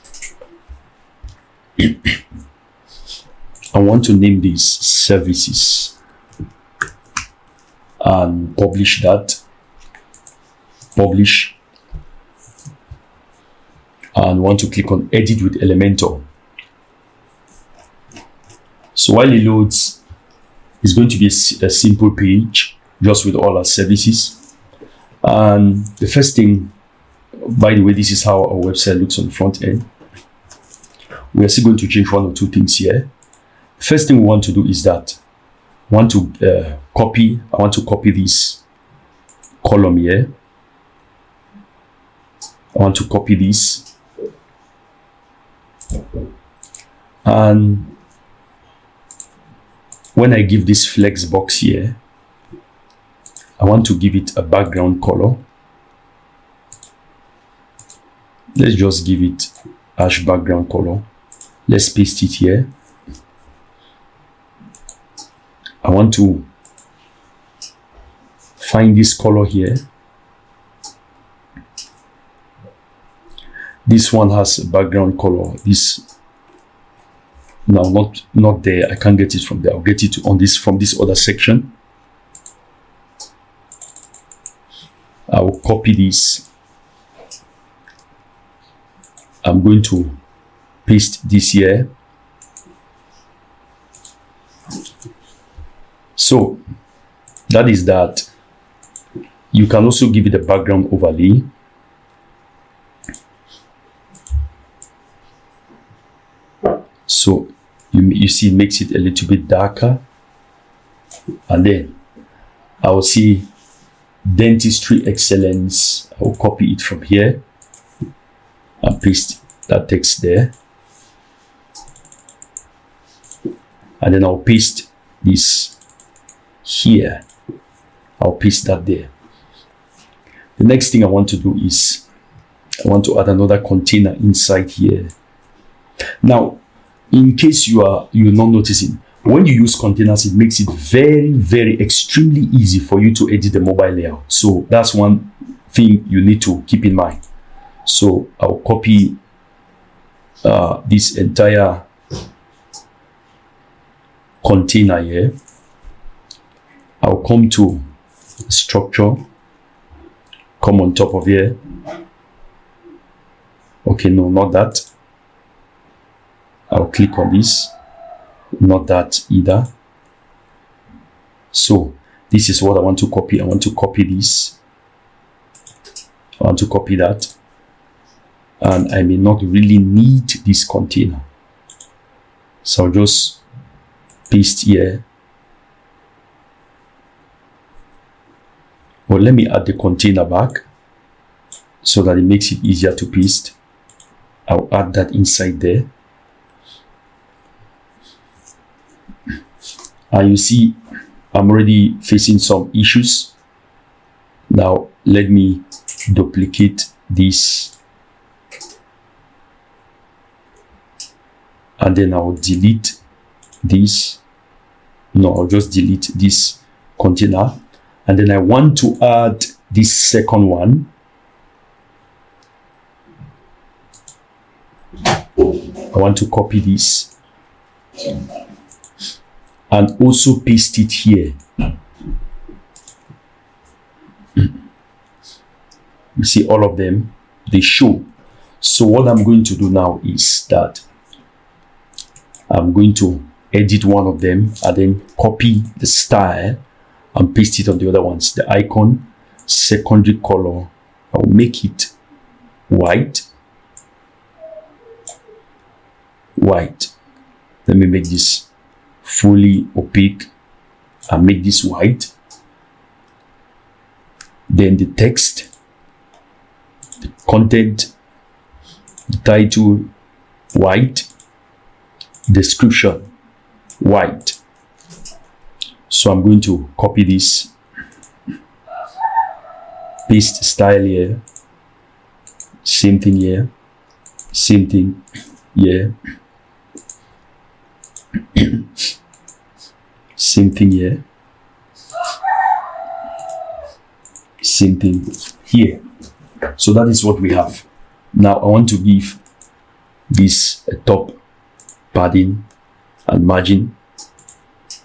Speaker 1: I want to name this services and publish that. publish, and want to click on edit with Elementor. So while it loads, it's going to be a simple page just with all our services. And the first thing, by the way, this is how our website looks on the front end. We are still going to change one or two things here. First thing we want to do is that I want to copy this column here. I want to copy this, and when I give this flex box here, I want to give it a background color. Let's just give it ash background color. Let's paste it here. I want to find this color here. This one has a background color. This now not there. I can't get it from there. I'll get it on this from this other section. I will copy this. I'm going to paste this here. So that is that. You can also give it a background overlay. So you see it makes it a little bit darker. And then I will see dentistry excellence. I will copy it from here and paste that text there. And then I'll paste this here. I'll paste that there. The next thing I want to do is I want to add another container inside here. Now, in case you're not noticing, when you use containers, it makes it very extremely easy for you to edit the mobile layout. So that's one thing you need to keep in mind. So I'll copy this entire container here. I'll come to structure, come on top of here. Okay, no, not that. I'll click on this, not that either. So this is what I want to copy. I want to copy this. I want to copy that. And I may not really need this container. So I'll just paste here. Well, let me add the container back so that it makes it easier to paste. I'll add that inside there. And you see, I'm already facing some issues. Now, let me duplicate this. And then I'll delete this. No, I'll just delete this container. And then I want to add this second one. I want to copy this and also paste it here. You see all of them, they show. So what I'm going to do now is that I'm going to edit one of them and then copy the style and paste it on the other ones. The icon, secondary color, I'll make it white. White. Let me make this fully opaque and make this white. Then the text, the content, the title, white, description, white. So I'm going to copy this, paste style here, same thing here, same thing here, same thing here, same thing here. So that is what we have. Now I want to give this a top padding and margin.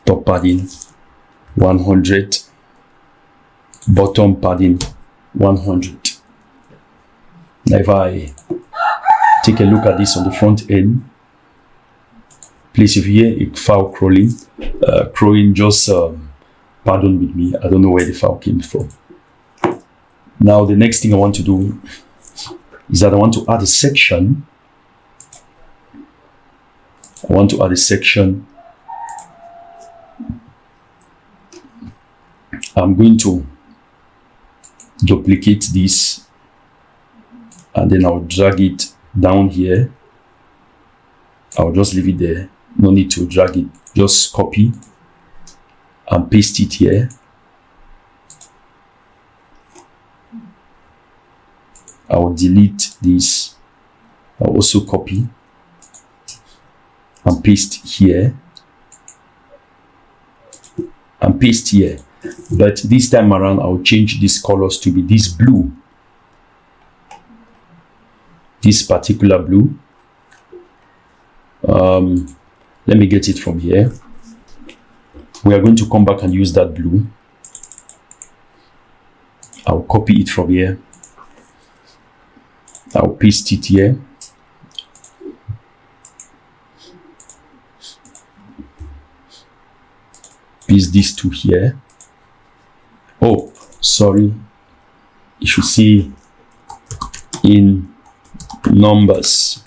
Speaker 1: Top padding 100, bottom padding 100. Now if I take a look at this on the front end, please, if you hear a file crowing, just pardon with me. I don't know where the file came from. Now the next thing I want to do is that I want to add a section. I'm going to duplicate this and then I'll drag it down here. I'll just leave it there. No need to drag it. Just copy and paste it here. I'll delete this. I'll also copy and paste here and paste here. But this time around, I'll change these colors to be this blue. This particular blue. Let me get it from here. We are going to come back and use that blue. I'll copy it from here. I'll paste it here. Paste these two here. Oh, sorry. You should see in numbers.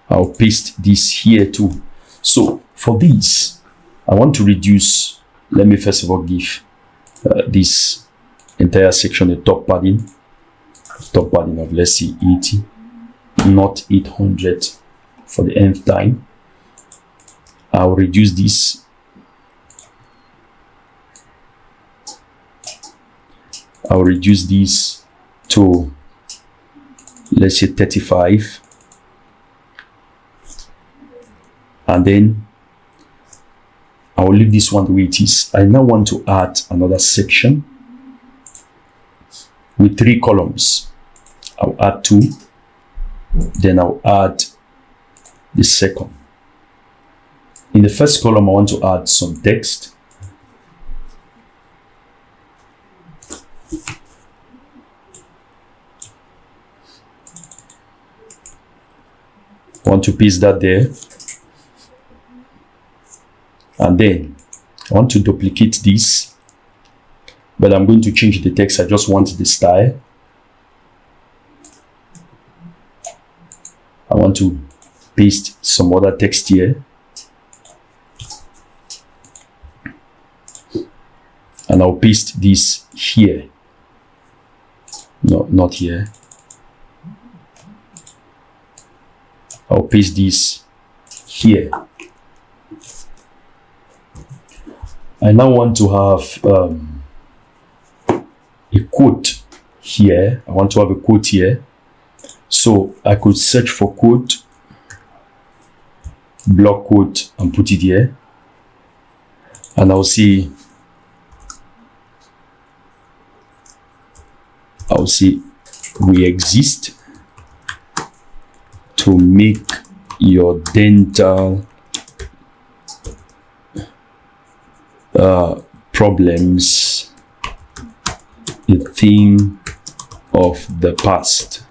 Speaker 1: I'll paste this here too. So for this, I want to reduce. Let me first of all give this entire section a top padding of, let's see, 80, not 800 for the nth time. I'll reduce this. I'll reduce this to, let's say, 35. And then I'll leave this one the way it is. I now want to add another section with 3 columns. I'll add 2. Then I'll add the second. In the first column, I want to add some text. I want to paste that there. And then I want to duplicate this, but I'm going to change the text. I just want the style. I want to paste some other text here. And I'll paste this here. No, not here. I'll paste this here. I now want to have a quote here. I want to have a quote here. So I could search for quote, block quote, and put it here. And I'll see we exist to make your dental problems a thing of the past.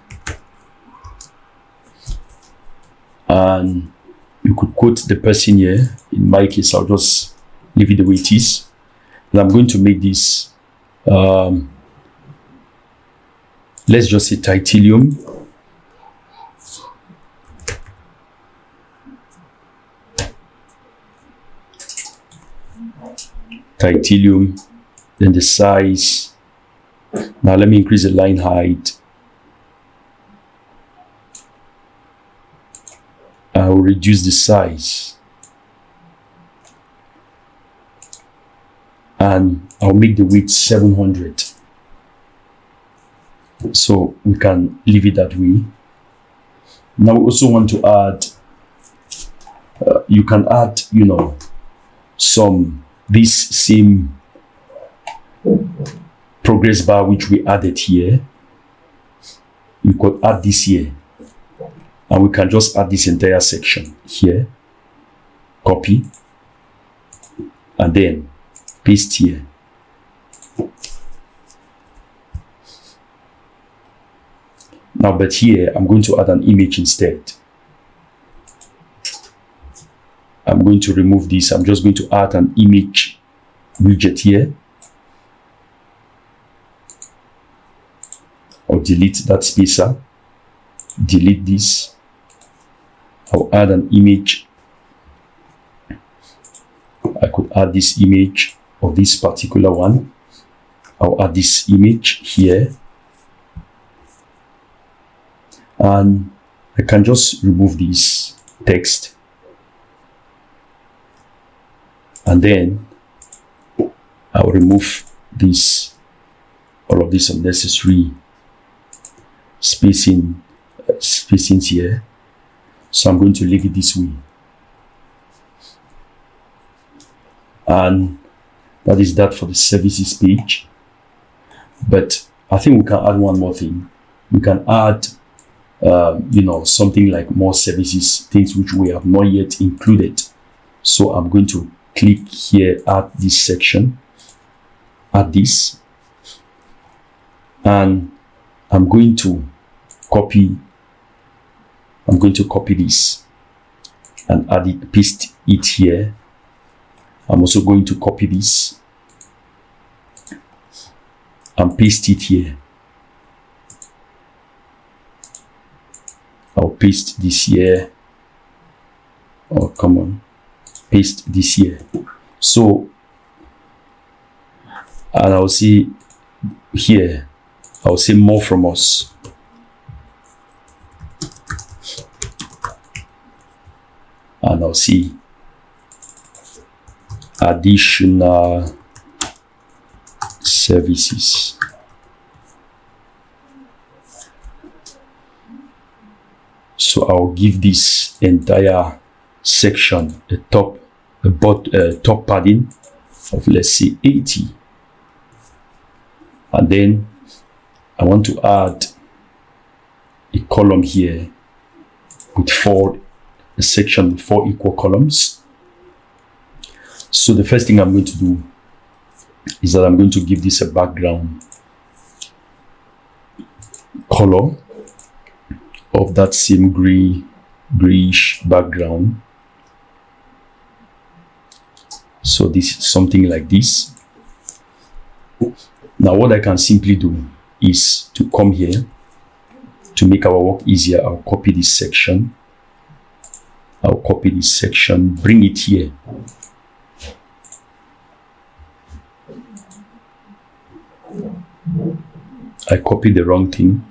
Speaker 1: And you could quote the person here. In my case, I'll just leave it the way it is. And I'm going to make this let's just say titanium. Titanium, then the size. Now let me increase the line height. I will reduce the size. And I'll make the width 700. So we can leave it that way. Now we also want to add, you can add, this same progress bar which we added here. We could add this here, and we can just add this entire section here, copy, and then paste here. Now, but here I'm going to add an image instead. I'm going to remove this. I'm just going to add an image widget here. Or delete that spacer. Delete this. I'll add an image. I could add this image of this particular one. I'll add this image here. And I can just remove this text. And then I'll remove this, all of this unnecessary spacings here. So I'm going to leave it this way. And that is that for the services page. But I think we can add one more thing. We can add something like more services, things which we have not yet included. So I'm going to click here at this section, add this, and I'm going to copy this and add it, paste it here. I'm also going to copy this and paste it here. I'll paste this here. Oh, come on. Paste this here. So, and I'll see here, I'll say more from us. And I'll see additional services. So I'll give this entire section a top padding of, let's say, 80. And then I want to add a column here with a section with 4 equal columns. So the first thing I'm going to do is that I'm going to give this a background color of that same grayish background. So this is something like this. Now what I can simply do is to come here to make our work easier. I'll copy this section. Bring it here. I copied the wrong thing.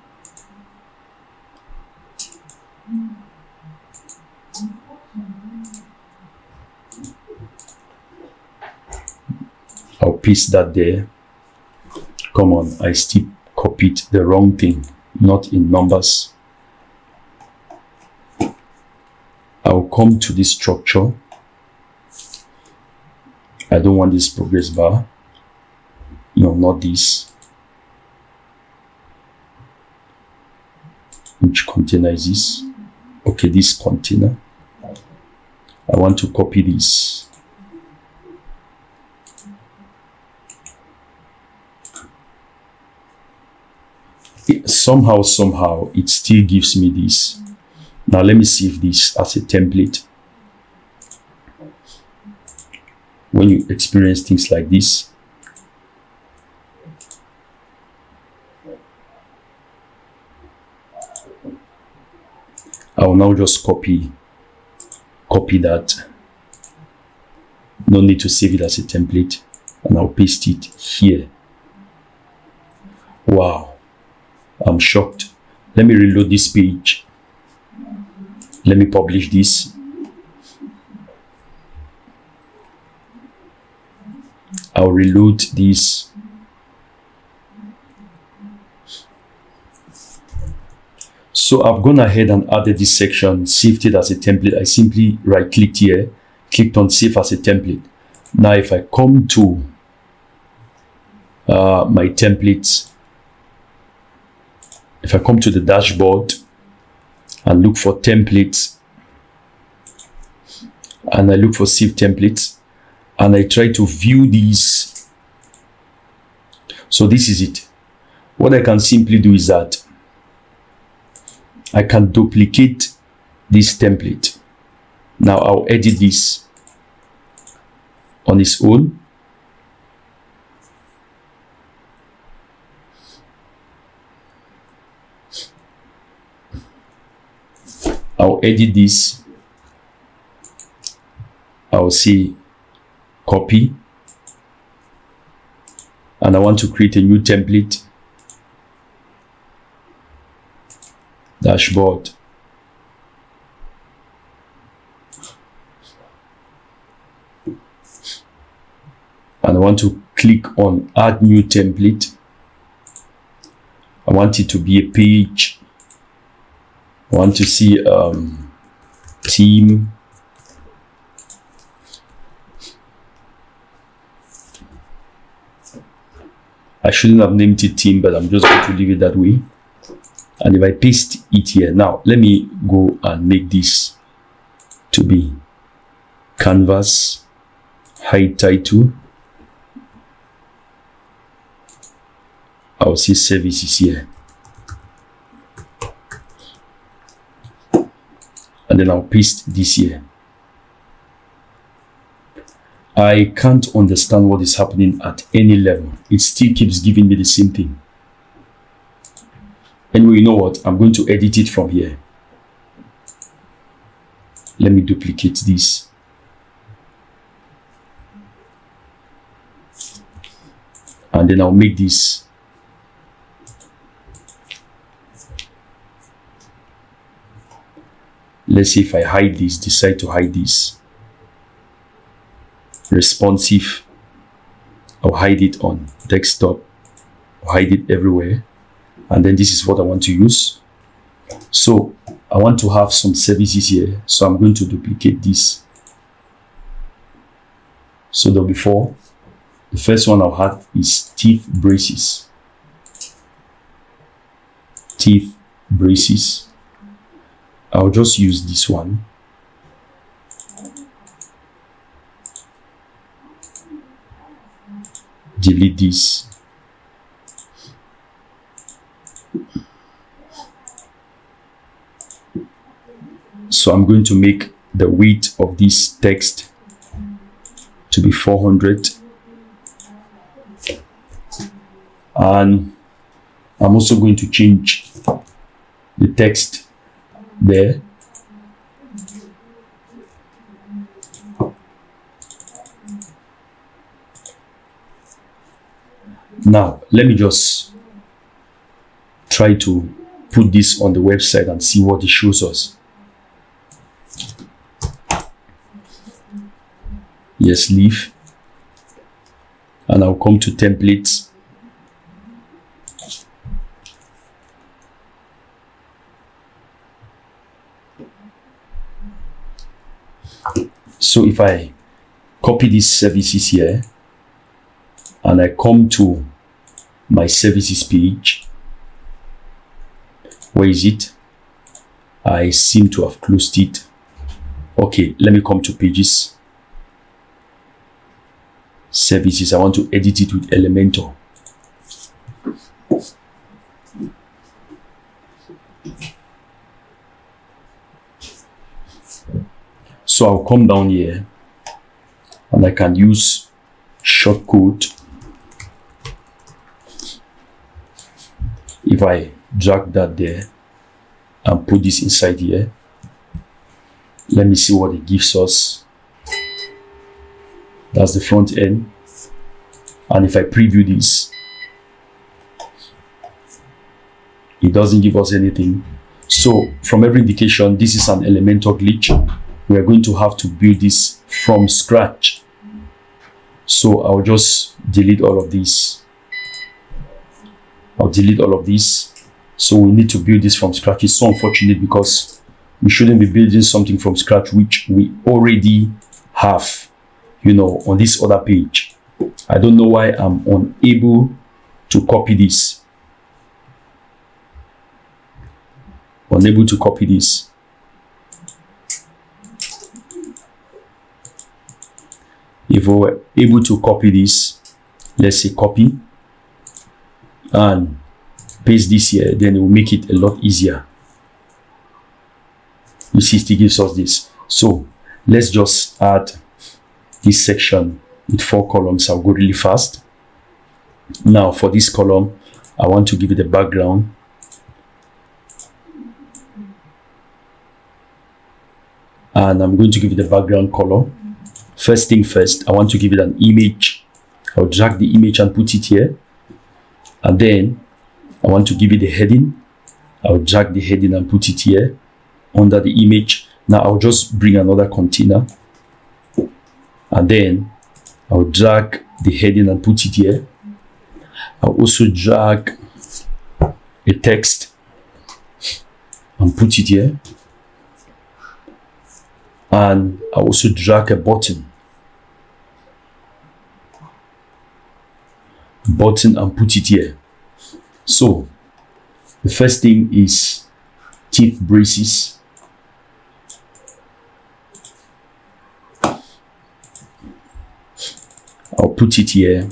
Speaker 1: I'll paste that there. Come on, I still copied the wrong thing, not in numbers. I'll come to this structure. I don't want this progress bar. No, not this. Which container is this? Okay, this container. I want to copy this. Somehow it still gives me this. Now let me save this as a template. When you experience things like this, I will now just copy that. No need to save it as a template, and I'll paste it here. Wow, I'm shocked. Let me reload this page. Let me publish this. I'll reload this. So I've gone ahead and added this section, saved it as a template. I simply right clicked here, clicked on save as a template. Now if I come to my templates, if I come to the dashboard and look for templates, and I look for save templates, and I try to view these. So this is it. What I can simply do is that I can duplicate this template. Now I'll edit this on its own. I'll edit this. I'll say copy, and I want to create a new template. Dashboard. And I want to click on add new template. I want it to be a page. I want to see theme. I shouldn't have named it theme, but I'm just going to leave it that way. And if I paste it here, now let me go and make this to be canvas, hide title. I'll see services here. And then I'll paste this here. I can't understand what is happening at any level. It still keeps giving me the same thing. Anyway, you know what? I'm going to edit it from here. Let me duplicate this. And then I'll make this let's see if I hide this, decide to hide this. Responsive, I'll hide it on desktop, I'll hide it everywhere. And then this is what I want to use. So I want to have some services here. So I'm going to duplicate this. So there'll be 4. The first one I'll have is teeth braces. Teeth braces. I'll just use this one. Delete this. So I'm going to make the weight of this text to be 400. And I'm also going to change the text there. Now, let me just try to put this on the website and see what it shows us. Yes, leave. And I'll come to templates. So if I copy these services here and I come to my services page, where is it? I seem to have closed it. Okay, let me come to pages. Services, I want to edit it with Elementor. So I'll come down here and I can use shortcode. If I drag that there and put this inside here, let me see what it gives us. That's the front end. And if I preview this, it doesn't give us anything. So from every indication, this is an Elementor glitch. We are going to have to build this from scratch. So I'll just delete all of this. I'll delete all of this. So we need to build this from scratch. It's so unfortunate because we shouldn't be building something from scratch which we already have, you know, on this other page. I don't know why I'm unable to copy this. Unable to copy this. If we were able to copy this, let's say copy and paste this here, then it will make it a lot easier. You see, it gives us this. So let's just add this section with 4 columns. I'll go really fast. Now for this column, I want to give it a background. And I'm going to give it a background color. First thing first, I want to give it an image. I'll drag the image and put it here. And then I want to give it a heading. I'll drag the heading and put it here under the image. Now I'll just bring another container. And then I'll drag the heading and put it here. I'll also drag a text and put it here. And I also drag a button and put it here. So the first thing is teeth braces. I'll put it here,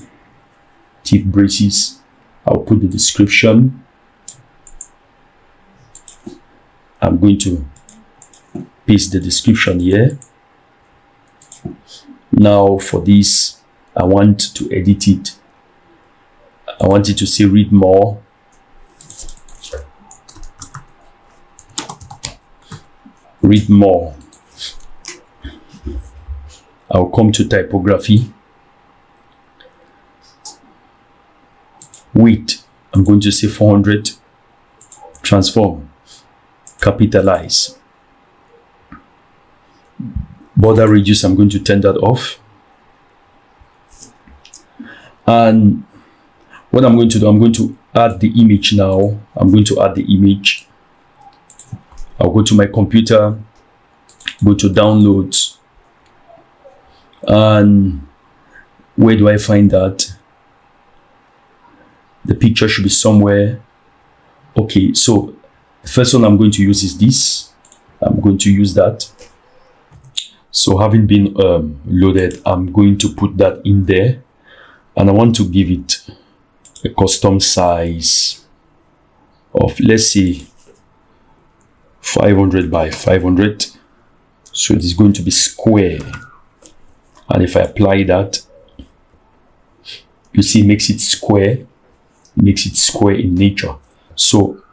Speaker 1: teeth braces. I'll put the description. I'm going to paste the description here. Now for this, I want to edit it. I want it to say read more. Read more. I'll come to typography. Weight, I'm going to say 400. Transform, capitalize. Border radius, I'm going to turn that off. And what I'm going to do, I'm going to add the image now. I'm going to add the image. I'll go to my computer, go to downloads. And where do I find that? The picture should be somewhere. Okay, so the first one I'm going to use is this. I'm going to use that. So having been loaded, I'm going to put that in there. And I want to give it a custom size of, let's say, 500 by 500. So it is going to be square. And if I apply that, you see, it makes it square. Makes it square in nature. So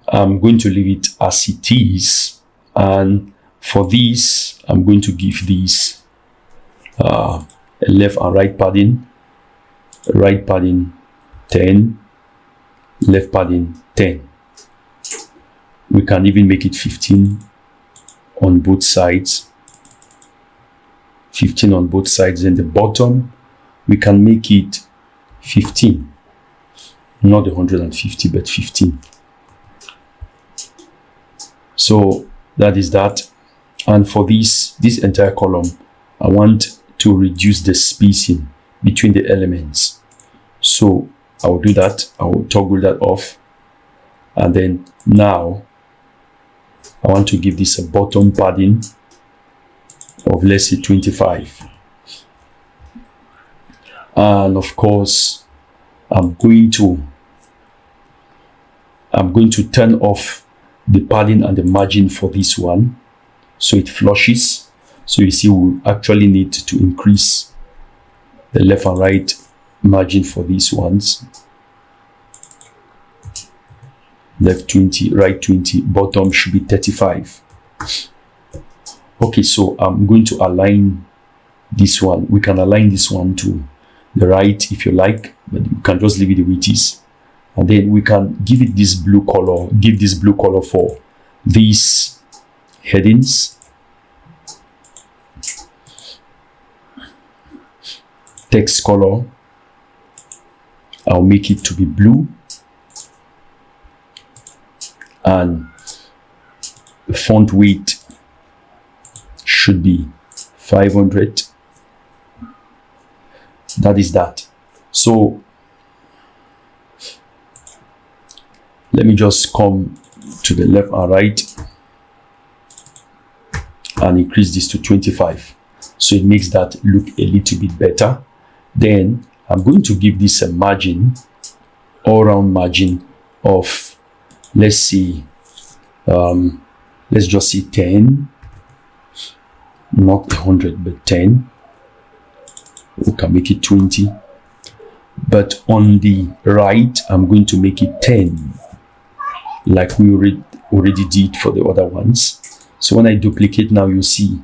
Speaker 1: I'm going to leave it as it is. And for this, I'm going to give these a left and right padding. Right padding 10, left padding 10. We can even make it 15 on both sides. 15 on both sides. And the bottom, we can make it 15. Not 150, but 15. So that is that. And for this entire column, I want to reduce the spacing between the elements. So I will do that. I will toggle that off. And then now I want to give this a bottom padding of, let's say, 25. And of course, I'm going to turn off the padding and the margin for this one, so it flushes. So you see, we actually need to increase the left and right margin for these ones. Left 20, right 20, bottom should be 35. Okay, so I'm going to align this one. We can align this one to the right if you like, but you can just leave it the way it is. And then we can give it this blue color, give this blue color for these headings. Text color, I'll make it to be blue. And the font weight should be 500. That is that. So let me just come to the left and right and increase this to 25. So it makes that look a little bit better. Then I'm going to give this a margin, all round margin of, let's see, let's just say 10, not 100 but 10. We can make it 20, but on the right I'm going to make it 10, like we already did for the other ones. So when I duplicate now, you see,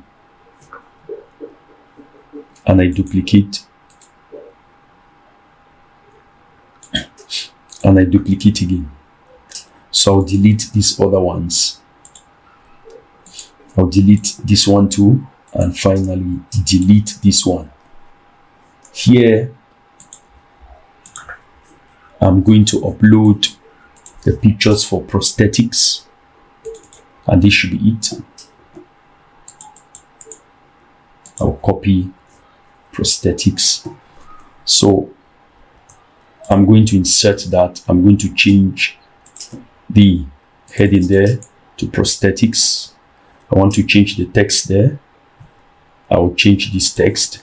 Speaker 1: and I duplicate, and I duplicate again. So I'll delete these other ones. I'll delete this one too, and finally delete this one. Here I'm going to upload the pictures for prosthetics, and this should be it. I'll copy prosthetics. So I'm going to insert that. I'm going to change the heading there to prosthetics. I want to change the text there. I will change this text.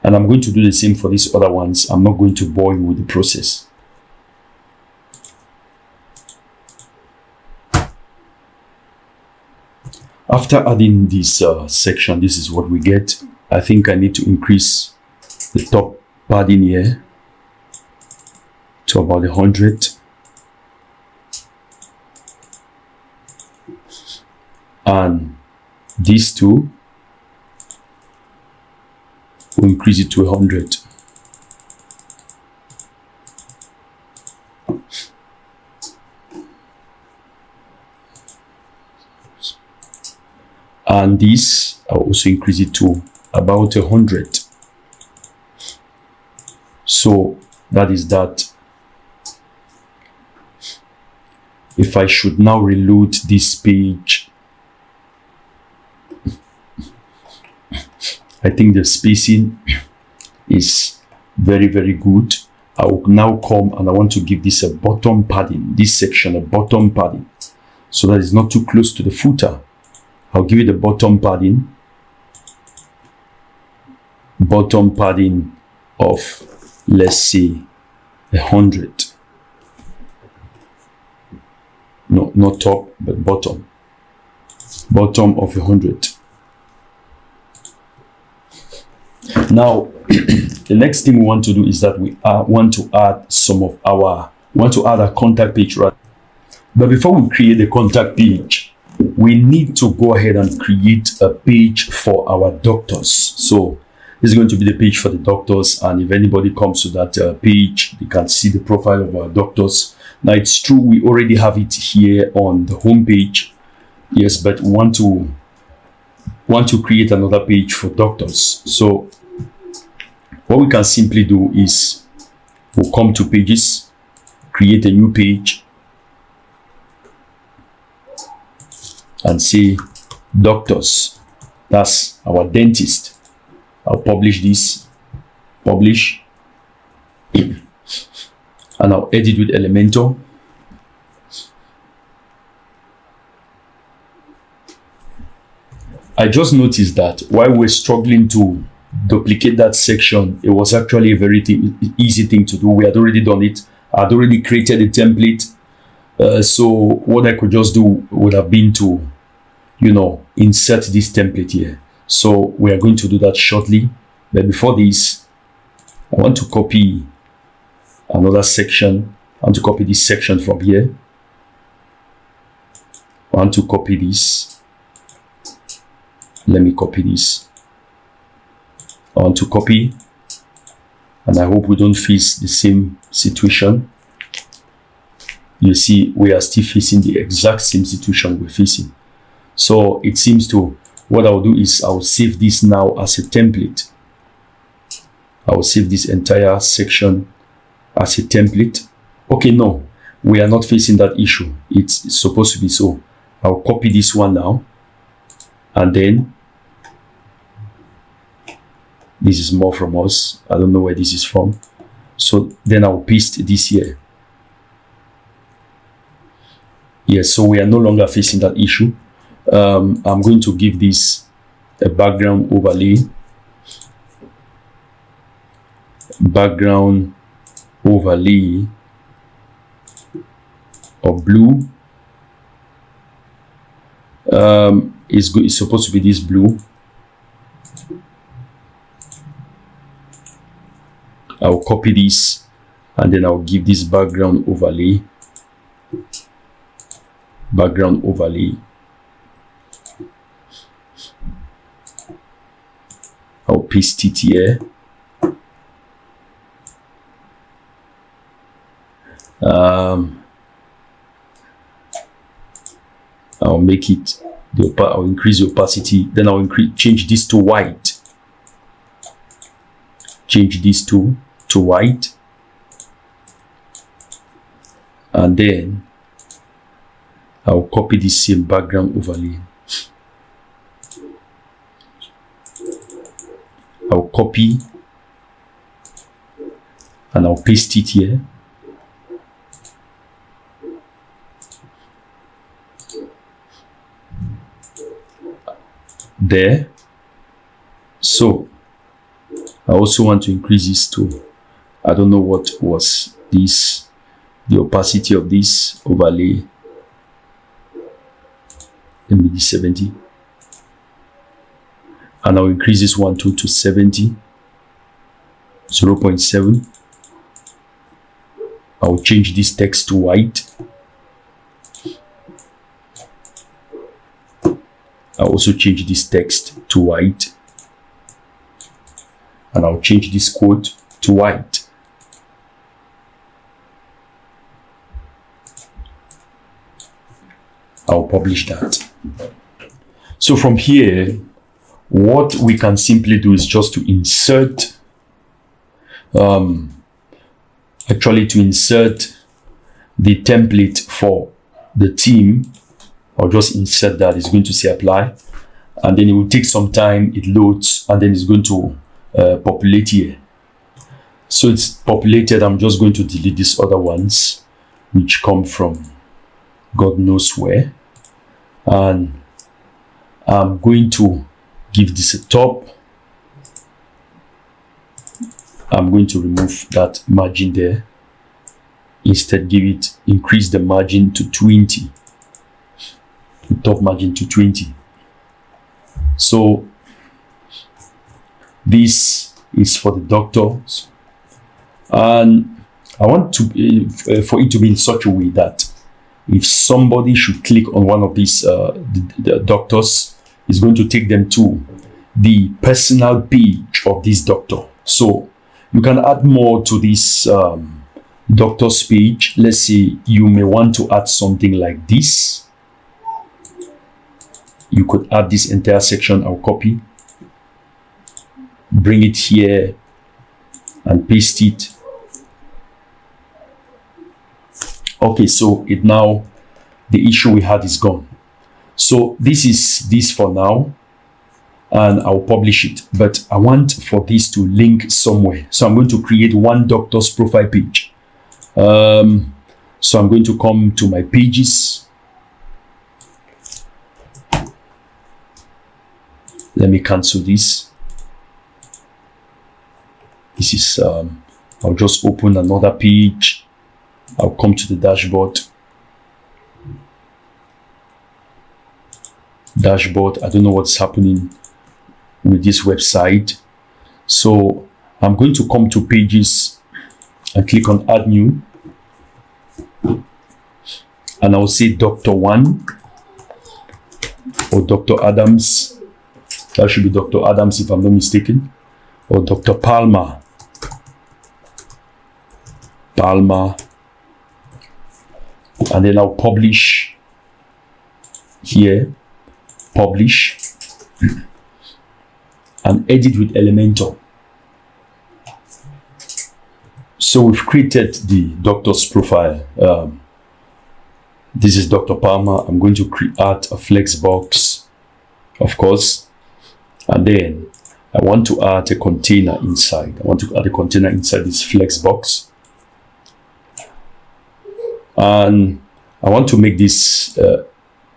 Speaker 1: And I'm going to do the same for these other ones. I'm not going to bore you with the process. After adding this section, this is what we get. I think I need to increase the top padding here to about 100. And these two, we'll increase it to 100. And this, I'll also increase it to about 100. So that is that. If I should now reload this page, I think the spacing is very, very good. I will now come and I want to give this a bottom padding, this section a bottom padding, so that it's not too close to the footer. I'll give it a bottom padding of, let's say, 100. No, not top, but bottom of 100. Now the next thing we want to do is that we want to add a contact page, right? But before we create the contact page, we need to go ahead and create a page for our doctors. So this is going to be the page for the doctors, and if anybody comes to that page, they can see the profile of our doctors. Now it's true we already have it here on the home page, yes, but we want to create another page for doctors. So what we can simply do is we'll come to pages, create a new page, and say doctors. That's our dentist. I'll publish this, publish, and I'll edit with Elementor. I just noticed that while we're struggling to duplicate that section, it was actually a very easy thing to do. We had already done it. I had already created a template. So what I could just do would have been to, insert this template here. So we are going to do that shortly. But before this, I want to copy another section. I want to copy this section from here. I want to copy this. Let me copy this. I want to copy, and I hope we don't face the same situation. You see, we are still facing the exact same situation we're facing. So it seems to, what I'll do is I'll save this now as a template. I'll save this entire section as a template. Okay, no, we are not facing that issue. It's supposed to be so. I'll copy this one now, and then this is more from us. I don't know where this is from. So then I'll paste this here. Yes, so we are no longer facing that issue. I'm going to give this a background overlay. Background overlay. of blue. It's supposed to be this blue. I'll copy this and then I'll give this background overlay. I'll paste it here. I'll make it I'll increase the opacity, then I'll change this to white. Change this to white, and then I'll copy the same background overlay. I'll copy and I'll paste it here. There. So I also want to increase this to, I don't know what was this, the opacity of this overlay. Let me do 70. And I'll increase this one to 70, 0.7. I'll change this text to white. I'll also change this text to white. And I'll change this quote to white. I'll publish that. So from here, what we can simply do is just to insert, actually to insert the template for the theme. I'll just insert that. It's going to say apply, and then it will take some time. It loads, and then it's going to populate here. So it's populated. I'm just going to delete these other ones which come from God knows where, and I'm going to give this a top. I'm going to remove that margin there. Instead, increase the margin to 20. The top margin to 20. So this is for the doctors, and I want to for it to be in such a way that if somebody should click on one of these the doctors, it's going to take them to the personal page of this doctor. So you can add more to this doctor's page. Let's say you may want to add something like this. You could add this entire section. I'll copy, bring it here and paste it. Okay, so it now, the issue we had is gone. So this is this for now, and I'll publish it, but I want for this to link somewhere. So I'm going to create one doctor's profile page. So I'm going to come to my pages. Let me cancel this. This is, I'll just open another page. I'll come to the dashboard. I don't know what's happening with this website. So I'm going to come to pages and click on add new. And I'll say Dr. 1 or Dr. Adams. That should be Dr. Adams if I'm not mistaken, or Dr. Palmer. And then I'll publish here, publish, and edit with Elementor. So we've created the doctor's profile. This is Dr. Palmer. I'm going to create a flex box, of course. And then I want to add a container inside. I want to add a container inside this flex box. And I want to make this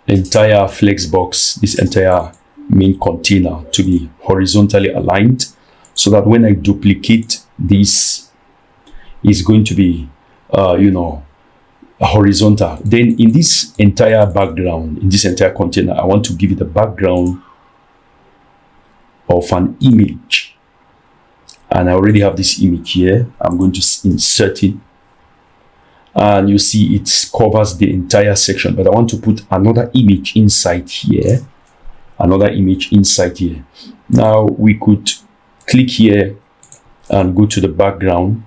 Speaker 1: entire flex box, this entire main container, to be horizontally aligned, so that when I duplicate this, is going to be, horizontal. Then in this entire background, in this entire container, I want to give it a background of an image. And I already have this image here. I'm going to insert it. And you see it covers the entire section, but I want to put another image inside here. Another image inside here. Now we could click here and go to the background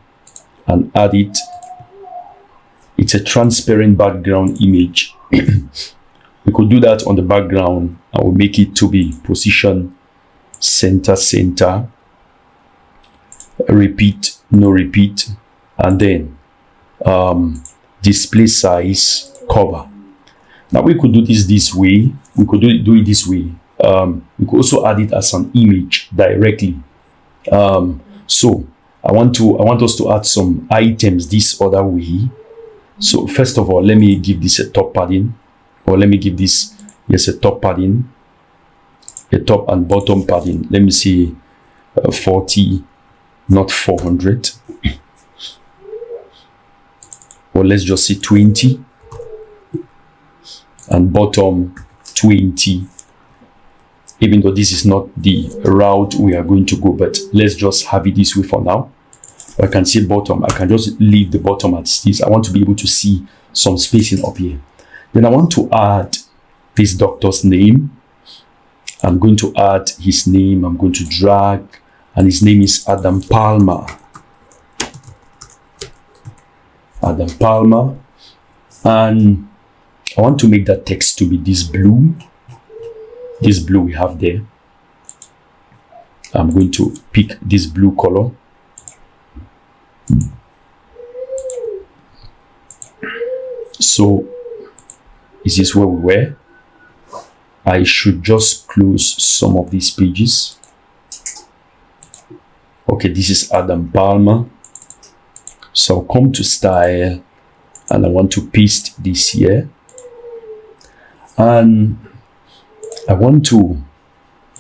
Speaker 1: and add it. It's a transparent background image. We could do that on the background. I will make it to be position center, repeat, no repeat, and then display size cover. Now we could do this way. We could do it this way. We could also add it as an image directly. So I want us to add some items this other way. So first of all, let me give this a top padding, or let me give this, yes, a top padding, a top and bottom padding. Let me see, 40, not 400, or let's just say 20, and bottom 20. Even though this is not the route we are going to go, but let's just have it this way for now. I can see bottom. I can just leave the bottom as this. I want to be able to see some spacing up here. Then I want to add this doctor's name. I'm going to add his name. I'm going to drag, and his name is Adam Palmer. Adam Palmer. And I want to make that text to be this blue. This blue we have there. I'm going to pick this blue color. So is this where we were? I should just close some of these pages. Okay, this is Adam Palmer. So I'll come to style, and I want to paste this here, and I want to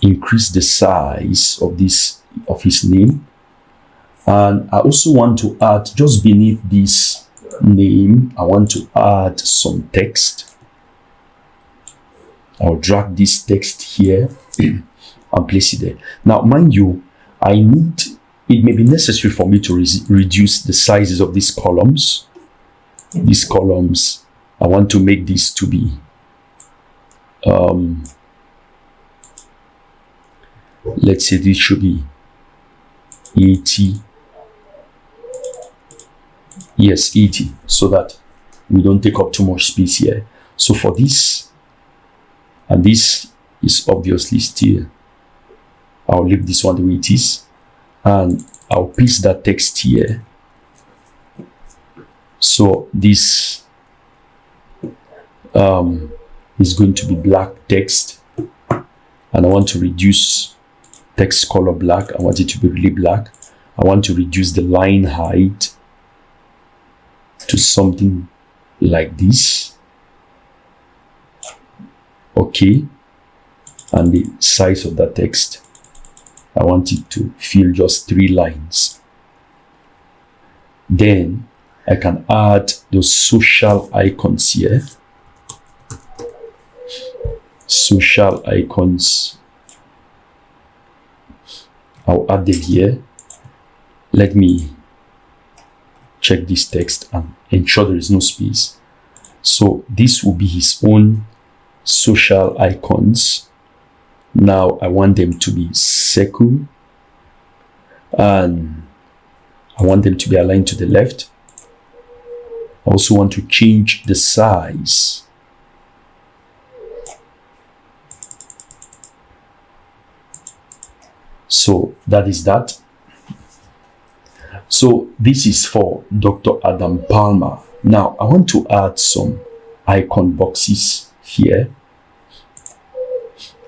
Speaker 1: increase the size of his name. And I also want to add, just beneath this name, I want to add some text. I'll drag this text here and place it there. Now, mind you, it may be necessary for me to reduce the sizes of these columns. These columns, I want to make this to be let's say this should be 80. Yes, 80, so that we don't take up too much space here. So for this, and this is obviously still, I'll leave this one the way it is, and I'll paste that text here. So this is going to be black text, and I want to reduce text color black. I want it to be really black. I want to reduce the line height to something like this. Okay, and the size of that text, I want it to fill just 3 lines. Then I can add those social icons here. Social icons, I'll add them here. Let me check this text and ensure there is no space. So this will be his own social icons. Now I want them to be circle, and I want them to be aligned to the left. I also want to change the size. So that is that. So this is for Dr. Adam Palmer. Now I want to add some icon boxes here.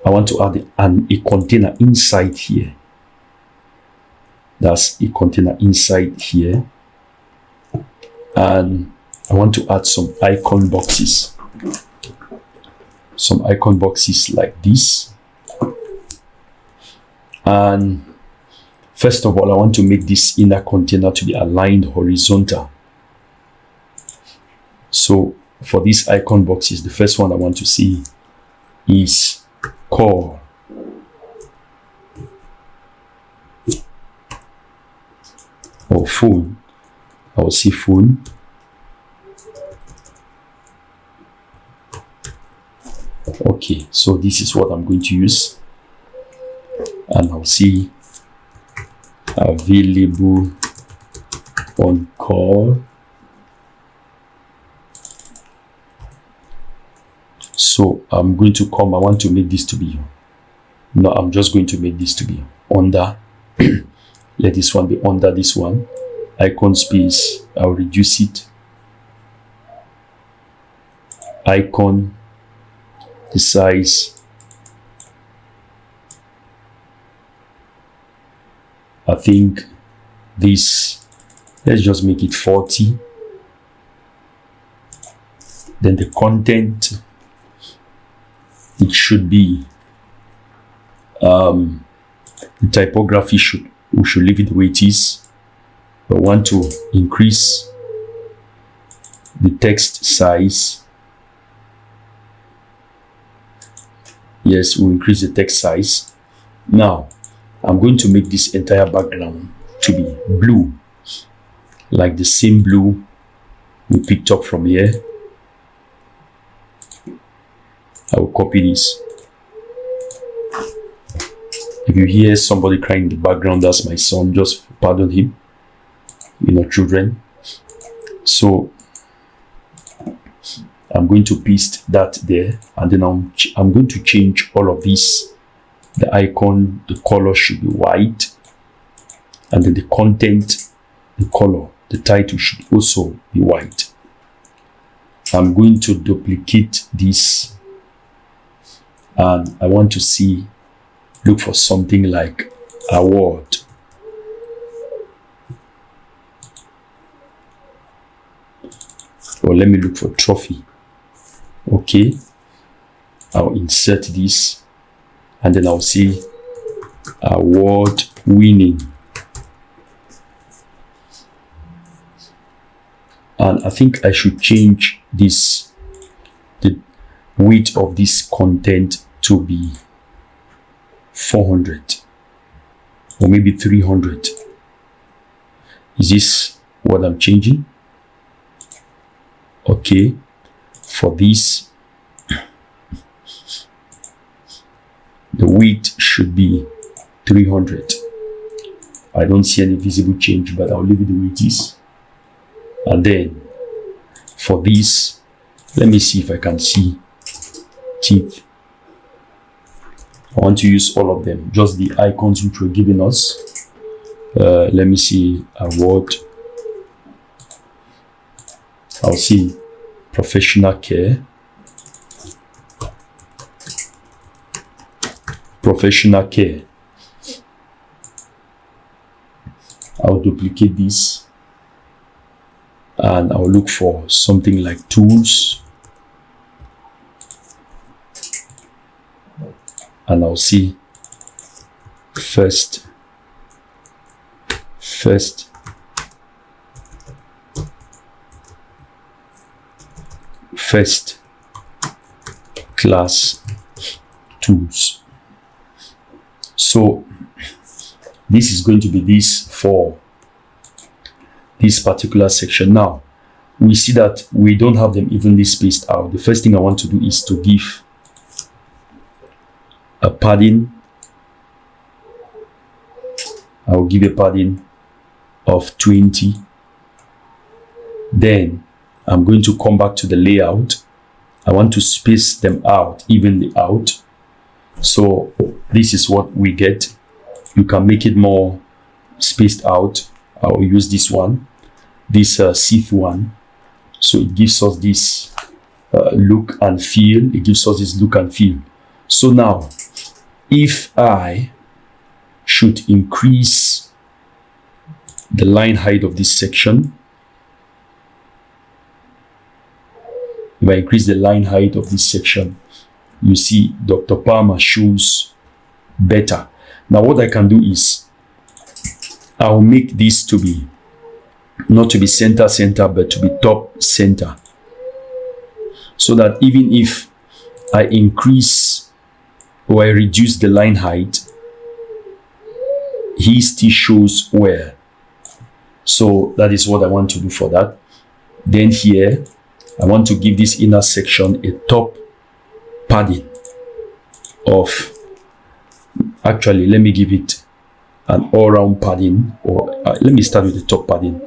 Speaker 1: I want to add a container inside here. That's a container inside here. And I want to add some icon boxes. Some icon boxes like this. And first of all, I want to make this inner container to be aligned horizontal. So for these icon boxes, the first one I want to see is call. Or phone. I will see phone. Okay, so this is what I'm going to use. And I'll see available on call. So I'm going to come, I want to make this to be, no, I'm just going to make this to be under, let this one be under this one, icon space, I'll reduce it, icon, the size, I think this, let's just make it 40, then the content, it should be the typography we should leave it the way it is. I want to increase the text size. Yes, we'll increase the text size. Now I'm going to make this entire background to be blue, like the same blue we picked up from here. I will copy this. If you hear somebody crying in the background, that's my son, just pardon him, children. So I'm going to paste that there, and then I'm going to change all of this. The icon, the color should be white, and then the content, the color, the title should also be white. I'm going to duplicate this, and I want to look for something like award. Or let me look for trophy. Okay, I'll insert this, and then I'll see award winning. And I think I should change this, the weight of this content to be 400 or maybe 300. Is this what I'm changing? Okay, for this, the weight should be 300. I don't see any visible change, but I'll leave it the way it is. And then for this, let me see if I can see teeth. I want to use all of them, just the icons which were given us. Let me see award. I'll see professional care. Professional care. I'll duplicate this, and I'll look for something like tools, and I'll see first class tools. So this is going to be this for this particular section. Now we see that we don't have them evenly spaced out. The first thing I want to do is to give a padding. I will give a padding of 20. Then I'm going to come back to the layout. I want to space them out evenly out. So this is what we get. You can make it more spaced out. I will use this one, this Sith one. So it gives us this look and feel. It gives us this look and feel. So now, if I should increase the line height of this section, if I increase the line height of this section, you see Dr. Palmer shows better. Now what I can do is I'll make this to be not to be center but to be top center. so that even if I increase or I reduce the line height, he still shows where. So that is what I want to do for that. Then here, I want to give this inner section a top padding of, actually, let me give it an all-round padding, or let me start with the top padding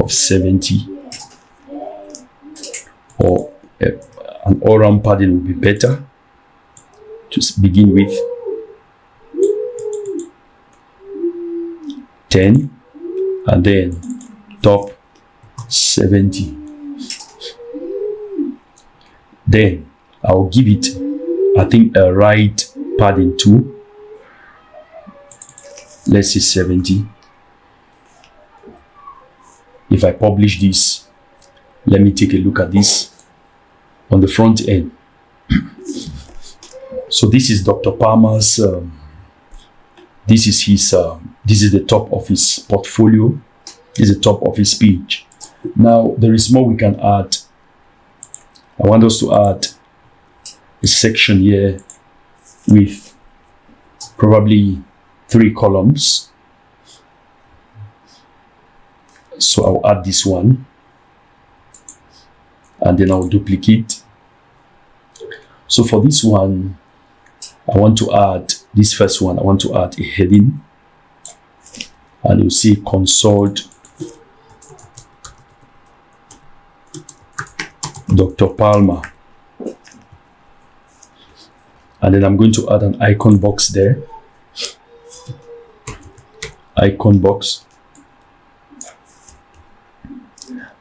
Speaker 1: of 70, or an all-round padding will be better to begin with. 10, and then top 70. Then I'll give it, I think, a right padding too. Let's say 70. If I publish this, let me take a look at this on the front end. So this is Dr. Palmer's, this is his, this is the top of his portfolio. This is the top of his page. Now there is more we can add. I want us to add a section here with probably 3 columns. So I'll add this one, and then I'll duplicate. So for this one, I want to add this first one. I want to add a heading, and you'll see consult Dr. Palmer. And then I'm going to add an icon box there. Icon box.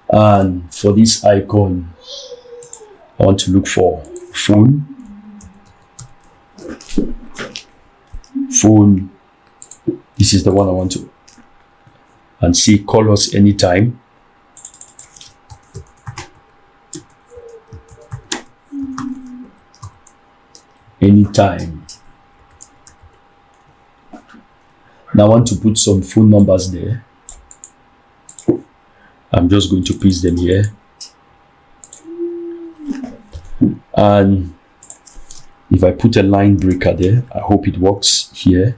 Speaker 1: And for this icon, I want to look for phone. Phone. This is the one I want to. And see colors anytime. Anytime. Now I want to put some phone numbers there. I'm just going to paste them here. And if I put a line breaker there, I hope it works here.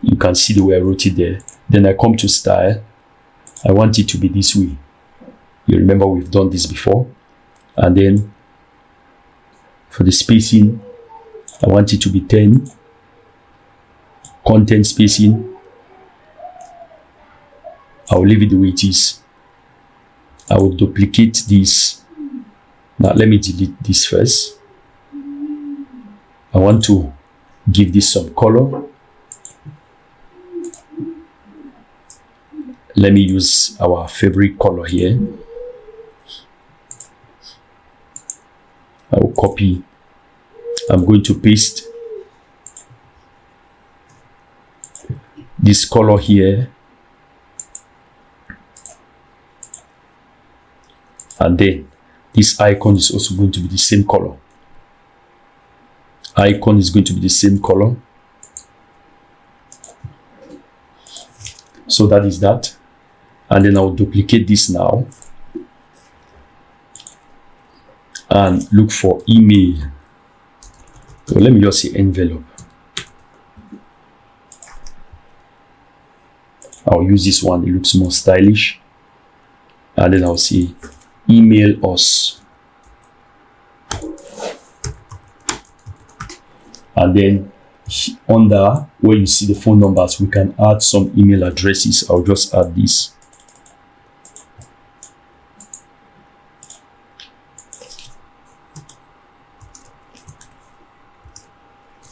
Speaker 1: You can see the way I wrote it there. Then I come to style. I want it to be this way. You remember we've done this before. And then for the spacing, I want it to be 10. Content spacing, I'll leave it the way it is. I will duplicate this. Now let me delete this first. I want to give this some color. Let me use our favorite color here. I will copy. I'm going to paste this color here, and then this icon is also going to be the same color. Icon is going to be the same color. So that is that. And then I'll duplicate this now and look for email. So let me just say envelope. I'll use this one, it looks more stylish. And then I'll say email us. And then under where you see the phone numbers, we can add some email addresses. I'll just add this.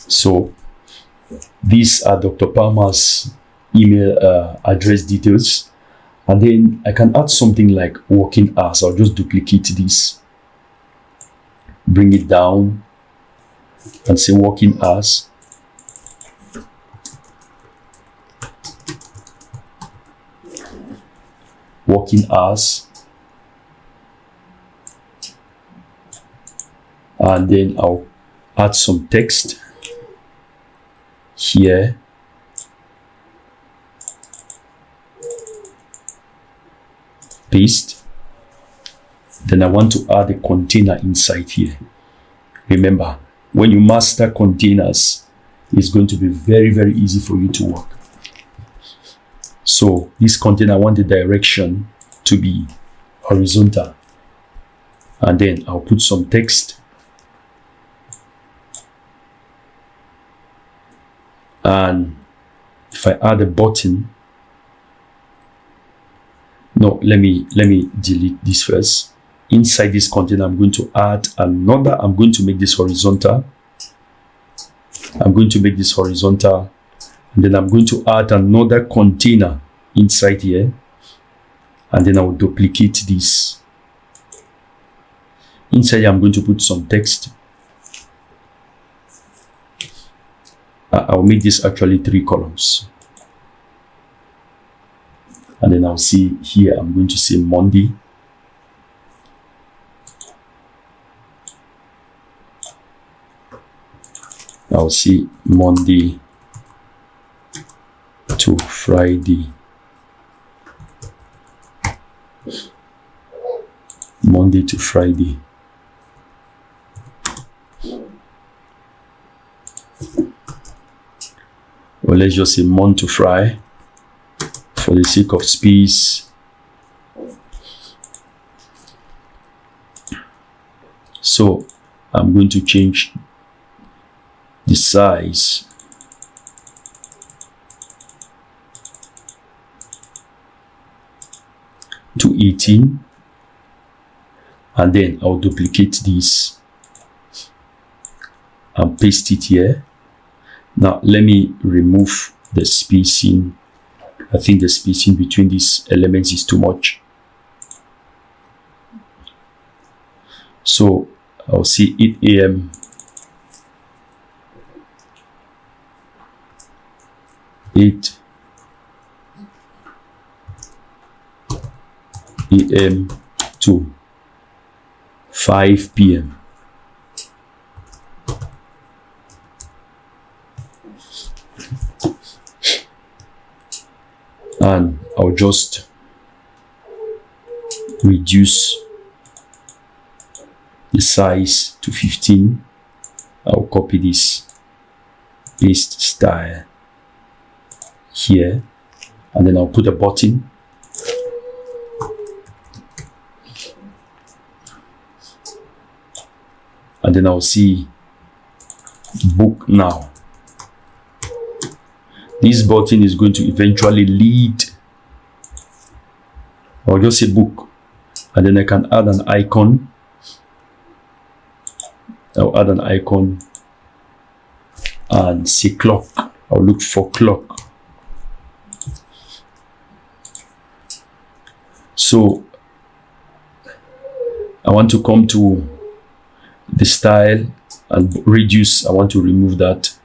Speaker 1: So these are Dr. Palmer's email address details, and then I can add something like working hours. I'll just duplicate this, bring it down, and say working hours. Working hours, and then I'll add some text here. Paste. Then I want to add a container inside here. Remember, when you master containers, it's going to be very, very easy for you to work. So this container, I want the direction to be horizontal. And then I'll put some text. And if I add a button, no, let me delete this first. Inside this container, I'm going to add another. I'm going to make this horizontal. I'm going to make this horizontal. And then I'm going to add another container inside here. And then I will duplicate this. Inside here, I'm going to put some text. I'll make this actually 3 columns. And then I'll see here, I'm going to say Monday. I'll see Monday to Friday. Monday to Friday. Or let's just say month to Friday for the sake of space. So I'm going to change the size to 18, and then I'll duplicate this and paste it here. Now let me remove the spacing. I think the spacing between these elements is too much. So I'll see 8 a.m. to 5 p.m. And I'll just reduce the size to 15. I'll copy this paste style here, and then I'll put a button. And then I'll see book now. This button is going to eventually lead. I'll just say book, and then I can add an icon. I'll add an icon and say clock. I'll look for clock. So I want to come to the style and reduce. I want to remove that.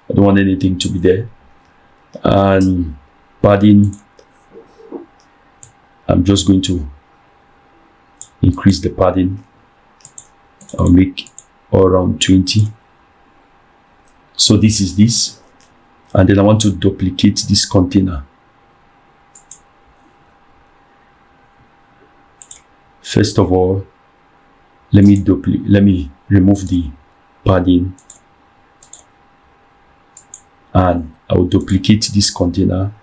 Speaker 1: I don't want anything to be there. And padding, I'm just going to increase the padding. I'll make all around 20. So this is this, and then I want to duplicate this container. First of all, let me remove the padding, and I will duplicate this container.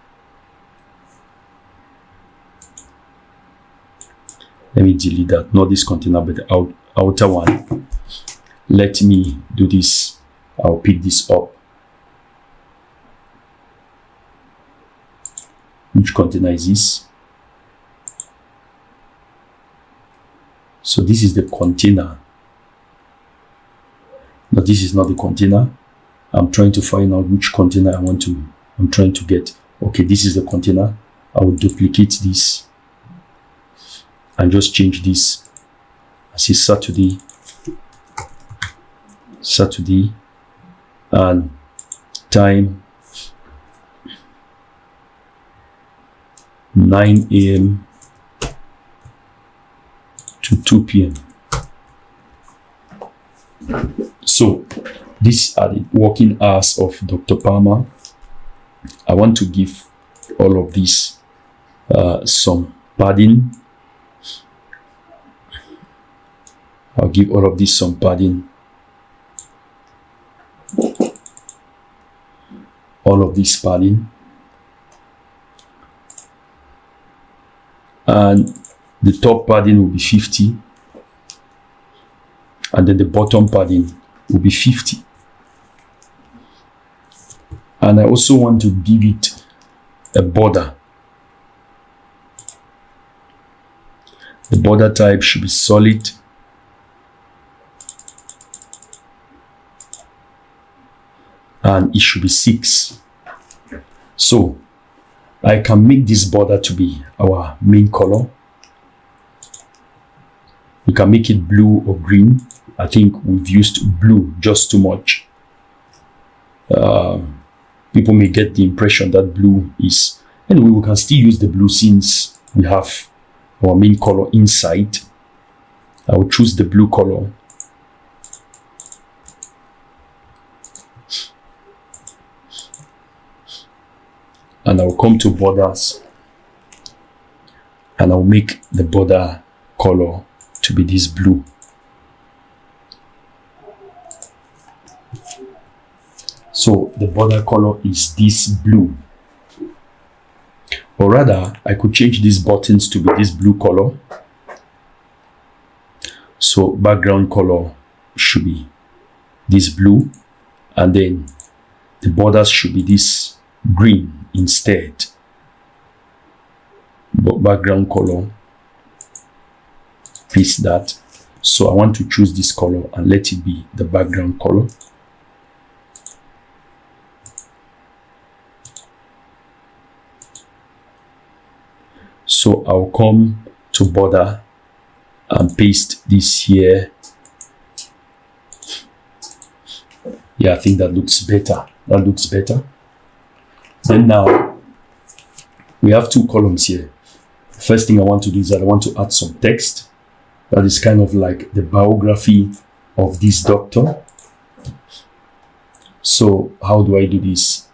Speaker 1: Let me delete that, not this container, but the outer one. Let me do this. I'll pick this up. Which container is this? So this is the container. Now this is not the container. I'm trying to find out which container I'm trying to get. Okay, this is the container. I will duplicate this and just change this. I say Saturday and time 9 a.m. to 2 p.m. So these are the working hours of Dr. Palmer. I want to give all of these some padding. I'll give all of this some padding. All of this padding. And the top padding will be 50. And then the bottom padding will be 50. And I also want to give it a border. The border type should be solid. And it should be 6. So I can make this border to be our main color. We can make it blue or green. I think we've used blue just too much. People may get the impression that blue is... Anyway, we can still use the blue since we have our main color inside. I will choose the blue color. And I'll come to borders. And I'll make the border color to be this blue. So the border color is this blue. Or rather, I could change these buttons to be this blue color. So background color should be this blue. And then the borders should be this green instead. But background color, paste that. So I want to choose this color and let it be the background color. So I'll come to border and paste this here. Yeah, I think that looks better. That looks better. Then now we have 2 columns here. First thing I want to do is that I want to add some text. That is kind of like the biography of this doctor. So how do I do this?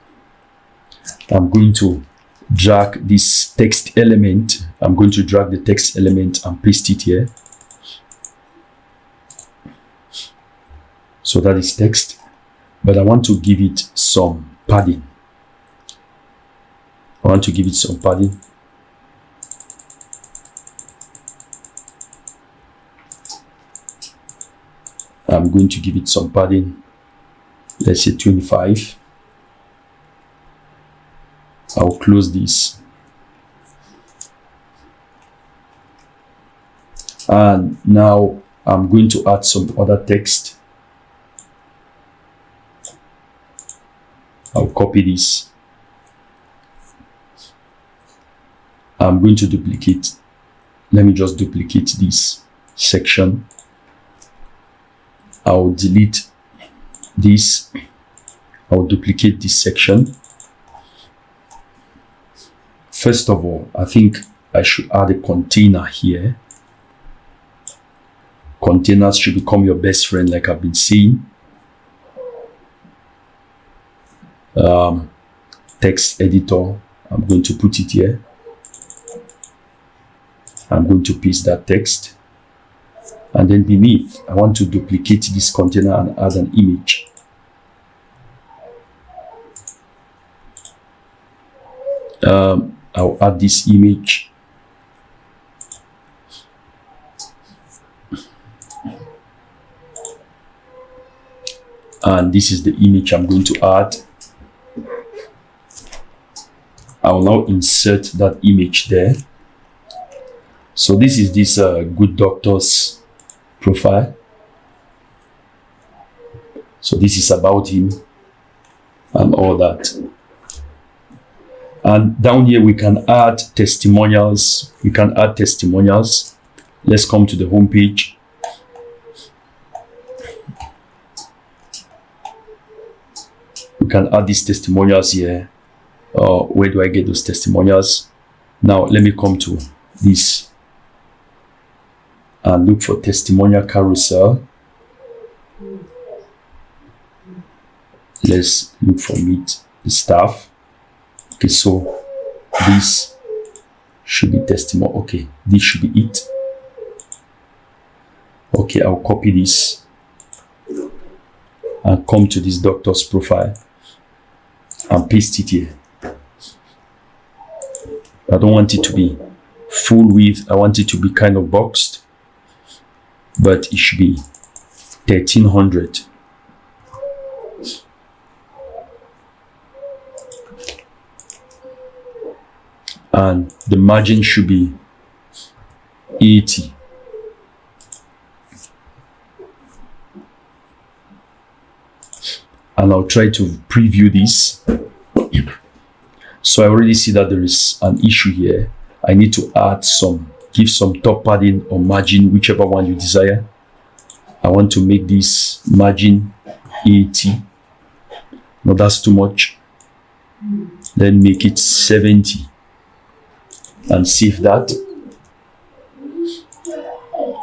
Speaker 1: I'm going to drag this text element. I'm going to drag the text element and paste it here. So that is text. But I want to give it some padding. I want to give it some padding. I'm going to give it some padding. Let's say 25. I'll close this. And now I'm going to add some other text. I'll copy this. I'm going to duplicate. Let me just duplicate this section. I'll delete this. I'll duplicate this section. First of all, I think I should add a container here. Containers should become your best friend, like I've been saying. Text editor, I'm going to put it here. I'm going to paste that text. And then beneath, I want to duplicate this container and add an image. I'll add this image. And this is the image I'm going to add. I will now insert that image there. So this is this good doctor's profile. So this is about him and all that. And down here we can add testimonials. We can add testimonials. Let's come to the home page. We can add these testimonials here. Where do I get those testimonials? Now let me come to this and look for testimonial carousel. Let's look for meet the staff. Okay, so this should be testimonial. Okay, this should be it. Okay, I'll copy this and come to this doctor's profile and paste it here. I don't want it to be full width. I want it to be kind of boxed, but it should be 1300. And the margin should be 80. And I'll try to preview this. So I already see that there is an issue here. I need to add give some top padding or margin, whichever one you desire. I want to make this margin 80. No, that's too much. Then make it 70 and save that.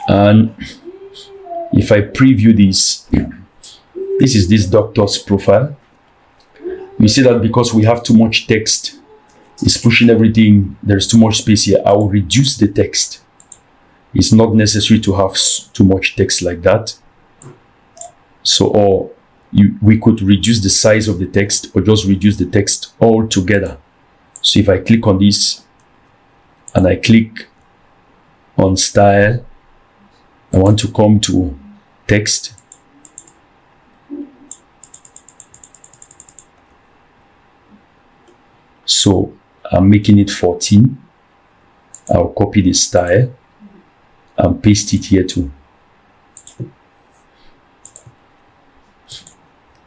Speaker 1: And if I preview this, this is this doctor's profile. You see that because we have too much text, it's pushing everything. There's too much space here. I will reduce the text. It's not necessary to have too much text like that. So, we could reduce the size of the text or just reduce the text altogether. So if I click on this and I click on style, I want to come to text. So I'm making it 14. I'll copy the style and paste it here too.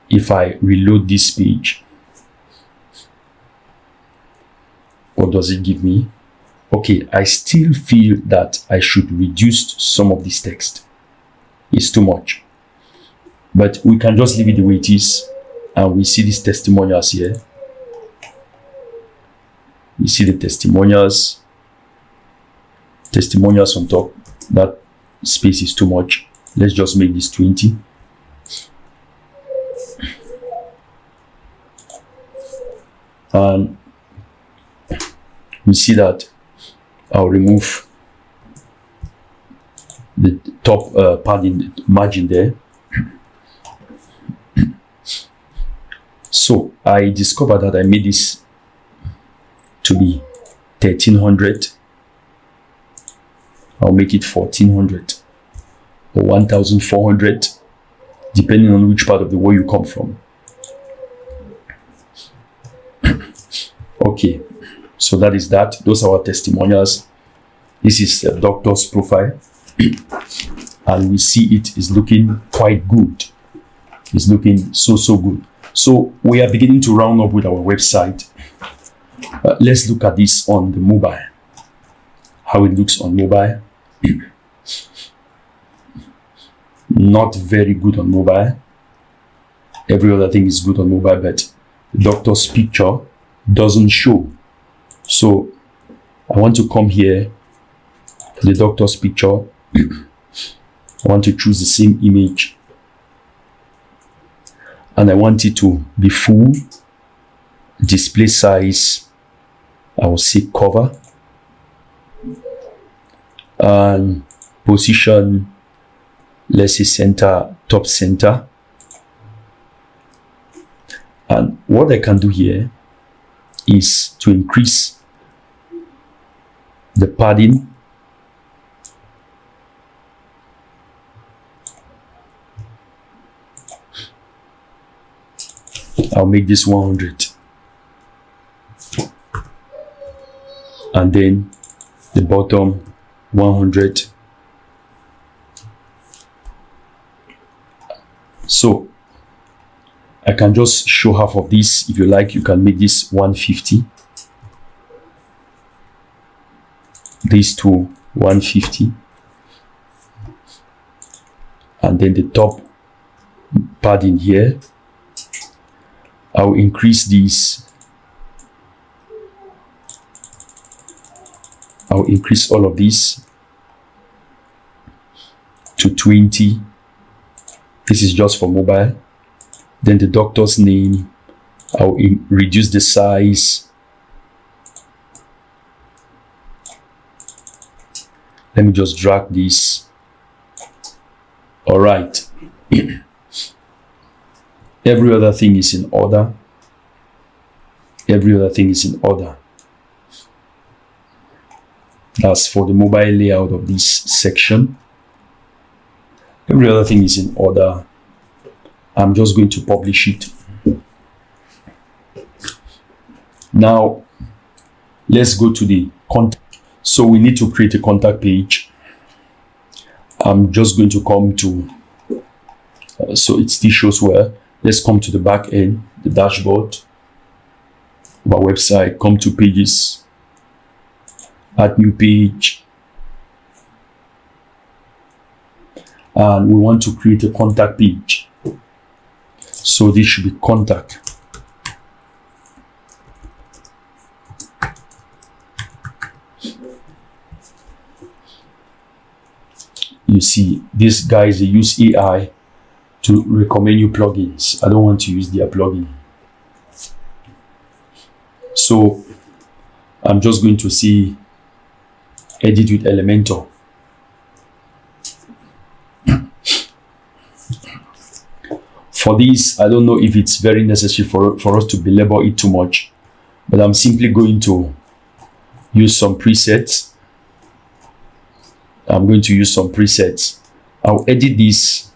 Speaker 1: If I reload this page, what does it give me? Okay, I still feel that I should reduce some of this text. It's too much. But we can just leave it the way it is. And we see these testimonials here. You see the testimonials on top. That space is too much. Let's just make this 20. And we see that I'll remove the top padding margin there. So I discovered that I made this to be 1300. I'll make it 1400 or 1400, depending on which part of the world you come from. Okay, so that is that. Those are our testimonials. This is a doctor's profile, and we see it is looking quite good. It's looking so good. So we are beginning to round up with our website. Let's look at this on the mobile. How it looks on mobile. Not very good on mobile. Every other thing is good on mobile, but the doctor's picture doesn't show. So I want to come here to the doctor's picture. I want to choose the same image, and I want it to be full. Display size, I will say cover, and position, let's say center, top center. And what I can do here is to increase the padding. I'll make this 100. And then the bottom 100. So I can just show half of this. If you like, you can make this 150. These two 150. And then the top padding here, I'll increase these. I'll increase all of these to 20. This is just for mobile. Then the doctor's name, I'll reduce the size. Let me just drag this All right. Every other thing is in order. Every other thing is in order. That's for the mobile layout of this section. Every other thing is in order. I'm just going to publish it. Now, let's go to the contact. So we need to create a contact page. I'm just going to come to, so it still shows where. Let's come to the back end, the dashboard of our website, come to pages, add new page. And we want to create a contact page. So this should be contact. You see, these guys, they use AI to recommend you plugins. I don't want to use their plugin. So I'm just going to see edit with Elementor. For this, I don't know if it's very necessary for us to belabor it too much, but I'm simply going to use some presets. I'm going to use some presets. I'll edit this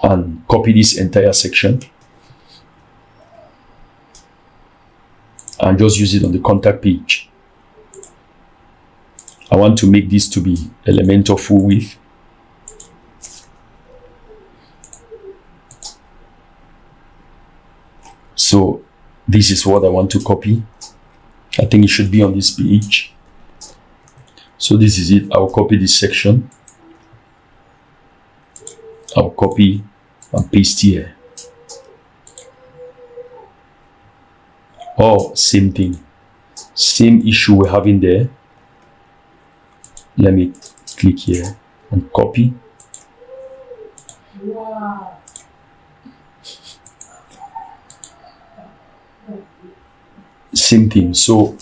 Speaker 1: and copy this entire section and just use it on the contact page. I want to make this to be Elementor full width. So this is what I want to copy. I think it should be on this page. So this is it. I'll copy this section. I'll copy and paste here. Oh, same thing. Same issue we're having there. Let me click here and copy. Wow. Same thing. So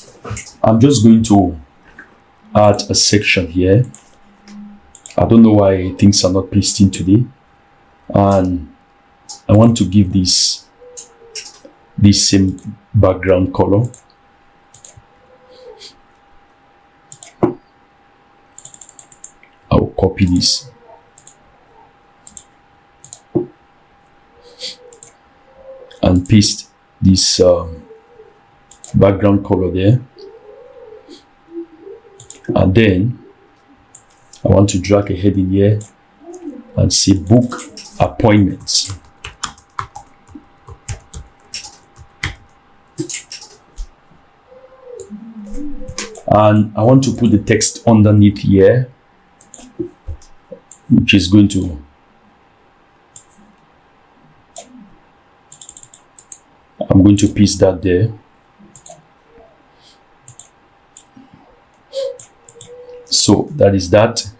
Speaker 1: I'm just going to add a section here. I don't know why things are not pasting today, and I want to give this same background color. I'll copy this and paste this background color there. And then I want to drag a heading here and say book appointments. And I want to put the text underneath here, which is going to, I'm going to paste that there. So that is that.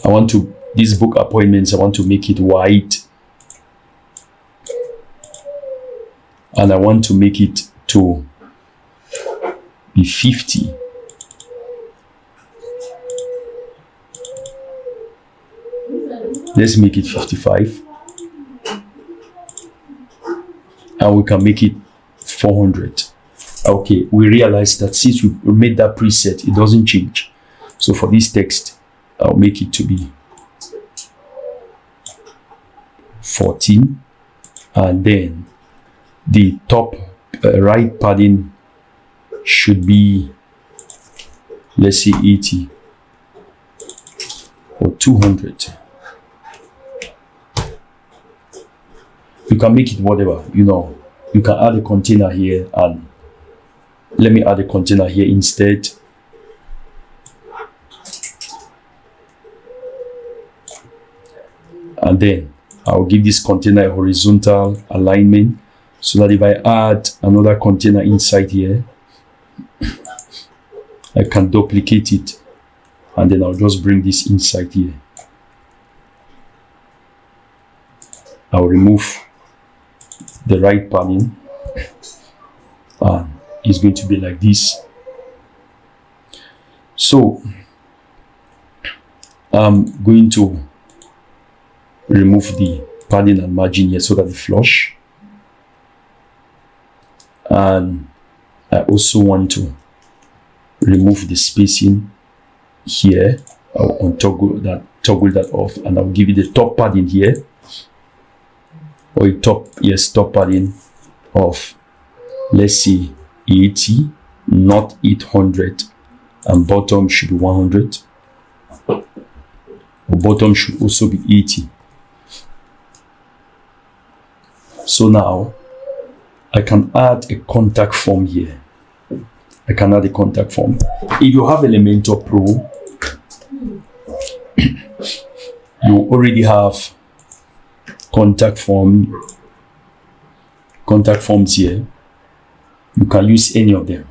Speaker 1: I want to, these book appointments, I want to make it white. And I want to make it to be 50. Let's make it 55. And we can make it 400. Okay, we realize that since we made that preset, it doesn't change. So for this text, I'll make it to be 14. And then the top right padding should be, let's say 80 or 200. You can make it whatever, you know. You can add a container here, and let me add a container here instead. And then I'll give this container a horizontal alignment so that if I add another container inside here, I can duplicate it, and then I'll just bring this inside here. I'll remove the right padding, and it's going to be like this. So I'm going to remove the padding and margin here so that it's flush. And I also want to remove the spacing here. I'll toggle that off, and I'll give it the top padding here, or a top padding of, let's say, 80, not 800, and bottom should be 100. Or bottom should also be 80. So now I can add a contact form here. I can add a contact form. If you have Elementor Pro, you already have contact forms here. You can use any of them.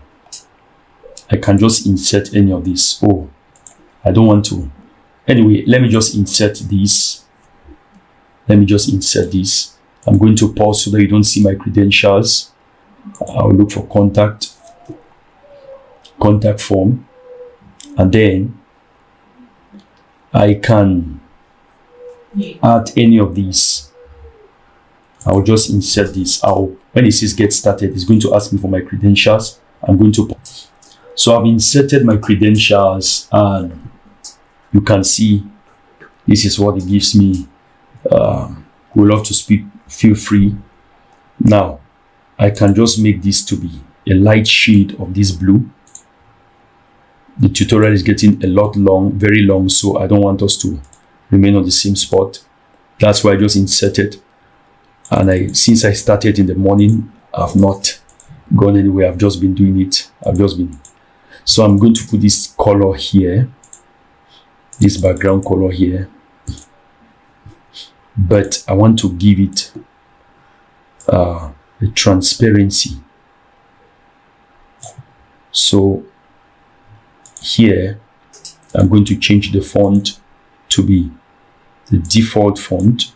Speaker 1: I can just insert any of these. Oh, I don't want to. Anyway, let me just insert this. I'm going to pause so that you don't see my credentials. I'll look for contact form, and then I can add any of these. I'll just insert this. When it says get started, it's going to ask me for my credentials. I'm going to pause. So I've inserted my credentials, and you can see this is what it gives me. We'd love to speak. Feel free. Now I can just make this to be a light shade of this blue. The tutorial is getting a lot long, very long, so I don't want us to remain on the same spot. That's why I just inserted. And since I started in the morning, I've not gone anywhere. I've just been doing it. So I'm going to put this color here, this background color here, but I want to give it a transparency. So here I'm going to change the font to be the default font,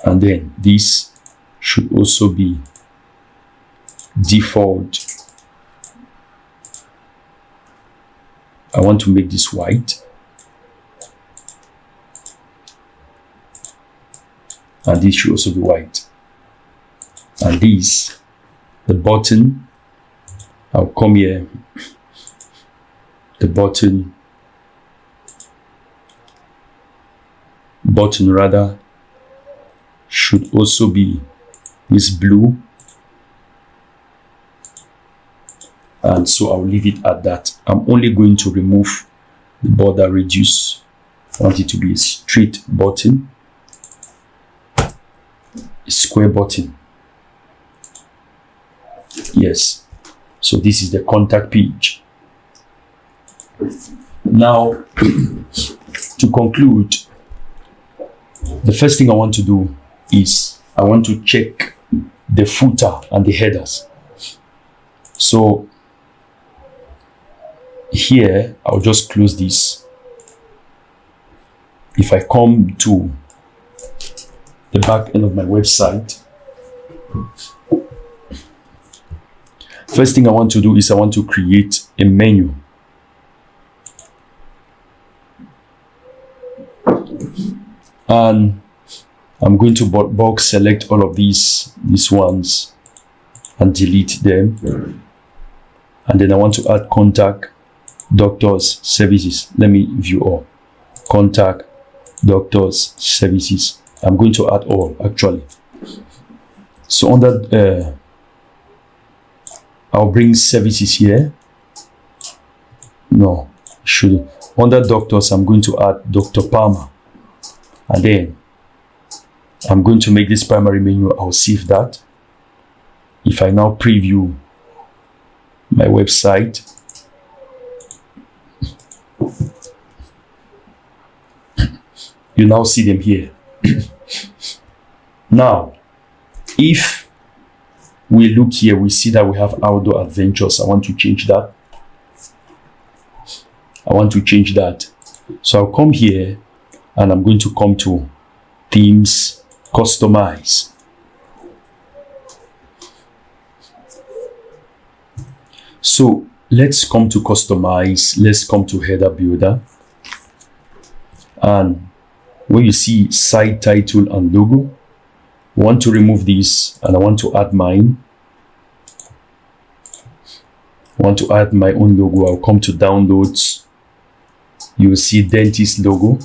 Speaker 1: and then this should also be default. I want to make this white, and this should also be white. And this, the button, I'll come here, the button rather should also be this blue, and so I'll leave it at that. I'm only going to remove the border radius. I want it to be a straight button, a square button. Yes, so this is the contact page. Now to conclude, the first thing I want to do is I want to check the footer and the headers. So here I'll just close this. If I come to the back end of my website, first thing I want to do is I want to create a menu. And I'm going to bulk select all of these ones and delete them. And then I want to add contact, doctors, services. Let me view all. Contact, doctors, services. I'm going to add all actually. So under I'll bring services here. No, should under doctors I'm going to add Dr. Palmer. And then I'm going to make this primary menu. I'll save that. If I now preview my website, you now see them here. Now, if we look here, we see that we have outdoor adventures. I want to change that. So I'll come here and I'm going to come to themes, customize. So let's come to customize. Let's come to header builder. And When you see site title and logo, I want to remove this and I want to add mine. I want to add my own logo. I'll come to downloads. You will see dentist logo.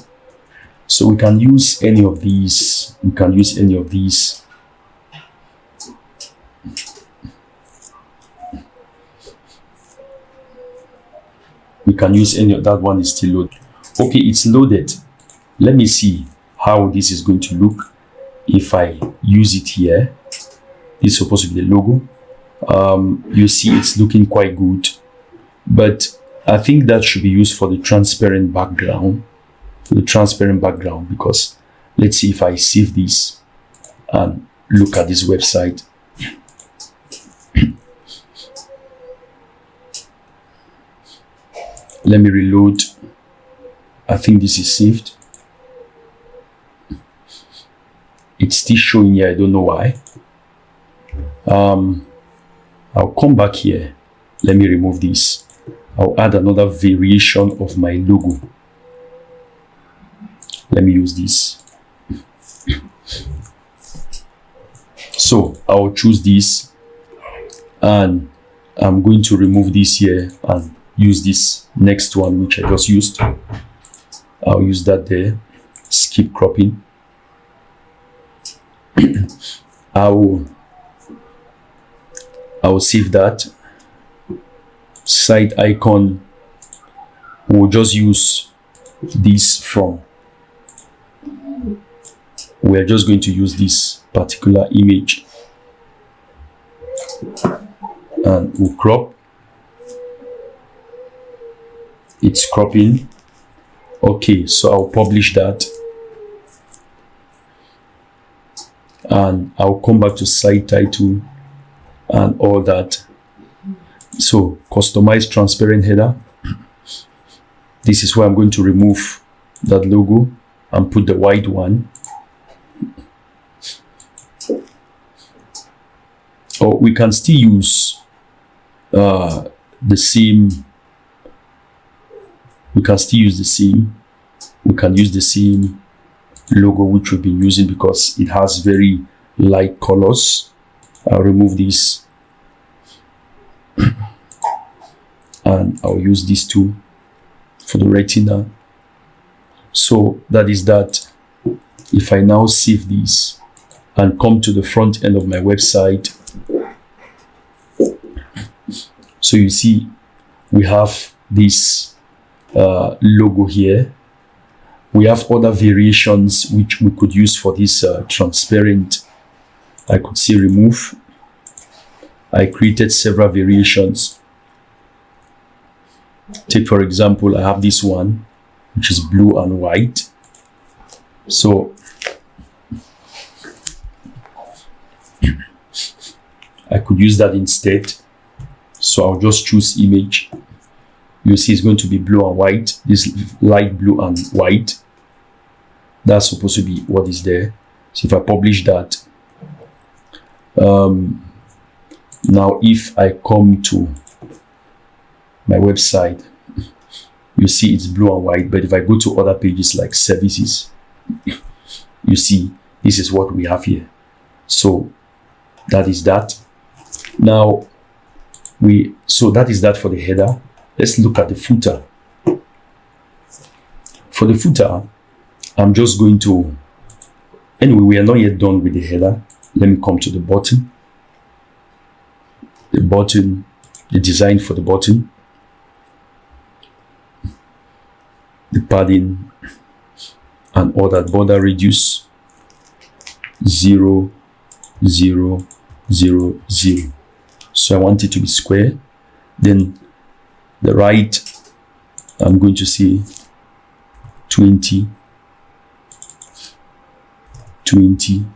Speaker 1: So we can use any of these. We can use any of these. We can use any of that. One is still loaded. Okay, it's loaded. Let me see how this is going to look if I use it here. This is supposed to be the logo. You see it's looking quite good, but I think that should be used for the transparent background. Because let's see if I save this and look at this website. Let me reload. I think this is saved. It's still showing here. I don't know why. I'll come back here. Let me remove this. I'll add another variation of my logo. Let me use this. So I'll choose this and I'm going to remove this here and use this next one which I just used. I'll use that there. Skip cropping. I'll save that. Site icon, we'll just use this from. We're just going to use this particular image and we'll crop. It's cropping. Okay, so I'll publish that and I'll come back to site title and all that. So customize transparent header. This is where I'm going to remove that logo and put the white one. Or we can still use the same. We can still use the same. We can use the same logo which we've been using because it has very light colors. I'll remove this and I'll use this too for the retina. So that is that. If I now save this and come to the front end of my website, so you see we have this logo here. We have other variations which we could use for this transparent. I could say remove. I created several variations. Take for example, I have this one which is blue and white. So I could use that instead. So I'll just choose image. You see it's going to be blue and white. This light blue and white. That's supposed to be what is there. So if I publish that, now if I come to my website, you see it's blue and white. But if I go to other pages like services, you see this is what we have here. So that is that. Now so that is that for the header. Let's look at the footer. For the footer, I'm just going to, anyway, we are not yet done with the header. Let me come to the button. The button, the design for the button, the padding and all that. Border radius 0, 0, 0, 0. So I want it to be square. Then the right, I'm going to say 20, 20.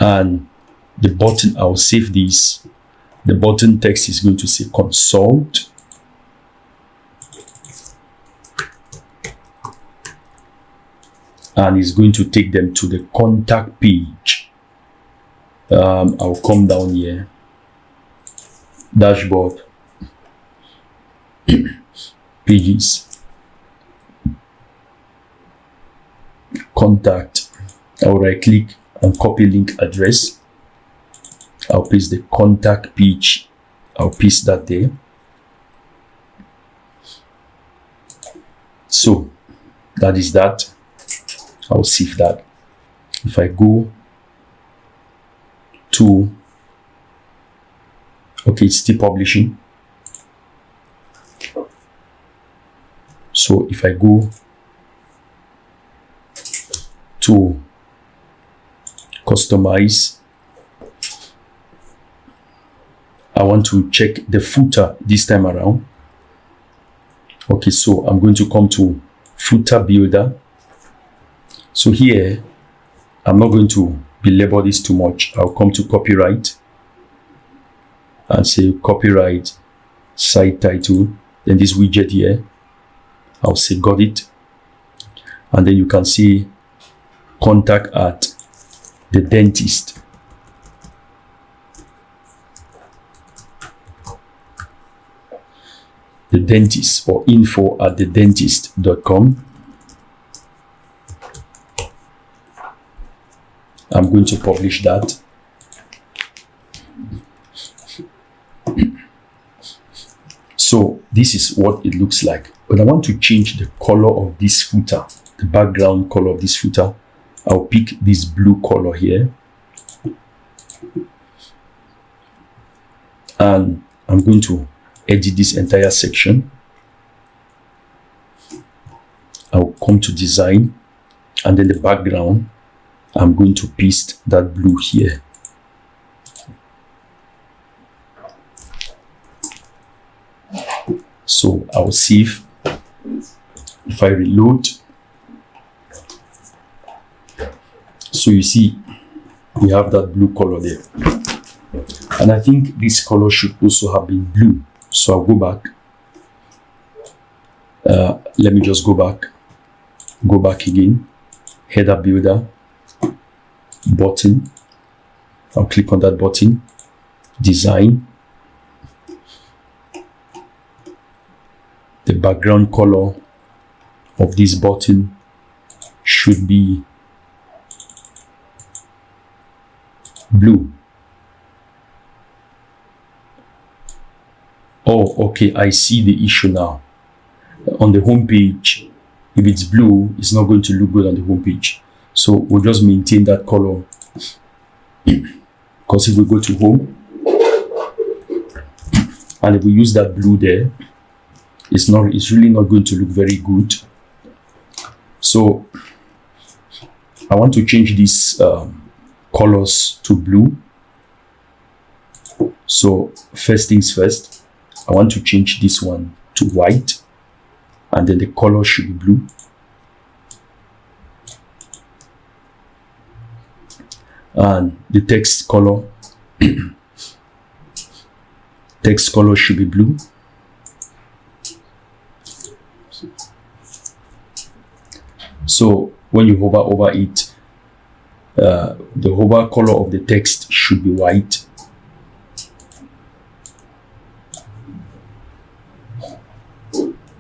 Speaker 1: And the button, I'll save this. The button text is going to say consult. And it's going to take them to the contact page. I'll come down here. Dashboard. Pages. contact. I'll right click and copy link address. I'll paste the contact page. I'll paste that there. So that is that. I'll save that. If I go to, okay, it's still publishing. So if I go to customize, I want to check the footer this time around. Okay, so I'm going to come to footer builder. So here, I'm not going to belabor this too much. I'll come to copyright and say copyright site title. Then this widget here, I'll say got it. And then you can see contact at the dentist. The dentist, or info at thedentist.com. I'm going to publish that. So this is what it looks like. But I want to change the color of this footer, the background color of this footer. I'll pick this blue color here. And I'm going to edit this entire section. I'll come to design, and then the background, I'm going to paste that blue here. So I'll save. If I reload, so you see we have that blue color there, and I think this color should also have been blue. So I'll go back. Let me just go back again. Header builder, button. I'll click on that button. Design. The background color of this button should be blue. Oh, okay, I see the issue now. On the home page, if it's blue, it's not going to look good on the home page. So we'll just maintain that color. Because if we go to home, and if we use that blue there, it's really not going to look very good. So I want to change these colors to blue. So first things first, I want to change this one to white, and then the color should be blue. And the text color should be blue. So when you hover over it, the hover color of the text should be white.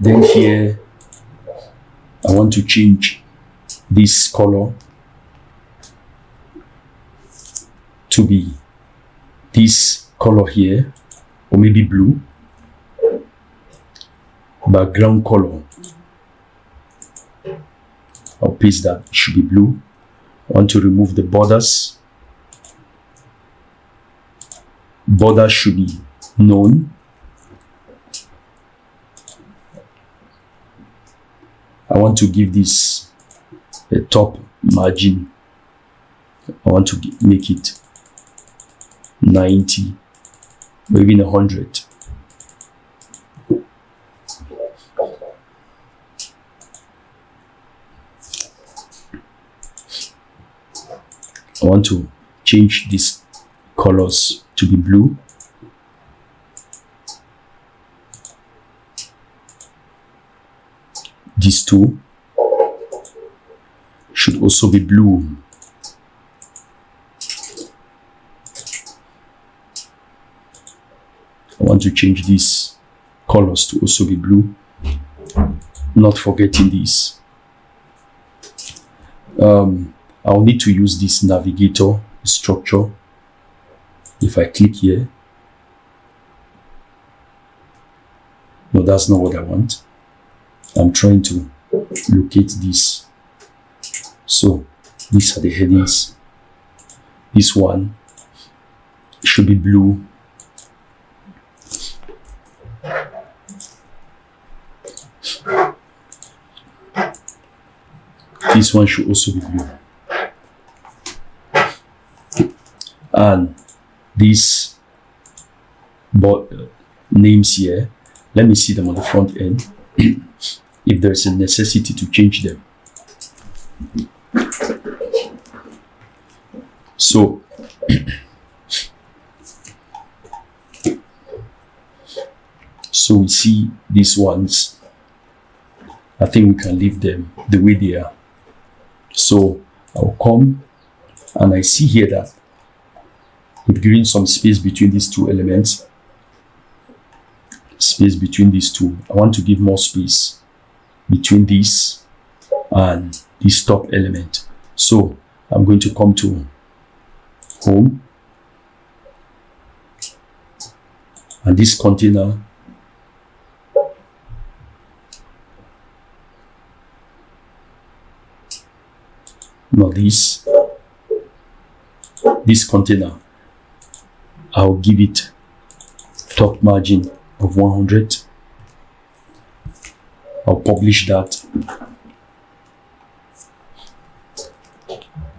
Speaker 1: Then here, I want to change this color to be this color here, or maybe blue. Background color, I'll paste that, it should be blue. I want to remove the borders. Border should be none. I want to give this a top margin. I want to make it 90, maybe 100. I want to change these colors to be blue. These two should also be blue. I want to change these colors to also be blue, not forgetting these. I'll need to use this navigator structure. If I click here, no, that's not what I want. I'm trying to locate this. So these are the headings. This one should be blue. This one should also be blue. And these names here, let me see them on the front end if there's a necessity to change them. So we see these ones. I think we can leave them the way they are. So I'll come and I see here that we've given some space between these two elements. Space between these two. I want to give more space between this and this top element. So I'm going to come to home, and this container this container, I'll give it top margin of 100. I'll publish that,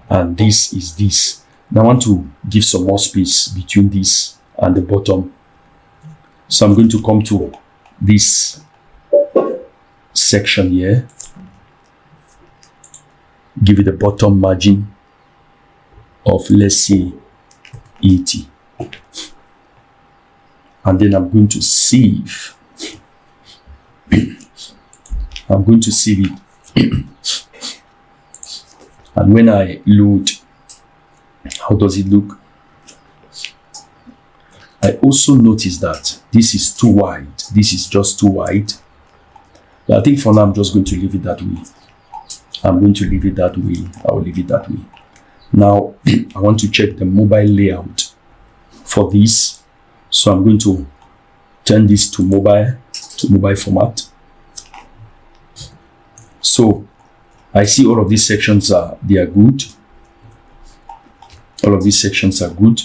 Speaker 1: and this is this. Now I want to give some more space between this and the bottom, so I'm going to come to this section here, give it a bottom margin of, let's say, 80, and then I'm going to save. I'm going to save it. And when I load, how does it look? I also notice that this is too wide. This is just too wide. But I think for now, I'm just going to leave it that way. I'm going to leave it that way. I'll leave it that way. Now, I want to check the mobile layout for this. So I'm going to turn this to mobile format. So I see all of these sections are good. All of these sections are good.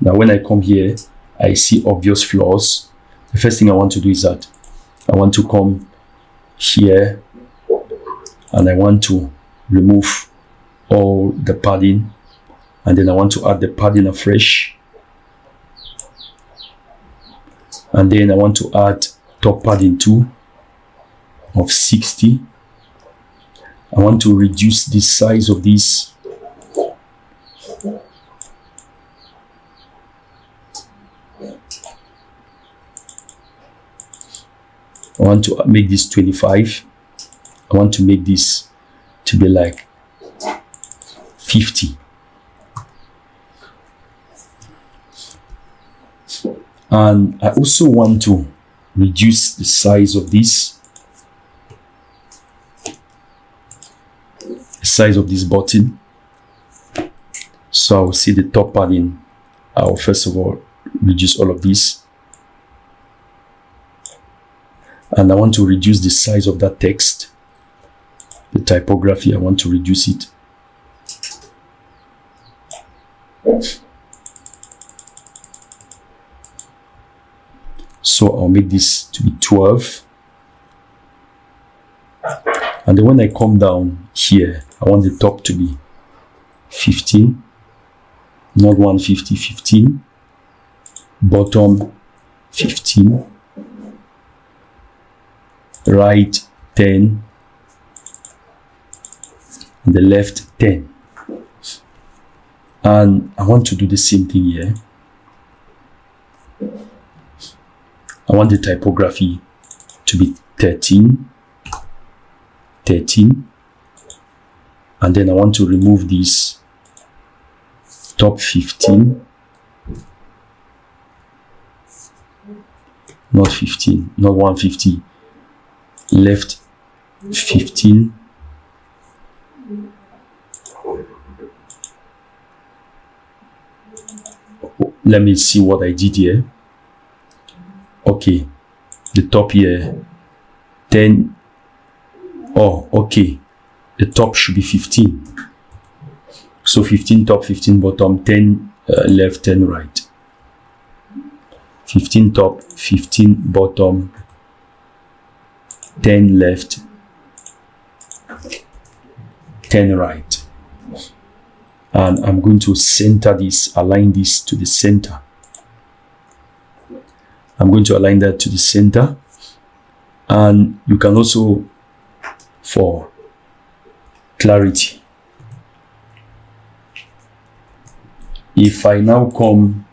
Speaker 1: Now, when I come here, I see obvious flaws. The first thing I want to do is that I want to come here and I want to remove all the padding, and then I want to add the padding afresh, and then I want to add top padding 2 of 60. I want to reduce the size of this. I want to make this 25. I want to make this to be like 50. And I also want to reduce the size of this, button. So I'll see the top padding. I'll first of all reduce all of this. And I want to reduce the size of that text. The typography, I want to reduce it. So I'll make this to be 12. And then when I come down here, I want the top to be 15. Not 150, 15. Bottom 15. Right 10. And the left 10. And I want to do the same thing here. I want the typography to be 13. And then I want to remove this top 15. Not 15, not 150. Left 15. let me see what I did here. Okay, the top here 10. Oh, okay, the top should be 15. So 15 top, 15 bottom, 10 left, 10 right. 15 top, 15 bottom, 10 left, 10 right. And I'm going to center this, align this to the center. I'm going to align that to the center. And you can also, for clarity, if I now come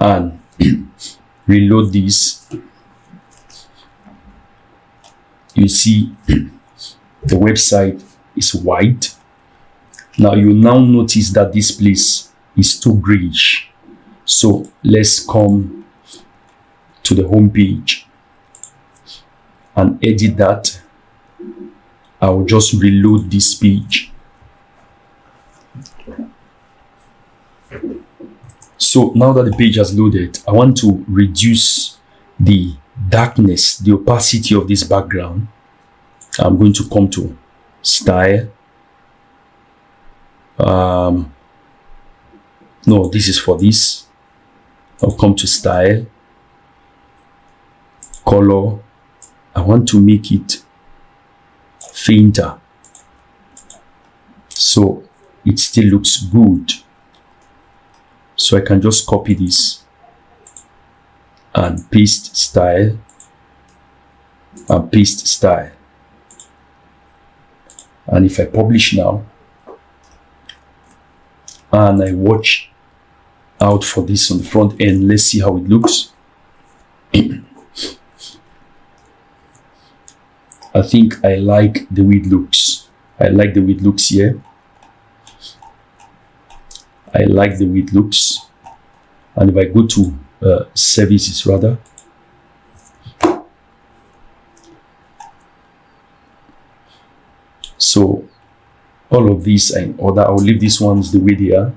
Speaker 1: and reload this, you see the website is white. Now you now notice that this place is too grayish. So let's come to the home page and edit that. I'll just reload this page. So now that the page has loaded, I want to reduce the darkness, the opacity of this background. I'm going to come to style. No, this is for this. I'll come to style, color. I want to make it fainter so it still looks good. So I can just copy this and paste style and paste style. And if I publish now and I watch out for this on the front end, let's see how it looks. I think I like the way it looks. I like the way it looks here. I like the way it looks. And if I go to services rather, so all of these are in order. I'll leave these ones the way they are.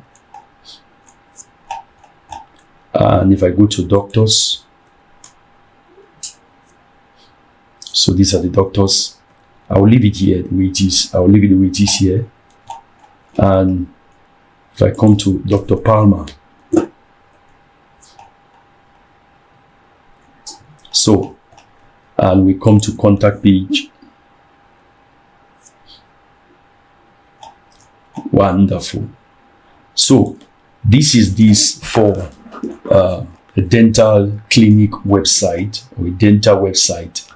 Speaker 1: And if I go to doctors, so these are the doctors. I'll leave it here the way it is. I'll leave it the way it is here. And if I come to Dr. Palmer, so, and we come to contact page. Wonderful. So this is this for a dental clinic website or a dental website.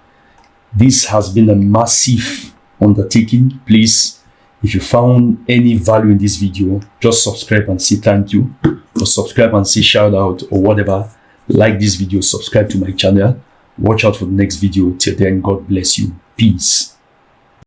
Speaker 1: This has been a massive undertaking. Please, if you found any value in this video, just subscribe and say thank you, or subscribe and say shout out or whatever. Like this video, subscribe to my channel. Watch out for the next video. Till then, God bless you. Peace.